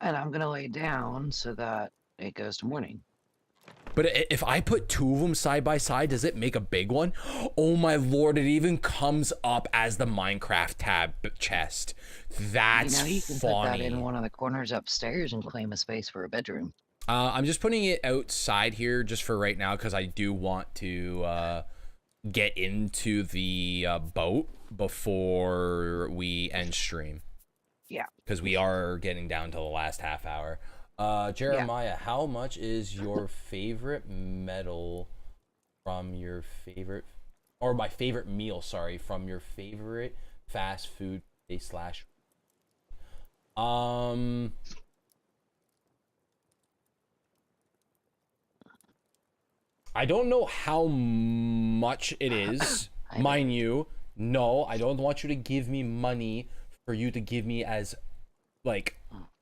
C: And I'm gonna lay down so that it goes to morning.
A: But if I put two of them side by side, does it make a big one? Oh my lord, it even comes up as the Minecraft tab chest. That's
C: you can
A: funny.
C: Put that in one of the corners upstairs and claim a space for a bedroom.
A: I'm just putting it outside here just for right now because I do want to get into the boat before we end stream.
C: Yeah.
A: Because we are getting down to the last half hour. Jeremiah, how much is your favorite metal from your favorite, or my favorite meal, sorry, from your favorite fast food place slash? I don't know how much it is, mind you. No, I don't want you to give me money for you to give me as, like,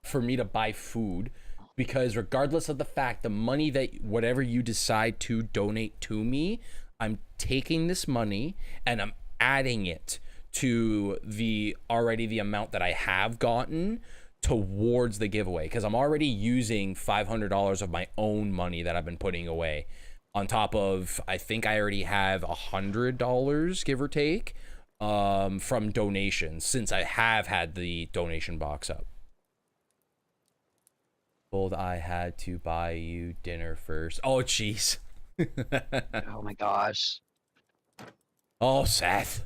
A: for me to buy food. Because regardless of the fact, the money that whatever you decide to donate to me, I'm taking this money and I'm adding it to the amount that I have gotten towards the giveaway. Because I'm already using $500 of my own money that I've been putting away. On top of, I think I already have $100, give or take, from donations since I have had the donation box up. I had to buy you dinner first. Oh, jeez.
C: Oh my gosh.
A: Oh, Seth.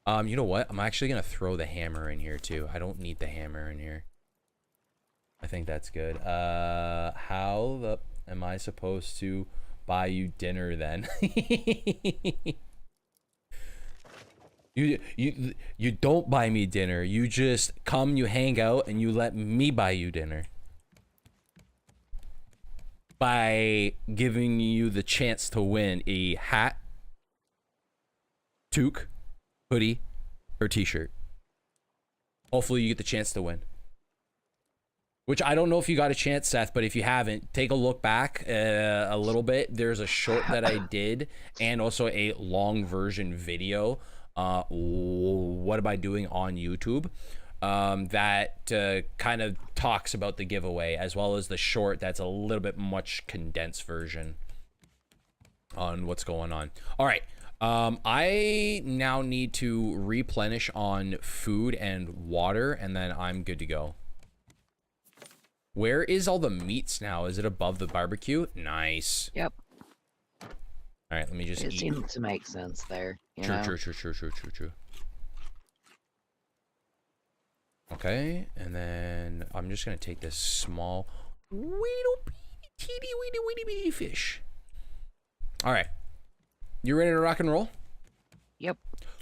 A: You know what? I'm actually gonna throw the hammer in here too. I don't need the hammer in here. I think that's good. How am I supposed to buy you dinner then? You don't buy me dinner. You just come, you hang out, and you let me buy you dinner. By giving you the chance to win a hat, toque, hoodie, or t-shirt. Hopefully you get the chance to win. Which I don't know if you got a chance, Seth, but if you haven't, take a look back a little bit. There's a short that I did and also a long version video. What am I doing on YouTube? That kind of talks about the giveaway, as well as the short that's a little bit much condensed version on what's going on. All right. I now need to replenish on food and water, and then I'm good to go. Where is all the meats now? Is it above the barbecue? Nice.
C: Yep.
A: All right, let me just
C: It
A: eat.
C: seems to make sense there.
A: True. Okay, and then I'm just gonna take this small, teeny weedy fish. All right, you ready to rock and roll?
C: Yep.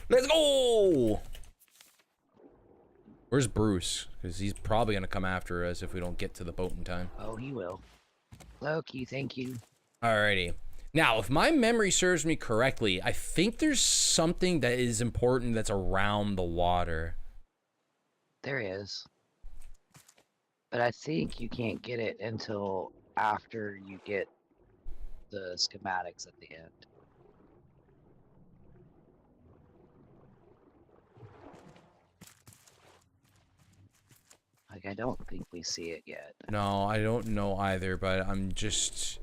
A: Let's go! Where's Bruce? Because he's probably going to come after us if we don't get to the boat in time.
C: Oh, he will. Loki, thank you.
A: Alrighty. Now, if my memory serves me correctly, I think there's something that is important that's around the water.
C: There is. But I think you can't get it until after you get the schematics at the end. Like, I don't think we see it yet.
A: No, I don't know either, but I'm just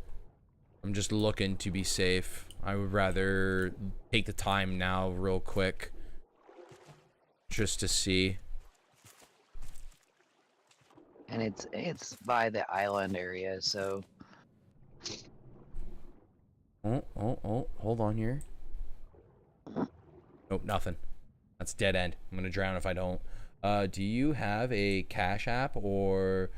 A: looking to be safe. I would rather take the time now real quick just to see.
C: And it's by the island area, so
A: Oh, hold on here. Nope, nothing. That's dead end. I'm gonna drown if I don't. Do you have a Cash App or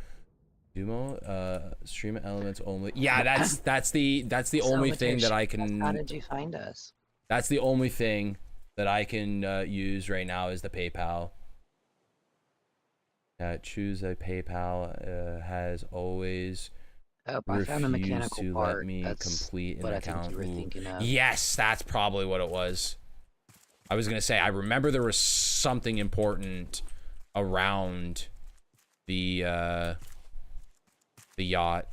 A: Dumo? Stream elements only. Yeah, that's the only thing that I can.
C: How did you find us?
A: That's the only thing that I can use right now is the PayPal. Choose a PayPal. Has always
C: Oh, I found a mechanical
A: to
C: part.
A: let me
C: That's
A: complete an
C: what
A: account.
C: I think you were thinking of.
A: Yes, that's probably what it was. I was gonna say I remember there was something important around the yacht,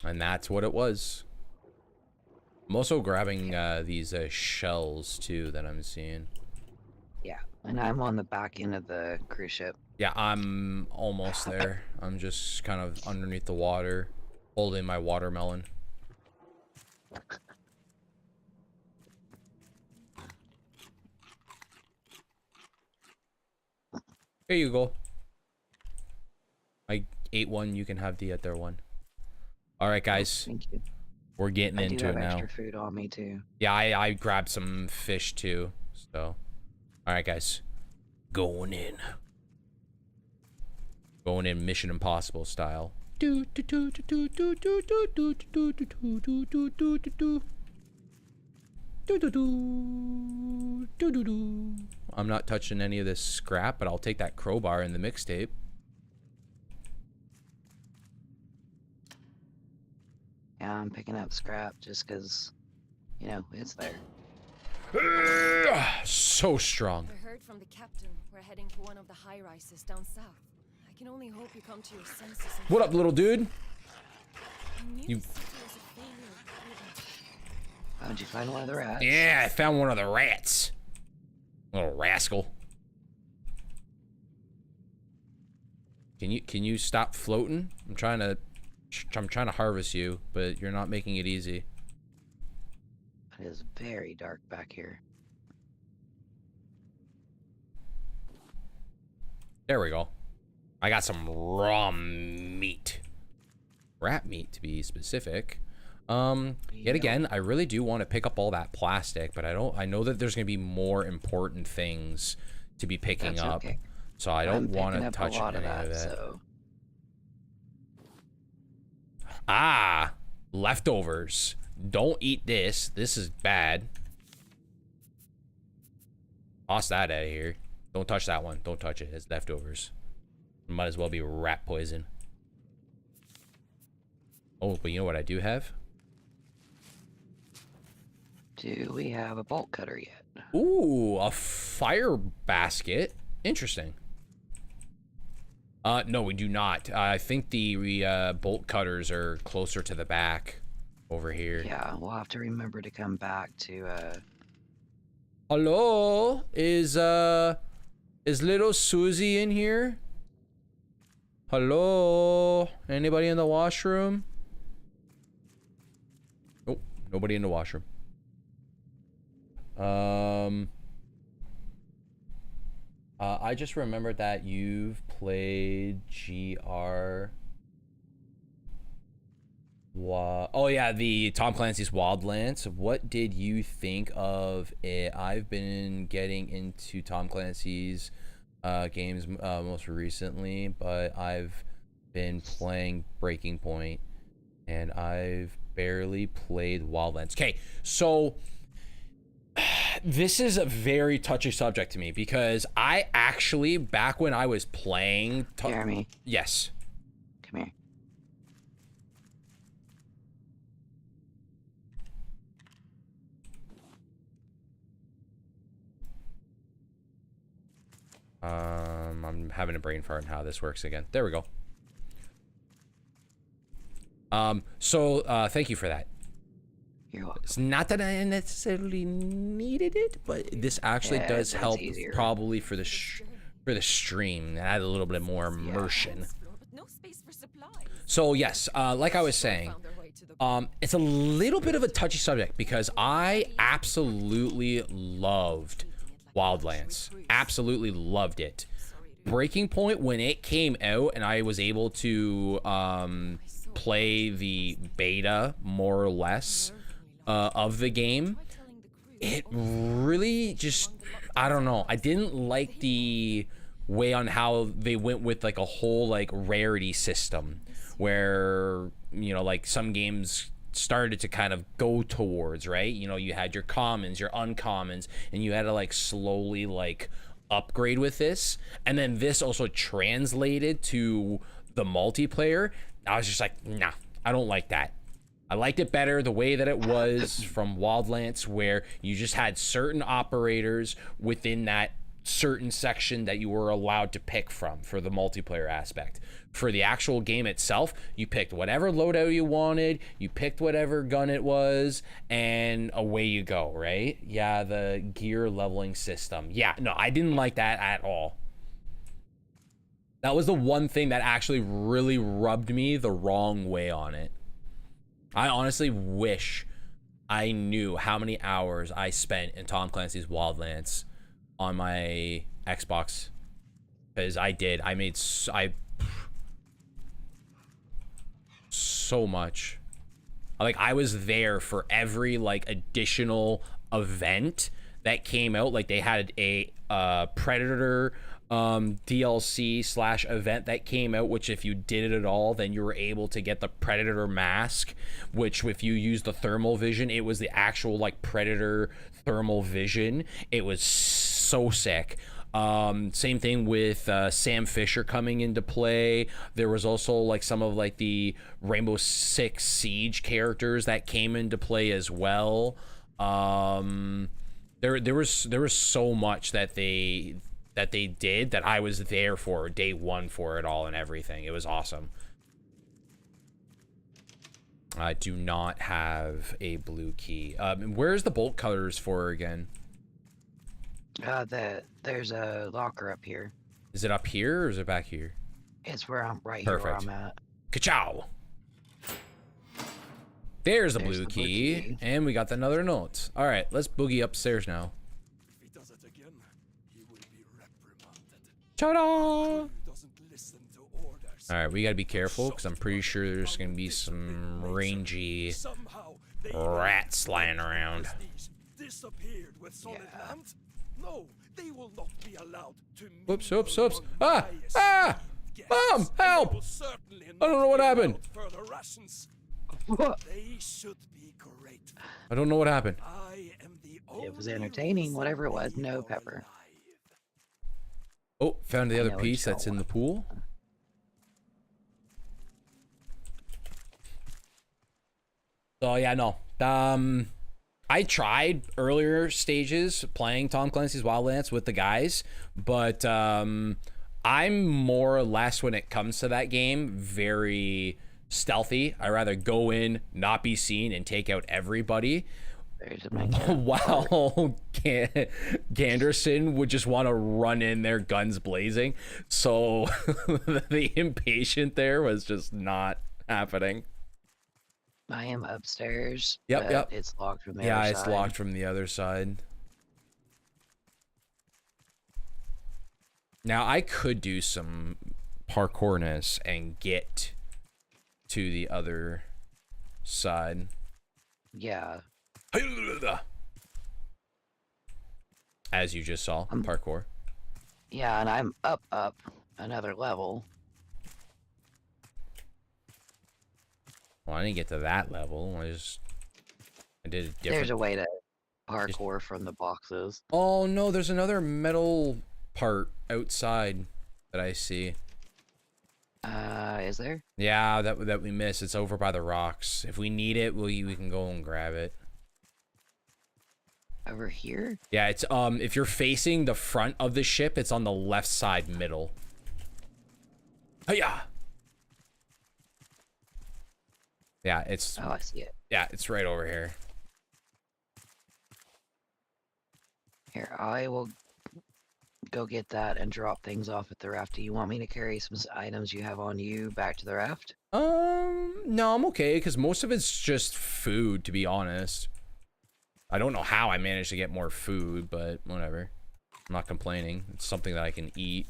A: and that's what it was. I'm also grabbing these shells too that I'm seeing.
C: Yeah, and I'm on the back end of the cruise ship.
A: Yeah, I'm almost there. I'm just kind of underneath the water, holding my watermelon. Here you go. I ate one. You can have the other one. All right, guys.
C: Thank you.
A: We're getting into it now.
C: I do have extra food on me too.
A: Yeah, I grabbed some fish too. So, all right, guys. Going in. Going in Mission Impossible style. I'm not touching any of this scrap, but I'll take that crowbar in the mixtape.
C: Yeah, I'm picking up scrap just because, you know, it's there.
A: So strong.
D: I heard from the captain. We're heading to one of the high rises down south. I can only hope you come to your senses.
A: What up, little dude? You.
C: Oh, did you find one of the rats?
A: Yeah, I found one of the rats. Little rascal. Can you stop floating? I'm trying to harvest you, but you're not making it easy.
C: It is very dark back here.
A: There we go. I got some raw meat. Rat meat, to be specific. Yet again, I really do want to pick up all that plastic, but I know that there's going to be more important things to be picking up. Okay. So I don't want to touch any of it. So. Ah, leftovers. Don't eat this. This is bad. Toss that out of here. Don't touch that one. Don't touch it. It's leftovers. Might as well be rat poison. Oh, but you know what I do have?
C: Do we have a bolt cutter yet?
A: Ooh, a fire basket. Interesting. No, we do not. I think the bolt cutters are closer to the back over here.
C: Yeah, we'll have to remember to come back to,
A: Hello? Is little Susie in here? Hello? Anybody in the washroom? Nope, nobody in the washroom. I just remembered that you've played GR. Oh yeah, the Tom Clancy's Wildlands. What did you think of it? I've been getting into Tom Clancy's games most recently, but I've been playing Breaking Point, and I've barely played Wildlands. Okay, so This is a very touchy subject to me because I actually, back when I was playing...
C: Jeremy,
A: Yes.
C: come here.
A: I'm having a brain fart on how this works again. There we go. Thank you for that.
C: You're welcome.
A: It's not that I necessarily needed it, but this actually does
C: but it's
A: help
C: easier.
A: probably for the stream. Add a little bit more immersion.
D: But no space for supplies.
A: So yes, like I was saying,
D: Found their way to the
A: it's a little bit of a touchy subject because I absolutely loved Wildlands. Absolutely loved it. Breaking Point, when it came out and I was able to play the beta more or less of the game, it really just, I don't know, I didn't like the way on how they went with like a whole like rarity system where, you know, like some games started to kind of go towards, right? You know, you had your commons, your uncommons, and you had to like slowly like upgrade with this. And then this also translated to the multiplayer. I was just like, nah, I don't like that. I liked it better the way that it was from Wildlands, where you just had certain operators within that certain section that you were allowed to pick from for the multiplayer aspect. For the actual game itself, you picked whatever loadout you wanted, you picked whatever gun it was, and away you go, right? Yeah, the gear leveling system. Yeah, no, I didn't like that at all. That was the one thing that actually really rubbed me the wrong way on it. I honestly wish I knew how many hours I spent in Tom Clancy's Wildlands on my Xbox, because I did. I made so much. Like, I was there for every like additional event that came out. Like, they had a Predator DLC / event that came out, which if you did it at all, then you were able to get the Predator mask, which if you used the thermal vision, it was the actual like Predator thermal vision. It was so sick. Same thing with Sam Fisher coming into play. There was also like some of like the Rainbow Six Siege characters that came into play as well. There was so much that they did that I was there for day one for it all and everything. It was awesome. I do not have a blue key. Where's the bolt cutters for again?
C: There's a locker up here.
A: Is it up here or is it back here?
C: It's where I'm here where
A: Perfect.
C: I'm at.
A: Ka-chow! There's the blue key, and we got another note. All right, let's boogie upstairs now.
E: If he does it again, he will be reprimanded.
A: Ta-da!
E: Who doesn't listen to orders?
A: All right, we gotta be careful because I'm pretty sure there's gonna be some rangy
E: Somehow they
A: rats lying around.
E: disappeared with solid land. No, they will not be allowed to.
A: Whoops, whoops, whoops. Ah! Ah! Mom, help! I don't know what happened.
E: Further rations. They should be grateful.
A: I don't know what happened.
E: I am the
C: It was
E: only
C: entertaining,
E: reason
C: whatever it was.
E: they
C: No
E: are
C: pepper.
E: alive.
A: Oh, found the
C: I
A: other
C: know what
A: piece
C: you
A: that's in
C: want.
A: the pool. So yeah, no. I tried earlier stages playing Tom Clancy's Wildlands with the guys, but I'm more or less, when it comes to that game, very stealthy. I rather go in, not be seen, and take out everybody.
C: There's a
A: While Ganderson would just want to run in there, guns blazing. So the impatient there was just not happening.
C: I am upstairs.
A: Yep,
C: but
A: yep.
C: It's locked from the
A: Yeah,
C: other
A: it's
C: side.
A: locked from the other side. Now, I could do some parkourness and get to the other side.
C: Yeah.
A: As you just saw, parkour.
C: Yeah, and I'm up another level.
A: Well, I didn't get to that level. I did a different.
C: There's a way to parkour from the boxes.
A: Oh no, there's another metal part outside that I see.
C: Is there?
A: Yeah, that we missed. It's over by the rocks. If we need it, we can go and grab it.
C: Over here?
A: Yeah, it's if you're facing the front of the ship, it's on the left side middle. Hiya! Yeah, it's
C: Oh, I see it.
A: yeah, it's right over here.
C: Here, I will go get that and drop things off at the raft. Do you want me to carry some items you have on you back to the raft?
A: No, I'm okay, because most of it's just food, to be honest. I don't know how I managed to get more food, but whatever. I'm not complaining. It's something that I can eat.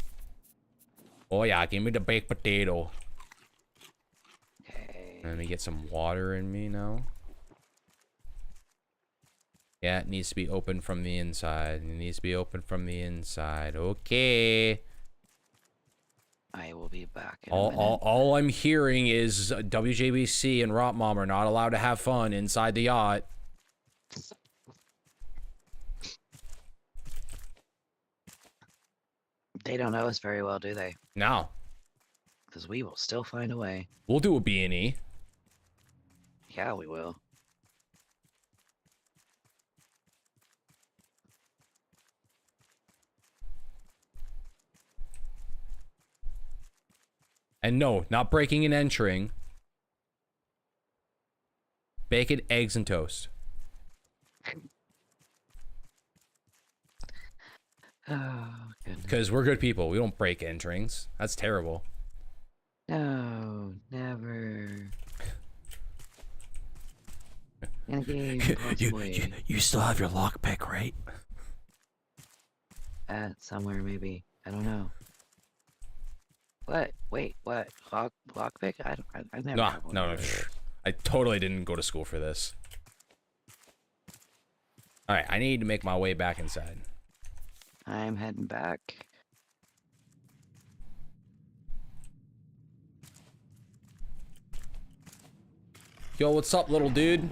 A: Oh yeah, give me the baked potato.
C: Okay.
A: Let me get some water in me now. Yeah, it needs to be open from the inside. It needs to be open from the inside. Okay.
C: I will be back in a minute.
A: All I'm hearing is WJBC and Rottmom are not allowed to have fun inside the yacht.
C: They don't know us very well, do they?
A: No.
C: Because we will still find a way.
A: We'll do a B&E.
C: Yeah, we will.
A: And no, not breaking and entering. Bacon, eggs, and toast.
C: Oh, goodness.
A: Because we're good people. We don't break enterings. That's terrible.
C: No, never. In a game, possibly.
E: You still have your lockpick, right?
C: Somewhere, maybe. I don't know. What? Wait, what? Lockpick? I never
A: No,
C: have one
A: no,
C: of those.
A: I totally didn't go to school for this. Alright, I need to make my way back inside.
C: I'm heading back.
A: Yo, what's up, little dude?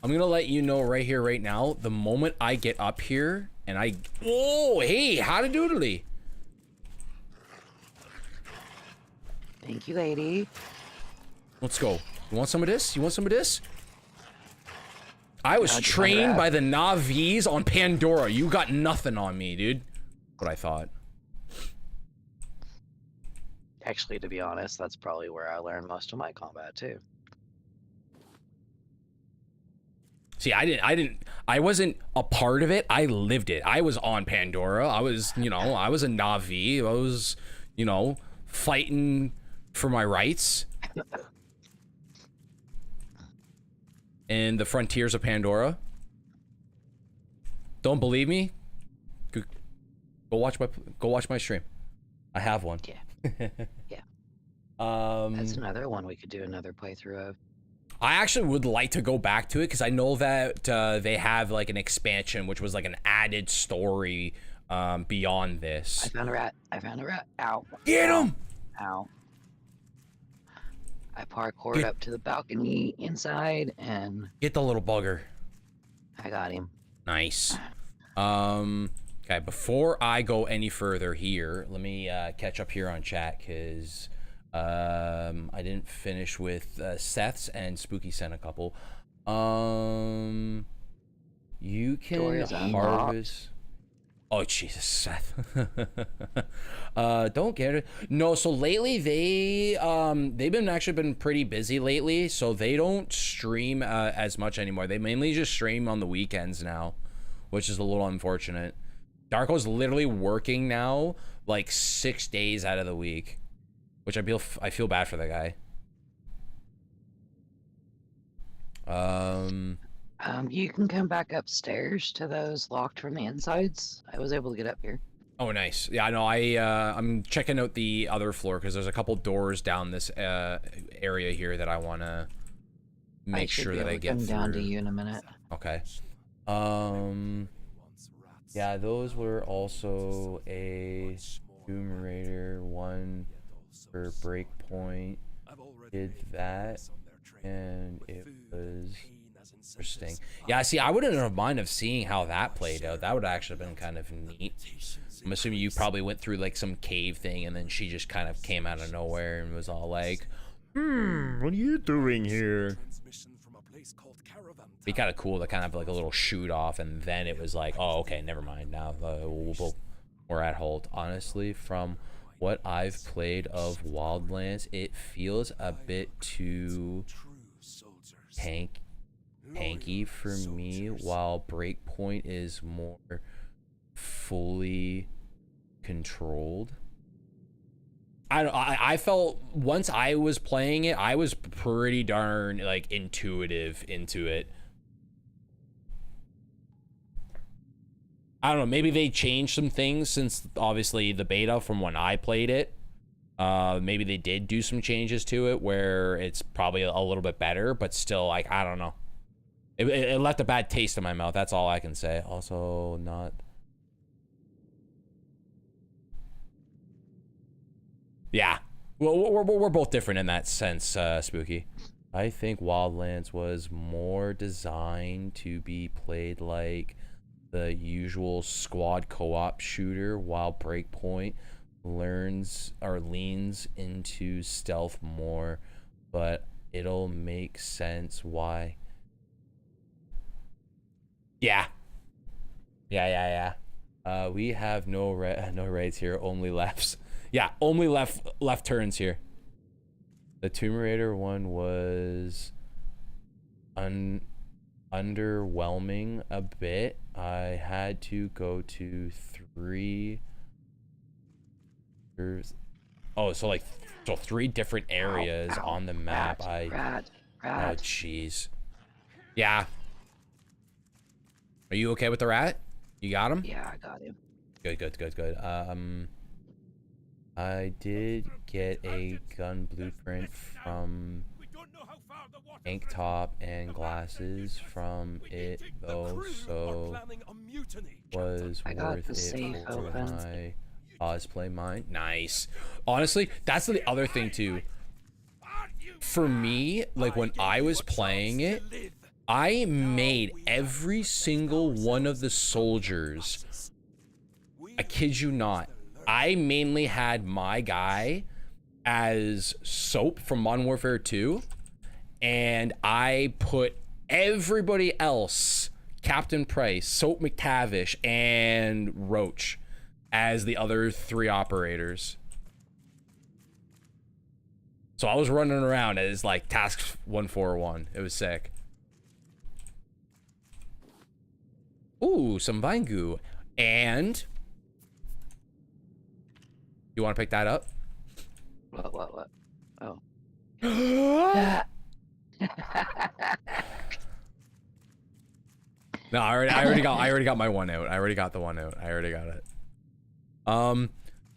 A: I'm gonna let you know right here, right now, the moment I get up here and I... Oh, hey, howdy doodly.
C: Thank you, lady.
A: Let's go. You want some of this? You want some of this? I was
C: How'd you
A: trained
C: find
A: by
C: that?
A: the Navis on Pandora. You got nothing on me, dude. What I thought.
C: Actually, to be honest, that's probably where I learned most of my combat, too.
A: See, I wasn't a part of it. I lived it. I was on Pandora. I was, I was a Navi. I was, fighting for my rights. In the frontiers of Pandora. Don't believe me? Go watch my stream. I have one.
C: Yeah. Yeah. That's another one we could do another playthrough of.
A: I actually would like to go back to it because I know that they have like an expansion, which was like an added story beyond this.
C: I found a rat. Ow.
A: Get him!
C: Ow. I parkoured up to the balcony inside, and
A: Get the little bugger.
C: I got him.
A: Nice. Okay, before I go any further here, let me catch up here on chat because I didn't finish with Seth's and Spooky sent a couple. You can harvest. Oh Jesus, Seth. Don't get it. No, so lately they've been pretty busy lately, so they don't stream as much anymore. They mainly just stream on the weekends now, which is a little unfortunate. Darko's literally working now like 6 days out of the week, which I feel bad for the guy.
C: You can come back upstairs to those locked from the insides. I was able to get up here.
A: Oh, nice. Yeah, I know. I'm checking out the other floor because there's a couple doors down this area here that I want to make sure that I get through.
C: Down to you in a minute.
A: Okay. Yeah, those were also a Numerator, one for breakpoint. Did that, and it was Interesting. Yeah, see, I wouldn't have mind of seeing how that played out. That would have actually been kind of neat. I'm assuming you probably went through like some cave thing and then she just kind of came out of nowhere and was all like, what are you doing here? Be kind of cool to kind of have like a little shoot off, and then it was like, oh, okay, never mind. Now we're at Holt. Honestly, from what I've played of Wildlands, it feels a bit too tanky for me, while Breakpoint is more fully controlled. I felt once I was playing it, I was pretty darn like intuitive into it. I don't know, maybe they changed some things since obviously the beta from when I played it. Maybe they did do some changes to it where it's probably a little bit better, but still, like, I don't know. It left a bad taste in my mouth. That's all I can say. Also, not. Yeah. Well, we're both different in that sense, Spooky. I think Wildlands was more designed to be played like the usual squad co-op shooter, while Breakpoint leans into stealth more, but it'll make sense why. Yeah. We have no rights here, only lefts. Yeah, only left turns here. The Tomb Raider one was underwhelming a bit. I had to go to 3. Oh, so 3 different areas on the map.
C: Rat.
A: Oh, jeez. Yeah. Are you okay with the rat? You got him?
C: Yeah, I got him.
A: Good. I did get a gun blueprint from tank top and glasses from it though, so was worth it for my cosplay mine. Nice. Honestly, that's the other thing too. For me, like when I was playing it, I made every single one of the soldiers. I kid you not. I mainly had my guy as Soap from Modern Warfare 2, and I put everybody else, Captain Price, Soap McTavish, and Roach, as the other 3 operators. So I was running around as like Task 141. It was sick. Ooh, some vine goo. And you want to pick that up?
C: What? Oh.
A: No, I already got my one out. I already got the one out. I already got it. I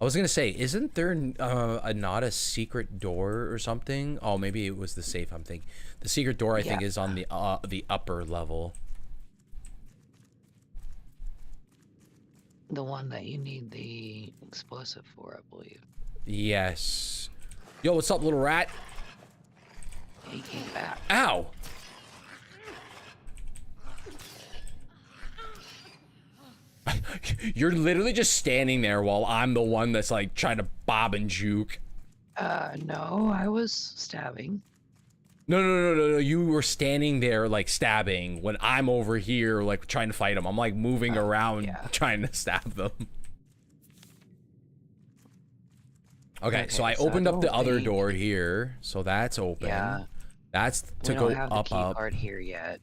A: was gonna say, isn't there not a secret door or something? Oh, maybe it was the safe. I'm thinking the secret door. I think is on the upper level.
C: The one that you need the explosive for, I believe.
A: Yes. Yo, what's up, little rat?
C: He came back.
A: Ow! You're literally just standing there while I'm the one that's like trying to bob and juke.
C: No, I was stabbing.
A: No. You were standing there like stabbing when I'm over here like trying to fight him. I'm like moving around trying to stab them. Okay, so I opened up the other door here, so that's open.
C: Yeah.
A: That's to
C: we
A: go
C: don't have
A: up.
C: the key card here yet.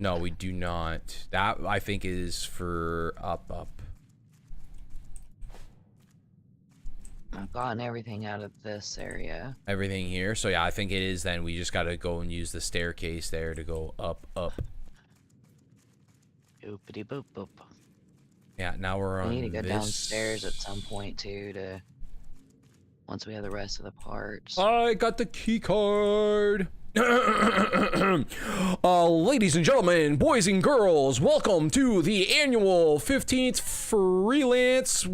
A: No, we do not. That I think is for up.
C: I've gotten everything out of this area.
A: Everything here. So yeah, I think it is then. We just gotta go and use the staircase there to go up.
C: Oopity boop boop.
A: Yeah, now we're on
C: We need to go
A: this.
C: downstairs at some point too to once we have the rest of the parts.
A: I got the key card. Ladies and gentlemen, boys and girls, welcome to the annual 15th freelance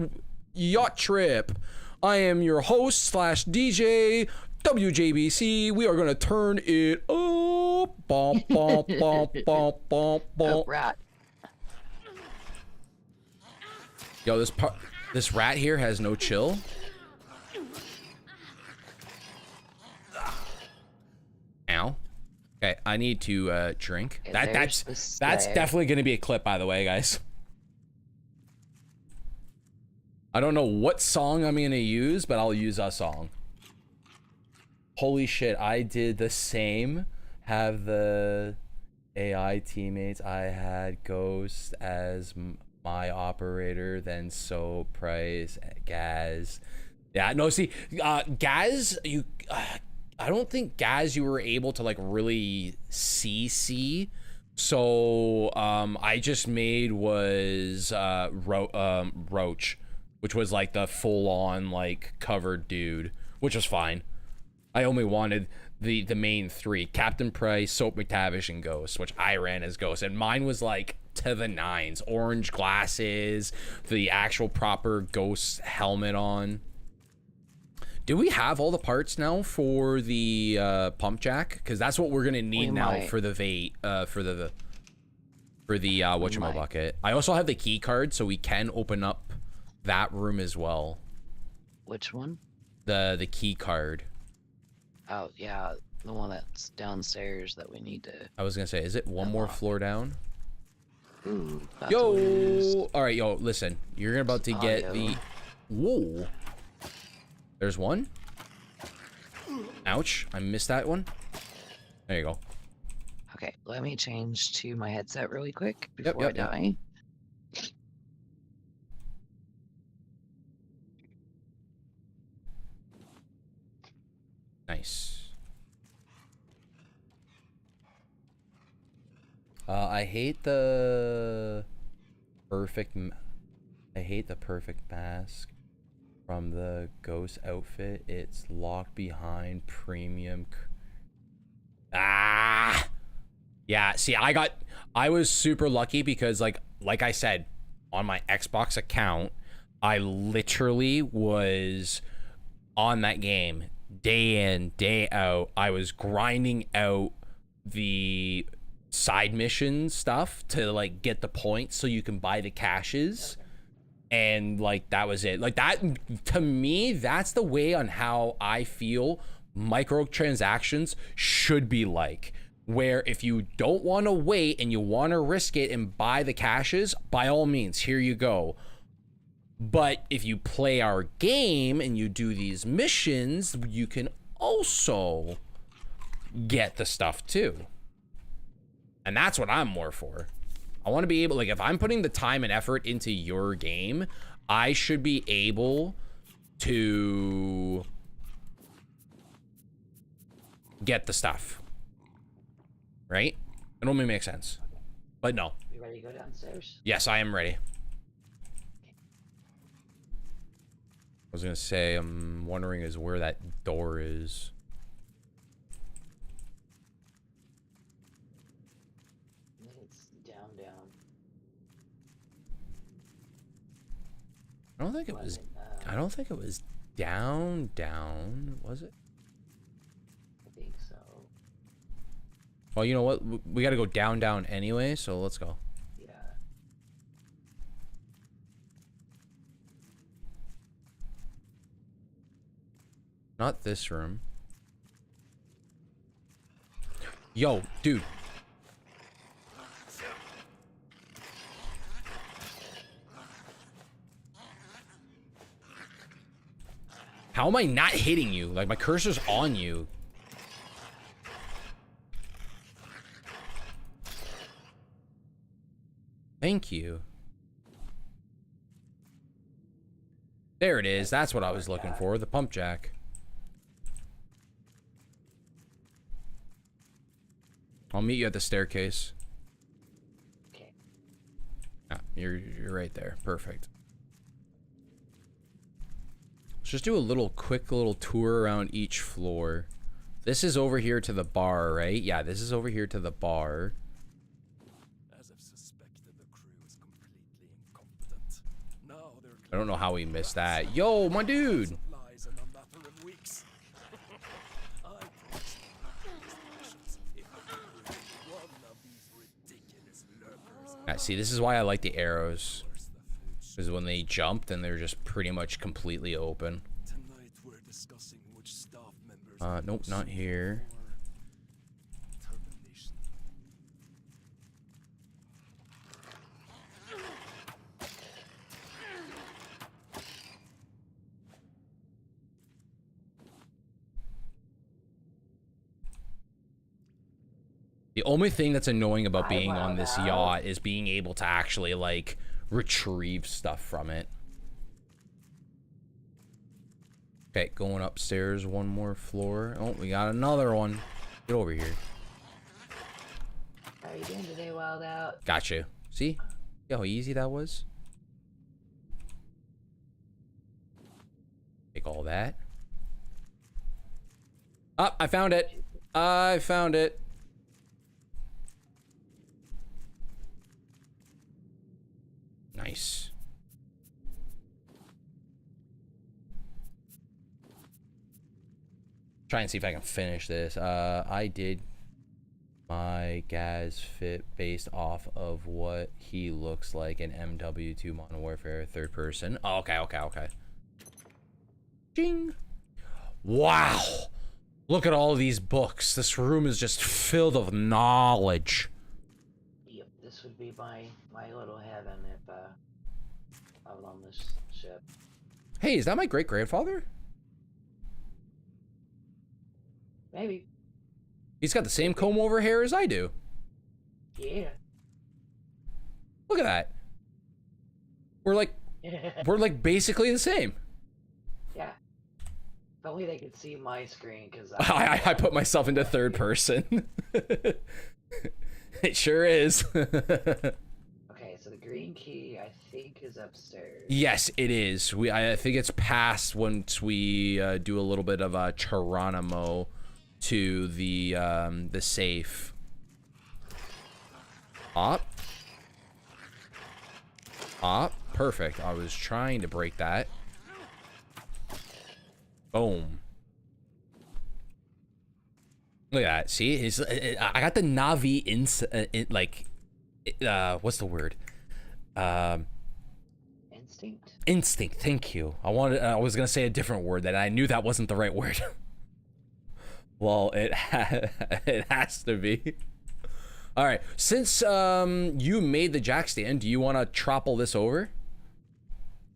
A: yacht trip. I am your host / DJ, WJBC. We are going to turn it up. Bom, bom, bom, bom, bom,
C: Oh,
A: bom.
C: rat.
A: Yo, this rat here has no chill. Ow. Okay, I need to drink.
C: Okay,
A: That's
C: stag.
A: definitely gonna be a clip, by the way, guys. I don't know what song I'm gonna use, but I'll use a song. Holy shit, I did the same. Have the AI teammates. I had Ghost as my operator, then So Price, Gaz. Yeah, no, see, Gaz, I don't think Gaz you were able to like really CC. So I just made was Roach, which was like the full-on like covered dude, which was fine. I only wanted the main three: Captain Price, Soap McTavish, and Ghost, which I ran as Ghost, and mine was like to the nines. Orange glasses, the actual proper Ghost helmet on. Do we have all the parts now for the pump jack? Because that's what we're gonna need now for the whatchamacallit. I also have the key card, so we can open up that room as well.
C: Which one?
A: The key card.
C: Oh, yeah, the one that's downstairs that we need to...
A: I was gonna say, is it one more floor down?
C: Ooh, that's what it is.
A: Yo! Alright, yo, listen. You're about to get the... Whoa. There's one. Ouch. I missed that one. There you go.
C: Okay, let me change to my headset really quick before I die.
A: Nice. I hate the perfect mask from the Ghost outfit. It's locked behind premium. Yeah, see, I was super lucky because like I said, on my Xbox account, I literally was on that game day in, day out. I was grinding out the side mission stuff to like get the points so you can buy the caches. And like that was it. Like that, to me, that's the way on how I feel microtransactions should be like. Where if you don't want to wait and you want to risk it and buy the caches, by all means, here you go. But if you play our game and you do these missions, you can also get the stuff too. And that's what I'm more for. I want to be able, like, if I'm putting the time and effort into your game, I should be able to get the stuff. Right? It only makes sense. But no.
C: You ready to go downstairs?
A: Yes, I am ready. I was gonna say, I'm wondering is where that door is.
C: It's down.
A: I don't think it was. I don't think it was down. Was it?
C: I think so.
A: Well, you know what? We got to go down anyway. So let's go.
C: Yeah.
A: Not this room. Yo, dude. How am I not hitting you? Like, my cursor's on you. Thank you. There it is. That's what I was looking for. The pump jack. I'll meet you at the staircase.
C: Okay.
A: Ah, you're right there. Perfect. Let's just do a quick little tour around each floor. This is over here to the bar, right? Yeah, this is over here to the bar.
E: As I've suspected, the crew is completely incompetent. Now they're
A: I don't know how we missed that. Yo, my dude!
E: supplies in a matter of weeks. I promise these missions, if I do
A: See, this is why I like the arrows. Because when they jump, then they're just pretty much completely open.
E: Tonight we're discussing which staff members
A: Nope, not here.
E: termination.
A: The only thing that's annoying about
C: I
A: being on
C: love
A: this
C: that.
A: yacht is being able to actually, like, retrieve stuff from it. Okay, going upstairs one more floor. Oh, we got another one. Get over here.
C: How are you doing today, Wild Out?
A: Got you. See how easy that was? Take all that. Oh, I found it. I found it. Nice. Try and see if I can finish this. I did my gas fit based off of what he looks like in MW2 Modern Warfare 3rd person. Oh, okay. Ding. Wow. Look at all these books. This room is just filled with knowledge.
C: Yep, this would be my little heaven if I was on this ship.
A: Hey, is that my great grandfather?
C: Maybe.
A: He's got the same comb over hair as I do.
C: Yeah.
A: Look at that. We're like basically the same.
C: Yeah. If only they could see my screen, because
A: I put myself into 3rd person. It sure is.
C: Okay, so the green key I think is upstairs.
A: Yes, it is. I think it's past once we do a little bit of Geronimo to the safe. Up. Perfect. I was trying to break that. Boom. Look at that. See, I got the Navi what's the word?
C: Instinct.
A: Instinct. Thank you. I was gonna say a different word that I knew that wasn't the right word. Well, it has to be. All right. Since you made the jack stand, do you want to topple this over?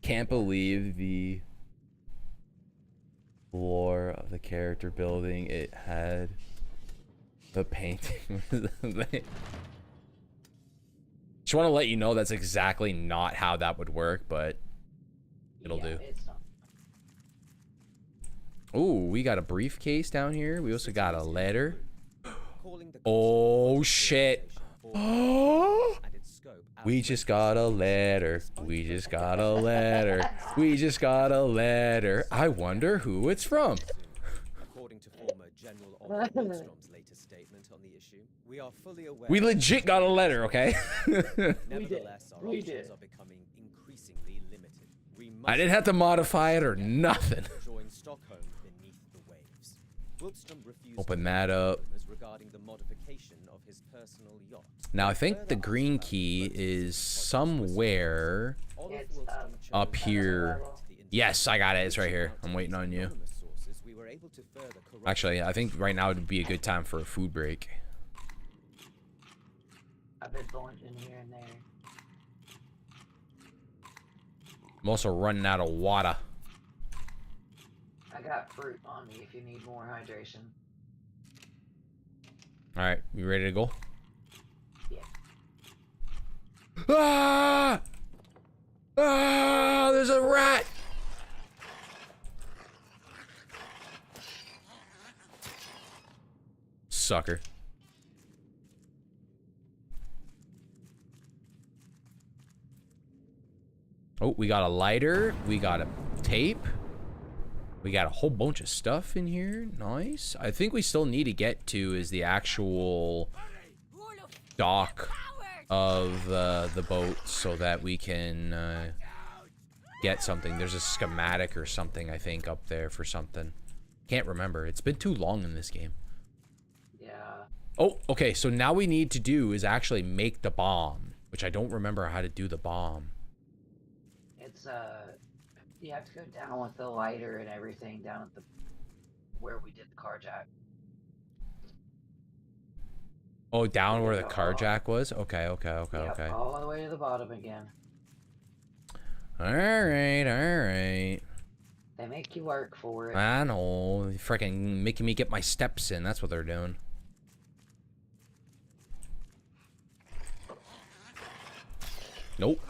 A: Can't believe the floor of the character building. It had the painting. Just want to let you know that's exactly not how that would work, but it'll do.
C: It's not.
A: Ooh, we got a briefcase down here. We also got a letter. Oh shit. Oh, we just got a letter. We just got a letter. We just got a letter. I wonder who it's from.
F: According to former General Ormstrom's latest statement on the issue, we are fully aware.
A: We legit got a letter, okay?
F: Nevertheless, our
C: We did.
F: options are becoming increasingly limited. We
A: I didn't have to modify it or nothing.
F: join Stockholm beneath the waves. Wilstrom refused
A: Open
F: to
A: that up.
F: rumors regarding the modification of his personal yacht.
A: Now I think the green key is somewhere
F: Olaf
C: It's,
F: Wilstrom chose
A: up here.
F: to the
A: Yes, I got it. It's right here. I'm waiting on you.
F: anonymous sources, we were able to further corroborate
A: Actually, I think right now would be a good time for a food break.
C: I've been plunging here and there.
A: I'm also running out of water.
C: I got fruit on me if you need more hydration.
A: All right, you ready to go?
C: Yeah.
A: Ah! Ah! There's a rat! Sucker. Oh, we got a lighter. We got a tape. We got a whole bunch of stuff in here. Nice. I think we still need to get to is the actual dock of the boat so that we can get something. There's a schematic or something, I think, up there for something. Can't remember. It's been too long in this game.
C: Yeah.
A: Oh, okay. So now we need to do is actually make the bomb. which I don't remember how to do the bomb.
C: It's you have to go down with the lighter and everything down at the where we did the car jack.
A: Oh, down where the
C: Go
A: car
C: all-
A: jack was? Okay,
C: Yep,
A: okay.
C: all the way to the bottom again.
A: Alright.
C: They make you work for it.
A: I know. Freaking making me get my steps in. That's what they're doing. Nope.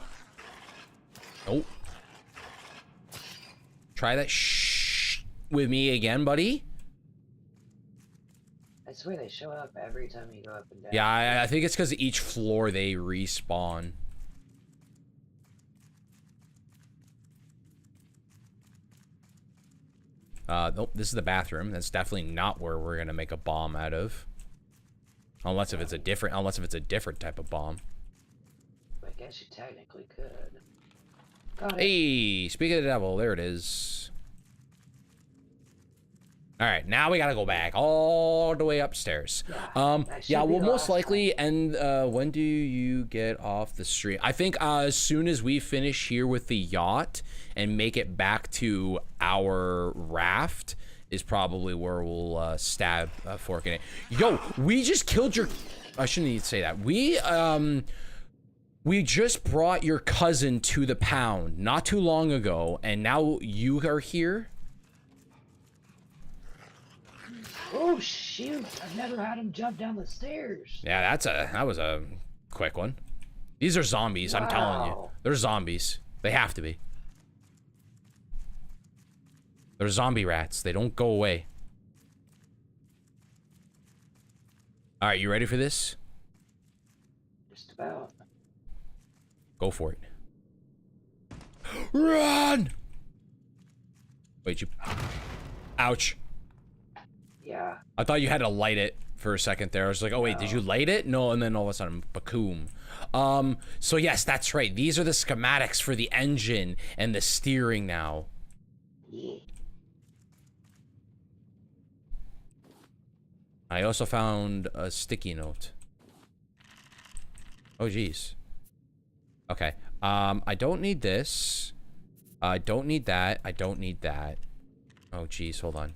A: Nope. Try that shh with me again, buddy.
C: I swear they show up every time you go up and down.
A: Yeah, I think it's because each floor they respawn. Nope, this is the bathroom. That's definitely not where we're gonna make a bomb out of. Unless if it's a different type of bomb.
C: I guess you technically could. Got it.
A: Hey, speak of the devil, there it is. Alright, now we gotta go back all the way upstairs.
C: that should
A: Yeah,
C: be
A: we'll
C: the
A: most
C: last
A: likely end, when do you get off the stream? I think as soon as we finish here with the yacht and make it back to our raft is probably where we'll stab a fork in it. Yo, we just killed your... I shouldn't even say that. We just brought your cousin to the pound not too long ago, and now you are here?
C: Oh shoot! I've never had him jump down the stairs.
A: Yeah, that was a quick one. These are zombies, I'm telling you.
C: Wow.
A: They're zombies. They have to be. They're zombie rats. They don't go away. All right, you ready for this?
C: Just about.
A: Go for it. Run! Wait, you... Ouch.
C: Yeah.
A: I thought you had to light it for a second there. I was like, oh wait, did you light it? No, and then all of a sudden, bakoom. So yes, that's right. These are the schematics for the engine and the steering now.
C: Yeah.
A: I also found a sticky note. Oh geez. Okay. I don't need this. I don't need that. I don't need that. Oh geez, hold on.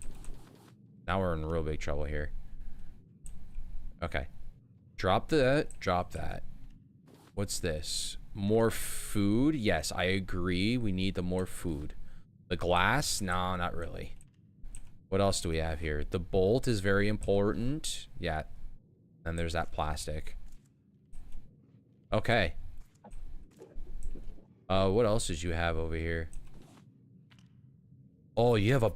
A: Now we're in real big trouble here. Okay. Drop that. Drop that. What's this? More food? Yes, I agree. We need the more food. The glass? No, not really. What else do we have here? The bolt is very important. Yeah. And there's that plastic. Okay. What else did you have over here? Oh, you have a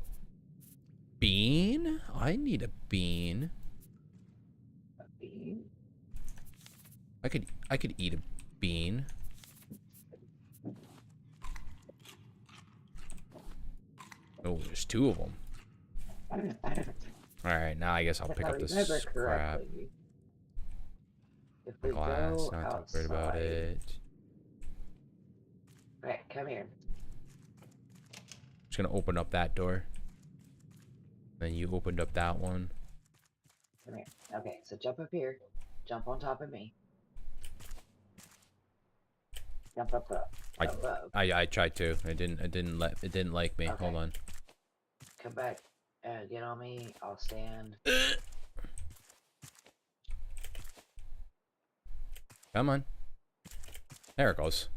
A: bean? I need a bean.
C: A bean?
A: I could eat a bean. Oh, there's two of them. Alright, now I guess I'll
C: If
A: pick
C: I
A: up this
C: remember
A: scrap.
C: correctly, if we
A: Glass,
C: go
A: not too worried about
C: outside-
A: it.
C: Right, come here.
A: Just gonna open up that door. Then you opened up that one.
C: Come here. Okay, so jump up here. Jump on top of me. Jump up. Jump up.
A: I tried to. It didn't like me.
C: Okay.
A: Hold on.
C: Come back and get on me. I'll stand.
A: Come on. There it goes.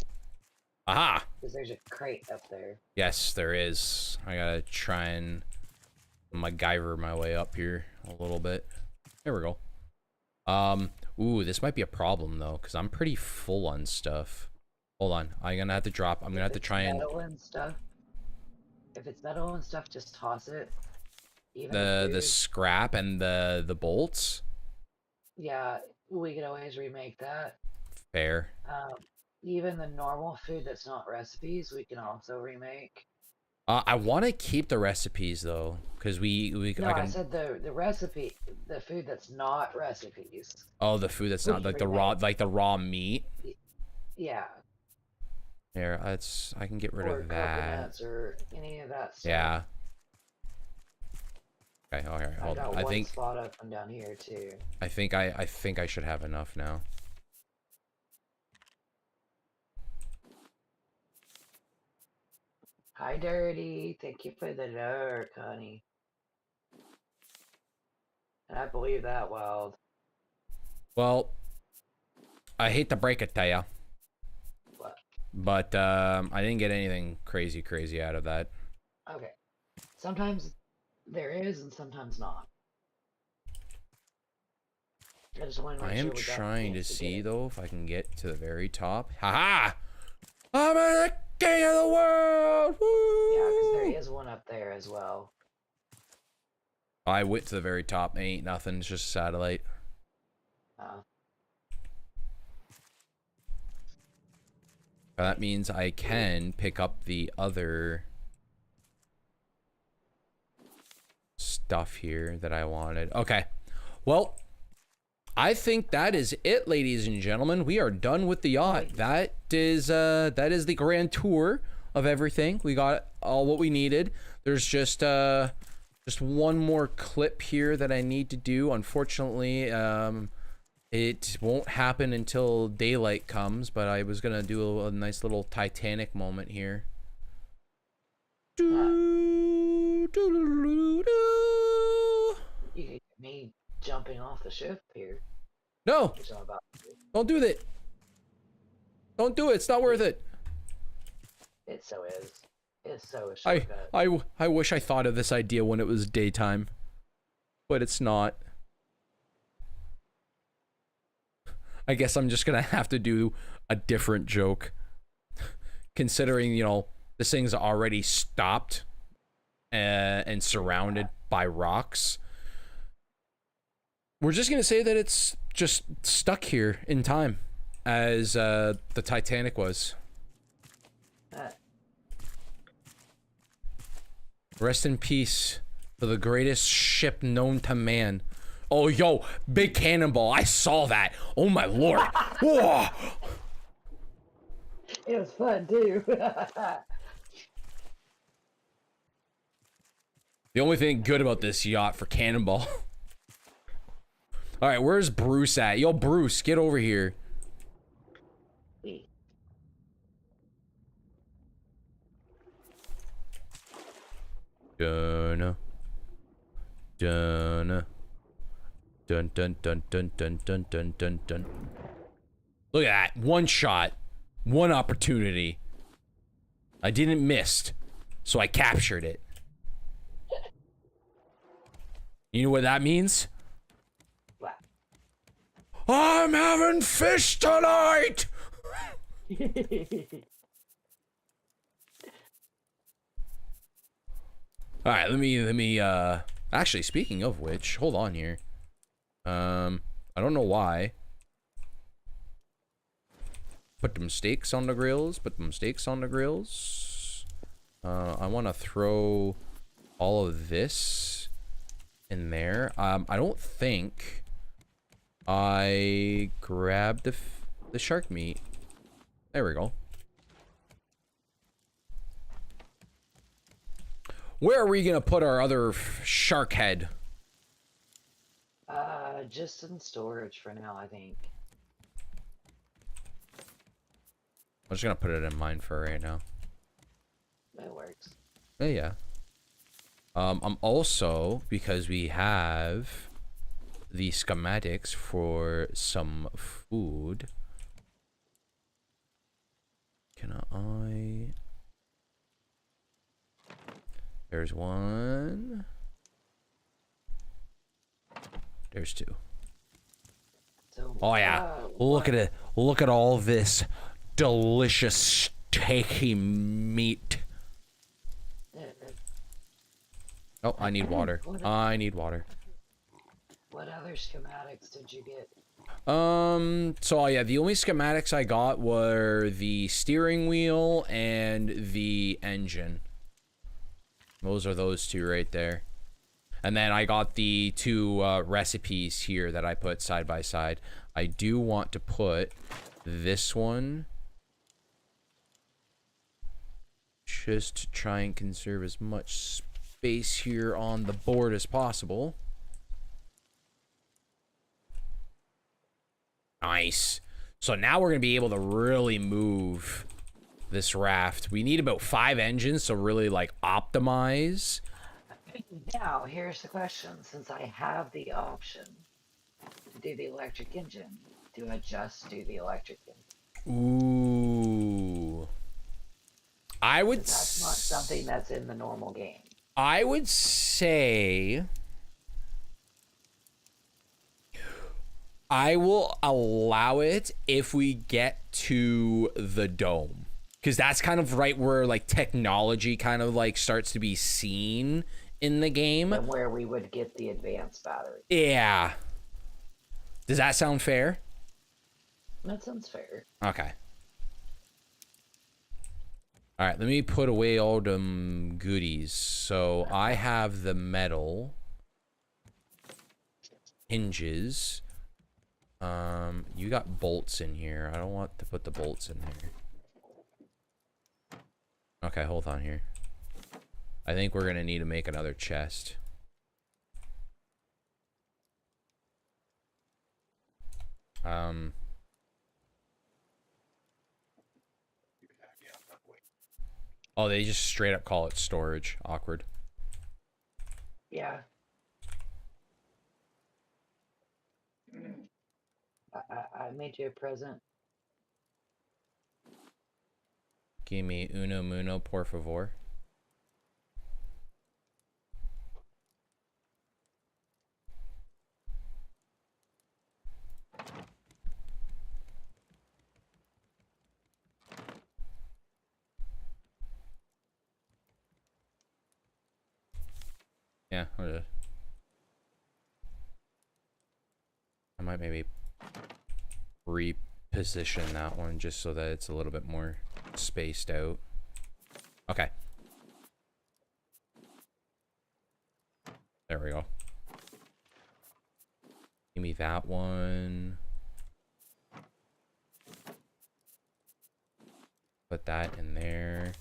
A: Aha!
C: Because there's a crate up there.
A: Yes, there is. I gotta try and MacGyver my way up here a little bit. There we go. Ooh, this might be a problem though, because I'm pretty full on stuff. Hold on, I'm gonna have to drop. I'm gonna have to try and
C: Metal and stuff. If it's metal and stuff, just toss it. Even
A: the
C: food,
A: scrap and the bolts.
C: yeah, we could always remake that.
A: Fair.
C: Even the normal food that's not recipes, we can also remake.
A: I want to keep the recipes though, because
C: No,
A: I
C: I
A: can.
C: said the recipe, the food that's not recipes.
A: Oh, the food that's not
C: we
A: like
C: can
A: the raw meat.
C: Yeah,
A: Here, I can get rid
C: or
A: of that.
C: coconuts or any of that stuff.
A: Yeah. Okay, all right,
C: I
A: hold
C: got
A: on.
C: one
A: I think
C: spot up and down here too.
A: I think I should have enough now.
C: Hi, Dirty. Thank you for the lurk, honey. And I believe that, Wild.
A: Well, I hate to break it to ya,
C: What?
A: but I didn't get anything crazy out of that.
C: Okay. Sometimes there is, and sometimes not. I just want to
A: I
C: make
A: am
C: sure we got
A: trying to
C: chance
A: see
C: get it.
A: though if I can get to the very top. Haha! I'm the king of the world! Woo!
C: Yeah, because there is one up there as well.
A: I went to the very top. Ain't nothing. It's just a satellite. That means I can pick up the other stuff here that I wanted. Okay. Well, I think that is it, ladies and gentlemen. We are done with the yacht. That is the grand tour of everything. We got all what we needed. There's just one more clip here that I need to do. Unfortunately, it won't happen until daylight comes, but I was gonna do a nice little Titanic moment here.
C: You get me jumping off the ship here.
A: No,
C: Which I'm about to do.
A: don't do that. Don't do it. It's not worth it.
C: It so is. It's so a shortcut.
A: I wish I thought of this idea when it was daytime, but it's not. I guess I'm just gonna have to do a different joke, considering, you know, this thing's already stopped and surrounded by rocks. We're just gonna say that it's just stuck here in time, as the Titanic was. Rest in peace for the greatest ship known to man. Oh, yo, big cannonball. I saw that. Oh, my lord. Whoa.
C: It was fun, too.
A: The only thing good about this yacht for cannonball. All right, where's Bruce at? Yo, Bruce, get over here. Dun dun dun dun dun dun dun dun dun dun dun. Look at that. One shot, one opportunity. I didn't miss, so I captured it. You know what that means?
C: What?
A: I'm having fish tonight. All right, let me actually, speaking of which, hold on here. I don't know why. Put them steaks on the grills, I want to throw all of this in there. I don't think I grabbed the shark meat. There we go. Where are we gonna put our other shark head?
C: Just in storage for now, I think.
A: I'm just gonna put it in mine for right now.
C: That works.
A: Yeah. I'm also, because we have the schematics for some food. Can I? There's one. There's two.
C: So,
A: Oh yeah. Look at it. Look at all this delicious steaky meat. Oh, I need water. I need water.
C: What other schematics did you get?
A: So yeah, the only schematics I got were the steering wheel and the engine. Those are those two right there. And then I got the two recipes here that I put side by side. I do want to put this one just to try and conserve as much space here on the board as possible. Nice. So now we're going to be able to really move this raft. We need about 5 engines to really like optimize.
C: Now, here's the question. Since I have the option to do the electric engine, do I just do the electric engine?
A: Ooh. I would.
C: That's not something that's in the normal game.
A: I would say I will allow it if we get to the dome. Because that's kind of right where like technology kind of like starts to be seen in the game.
C: And where we would get the advanced battery.
A: Yeah. Does that sound fair?
C: That sounds fair.
A: Okay. All right, let me put away all them goodies. So I have the metal hinges. You got bolts in here. I don't want to put the bolts in there. Okay, hold on here. I think we're gonna need to make another chest. Oh, they just straight up call it storage. Awkward.
C: Yeah. I made you a present.
A: Give me uno muno, por favor. Yeah, I might maybe reposition that one just so that it's a little bit more spaced out. Okay. There we go. Give me that one. Put that in there.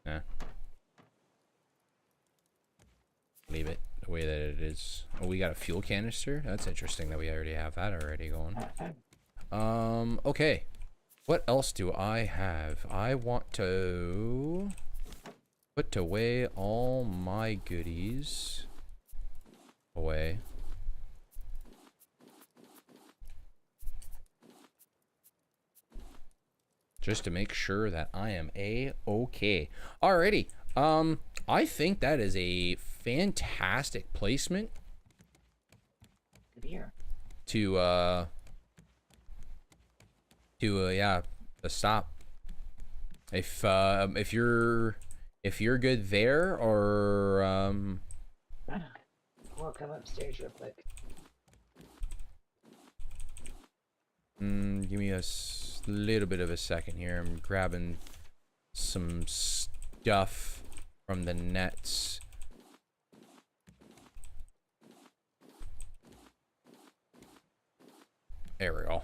A: Yeah. Leave it the way that it is. Oh, we got a fuel canister? That's interesting that we already have that already going. Okay. What else do I have? I want to put away all my goodies. Away. Just to make sure that I am A-okay. Alrighty. I think that is a fantastic placement.
C: Good here.
A: To yeah, to stop. If you're good there, or
C: We'll come upstairs real quick.
A: give me a little bit of a second here. I'm grabbing some stuff from the nets. There we go.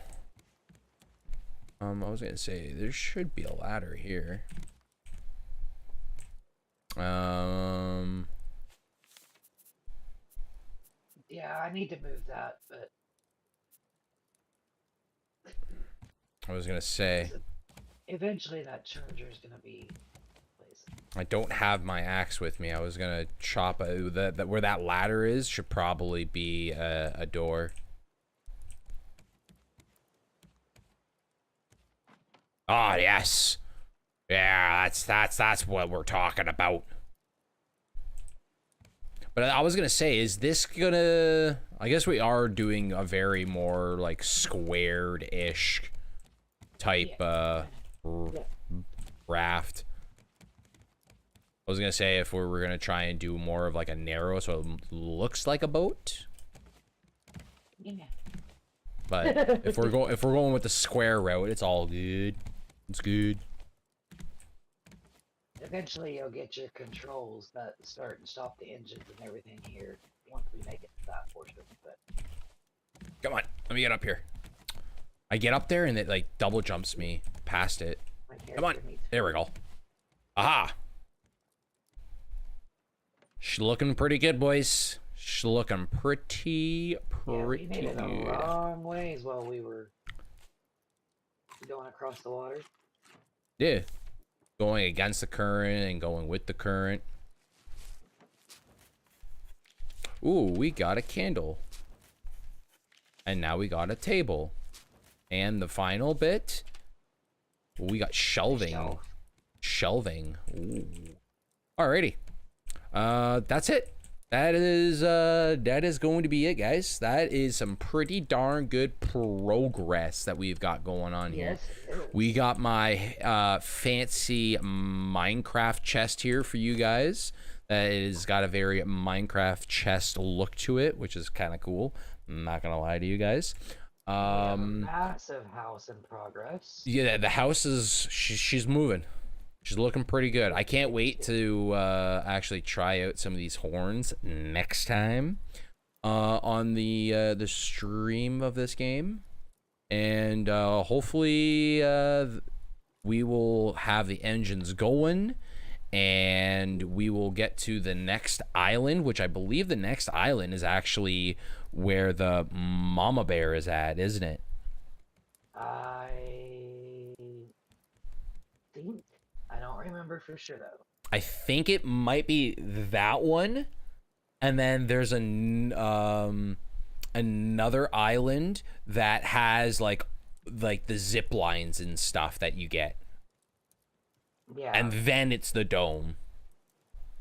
A: I was gonna say there should be a ladder here.
C: Yeah, I need to move that, but
A: I was gonna say
C: eventually that charger is gonna be placed.
A: I don't have my axe with me. I was gonna chop that where that ladder is should probably be a door. Oh yes, yeah, that's what we're talking about. But I was gonna say, is this gonna? I guess we are doing a very more like squared-ish type raft. I was gonna say if we were gonna try and do more of like a narrow, so it looks like a boat.
C: Yeah.
A: But if we're going with the square route, it's all good. It's good.
C: Eventually, you'll get your controls that start and stop the engines and everything here once we make it to that portion. But
A: Come on, let me get up here. I get up there and it like double jumps me past it. Come on, there we go. Aha! She's looking pretty good, boys. She's looking pretty
C: yeah, we made it a
A: good.
C: long ways while we were going across the water.
A: Yeah. Going against the current and going with the current. Ooh, we got a candle. And now we got a table. And the final bit, we got shelving. Shelving. Ooh. Alrighty. That's it. That is going to be it, guys. That is some pretty darn good progress that we've got going on here.
C: Yes,
A: We got my fancy Minecraft chest here for you guys. That has got a very Minecraft chest look to it, which is kind of cool. I'm not gonna lie to you guys.
C: we have a massive house in progress.
A: Yeah, the house is she's moving. She's looking pretty good. I can't wait to actually try out some of these horns next time on the stream of this game, and hopefully we will have the engines going, and we will get to the next island, which I believe the next island is actually where the mama bear is at, isn't it?
C: I think. I don't remember for sure though.
A: I think it might be that one, and then there's another island that has like the zip lines and stuff that you get,
C: Yeah.
A: and then it's the dome.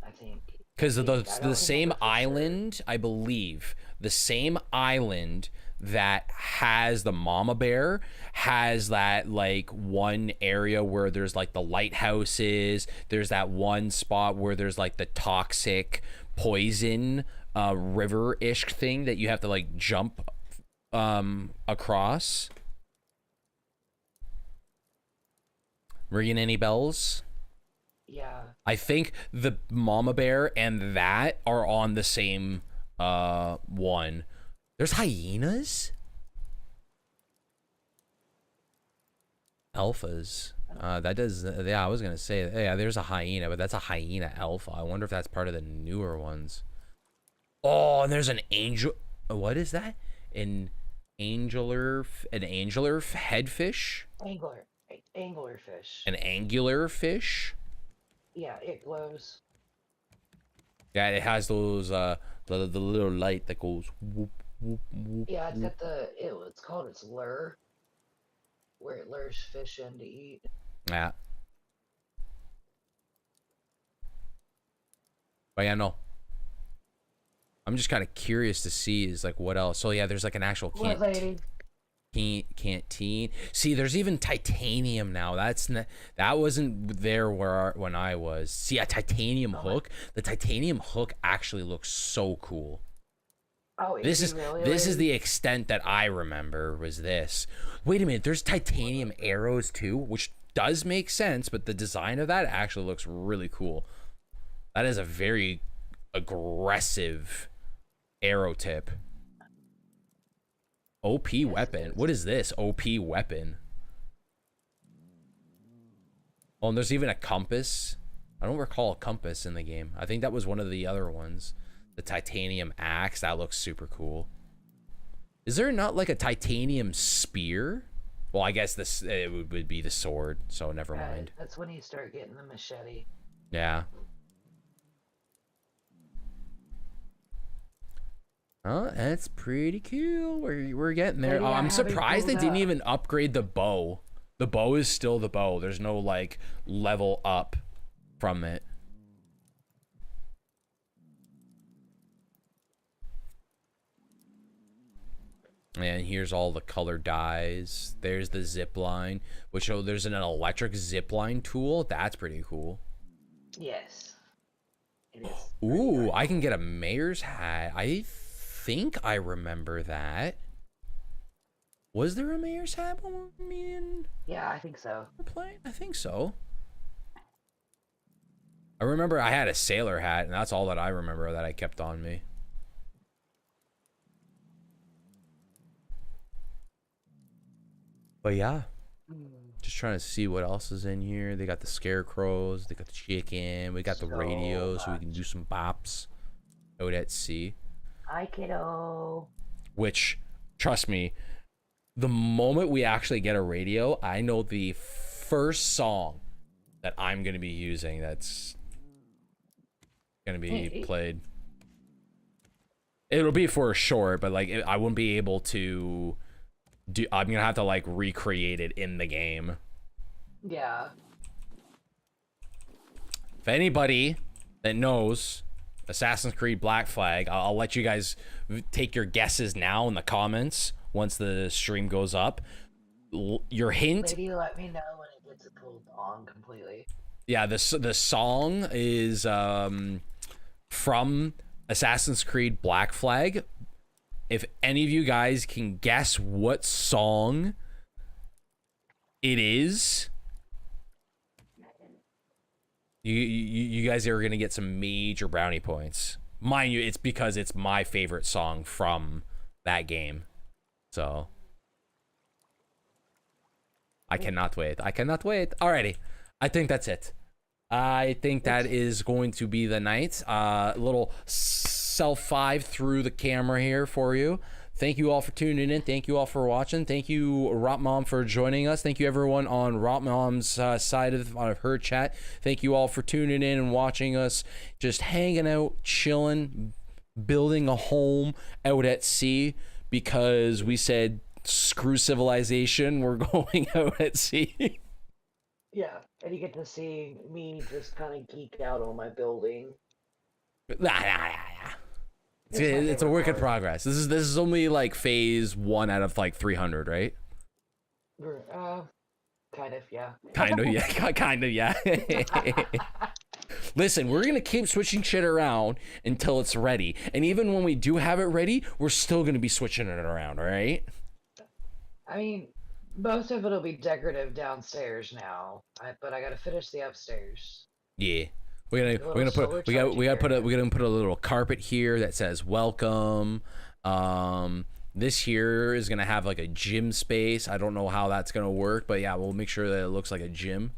C: I think.
A: Because
C: I
A: the
C: don't
A: same
C: remember for sure.
A: island, I believe, the same island that has the mama bear has that like one area where there's like the lighthouses. There's that one spot where there's like the toxic poison river-ish thing that you have to like jump across. Ringing any bells?
C: Yeah.
A: I think the mama bear and that are on the same one. There's hyenas? Alphas. That does, yeah, I was gonna say, yeah, there's a hyena, but that's a hyena alpha. I wonder if that's part of the newer ones. Oh, and there's an angel. What is that? An angular headfish?
C: Anglerfish.
A: An angular fish?
C: Yeah, it glows.
A: Yeah, it has those the little light that goes whoop whoop whoop.
C: Yeah, it's
A: whoop.
C: got it's called its lure, where it lures fish in to eat.
A: Yeah. But yeah, no. I'm just kind of curious to see is like what else. So yeah, there's like an actual
C: What lady?
A: canteen. See, there's even titanium now. That wasn't there when I was. See, a titanium hook. The titanium hook actually looks so cool.
C: Oh,
A: This is
C: really
A: this is
C: lady?
A: the extent that I remember was this. Wait a minute, there's titanium arrows too, which does make sense, but the design of that actually looks really cool. That is a very aggressive arrow tip. OP weapon. What is this? OP weapon. Oh, and there's even a compass. I don't recall a compass in the game. I think that was one of the other ones. The titanium axe. That looks super cool. Is there not like a titanium spear? Well, I guess this it would be the sword, so never mind.
C: That's when you start getting the machete.
A: Yeah. Oh, that's pretty cool. We're getting there.
C: Yeah,
A: Oh, I'm
C: having
A: surprised they
C: pulled
A: didn't
C: up.
A: even upgrade the bow. The bow is still the bow. There's no like level up from it. And here's all the color dyes. There's the zip line, which there's an electric zip line tool. That's pretty cool.
C: Yes. It is.
A: Ooh, I can get a mayor's hat. I think I remember that. Was there a mayor's hat when me and
C: Yeah, I think so.
A: were playing? I think so. I remember I had a sailor hat, and that's all that I remember that I kept on me. But yeah, just trying to see what else is in here. They got the scarecrows, they got the chicken, we got the
C: So
A: radio, so we can
C: much.
A: do some bops out at sea.
C: Hi, kiddo.
A: Which, trust me, the moment we actually get a radio, I know the first song that I'm gonna be using that's gonna be played. It'll be for short, but like I wouldn't be able to do. I'm gonna have to like recreate it in the game.
C: Yeah.
A: If anybody that knows Assassin's Creed Black Flag, I'll let you guys take your guesses now in the comments once the stream goes up. Your hint.
C: Maybe let me know when it gets pulled on completely.
A: Yeah, the song is from Assassin's Creed Black Flag. If any of you guys can guess what song it is, you guys are gonna get some major brownie points. Mind you, it's because it's my favorite song from that game. So I cannot wait. I cannot wait. Alrighty. I think that's it. I think that is going to be the night. Little self 5 through the camera here for you. Thank you all for tuning in. Thank you all for watching. Thank you, Rottmom, for joining us. Thank you, everyone on Rottmom's side of her chat. Thank you all for tuning in and watching us, just hanging out, chilling, building a home out at sea because we said, screw civilization, we're going out at sea.
C: Yeah, and you get to see me just kind of geek out on my building.
A: It's a work in progress. This is only like phase 1 out of like 300, right?
C: Kind of, yeah.
A: Kind of, yeah. Kind of, yeah. Listen, we're gonna keep switching shit around until it's ready, and even when we do have it ready, we're still gonna be switching it around, all right?
C: I mean, most of it'll be decorative downstairs now, but I gotta finish the upstairs.
A: Yeah. We're gonna put a little carpet here that says welcome. This here is gonna have like a gym space. I don't know how that's gonna work, but yeah, we'll make sure that it looks like a gym.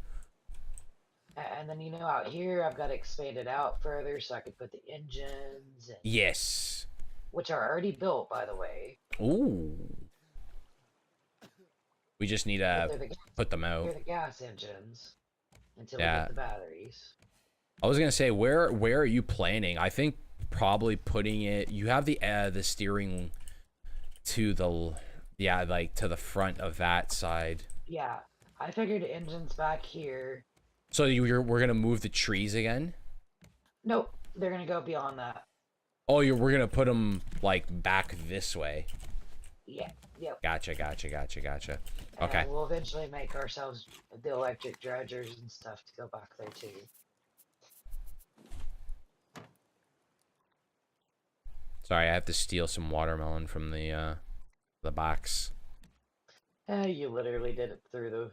C: And then, you know, out here I've got to expand it out further so I can put the engines and,
A: Yes.
C: which are already built, by the way.
A: Ooh. We just need to put them out.
C: They're the gas engines until we
A: Yeah.
C: get the batteries.
A: I was gonna say, where are you planning? I think probably putting it. You have the steering to the like to the front of that side.
C: Yeah, I figured engines back here.
A: So we're gonna move the trees again.
C: Nope, they're gonna go beyond that.
A: Oh, we're gonna put them like back this way.
C: Yeah, yep.
A: Gotcha. Okay.
C: And we'll eventually make ourselves the electric dredgers and stuff to go back there too.
A: Sorry, I have to steal some watermelon from the box.
C: You literally did it through the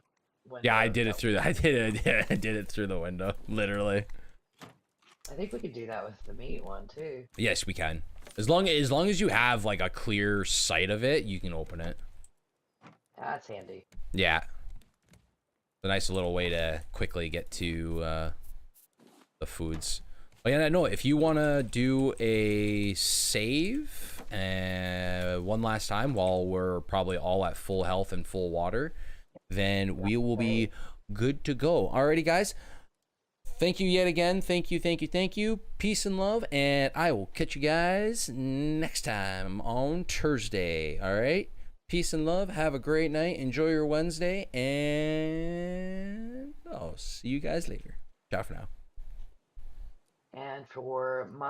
C: window.
A: Yeah, I did it through. I did it through the window, literally.
C: I think we could do that with the meat one too.
A: Yes, we can. As long as you have like a clear sight of it, you can open it.
C: That's handy.
A: Yeah. A nice little way to quickly get to the foods. Oh yeah, no, if you want to do a save one last time while we're probably all at full health and full water, then we will be good to go. Alrighty, guys. Thank you yet again. Thank you. Peace and love, and I will catch you guys next time on Thursday. All right? Peace and love. Have a great night. Enjoy your Wednesday, and I'll see you guys later. Ciao for now.
C: And for my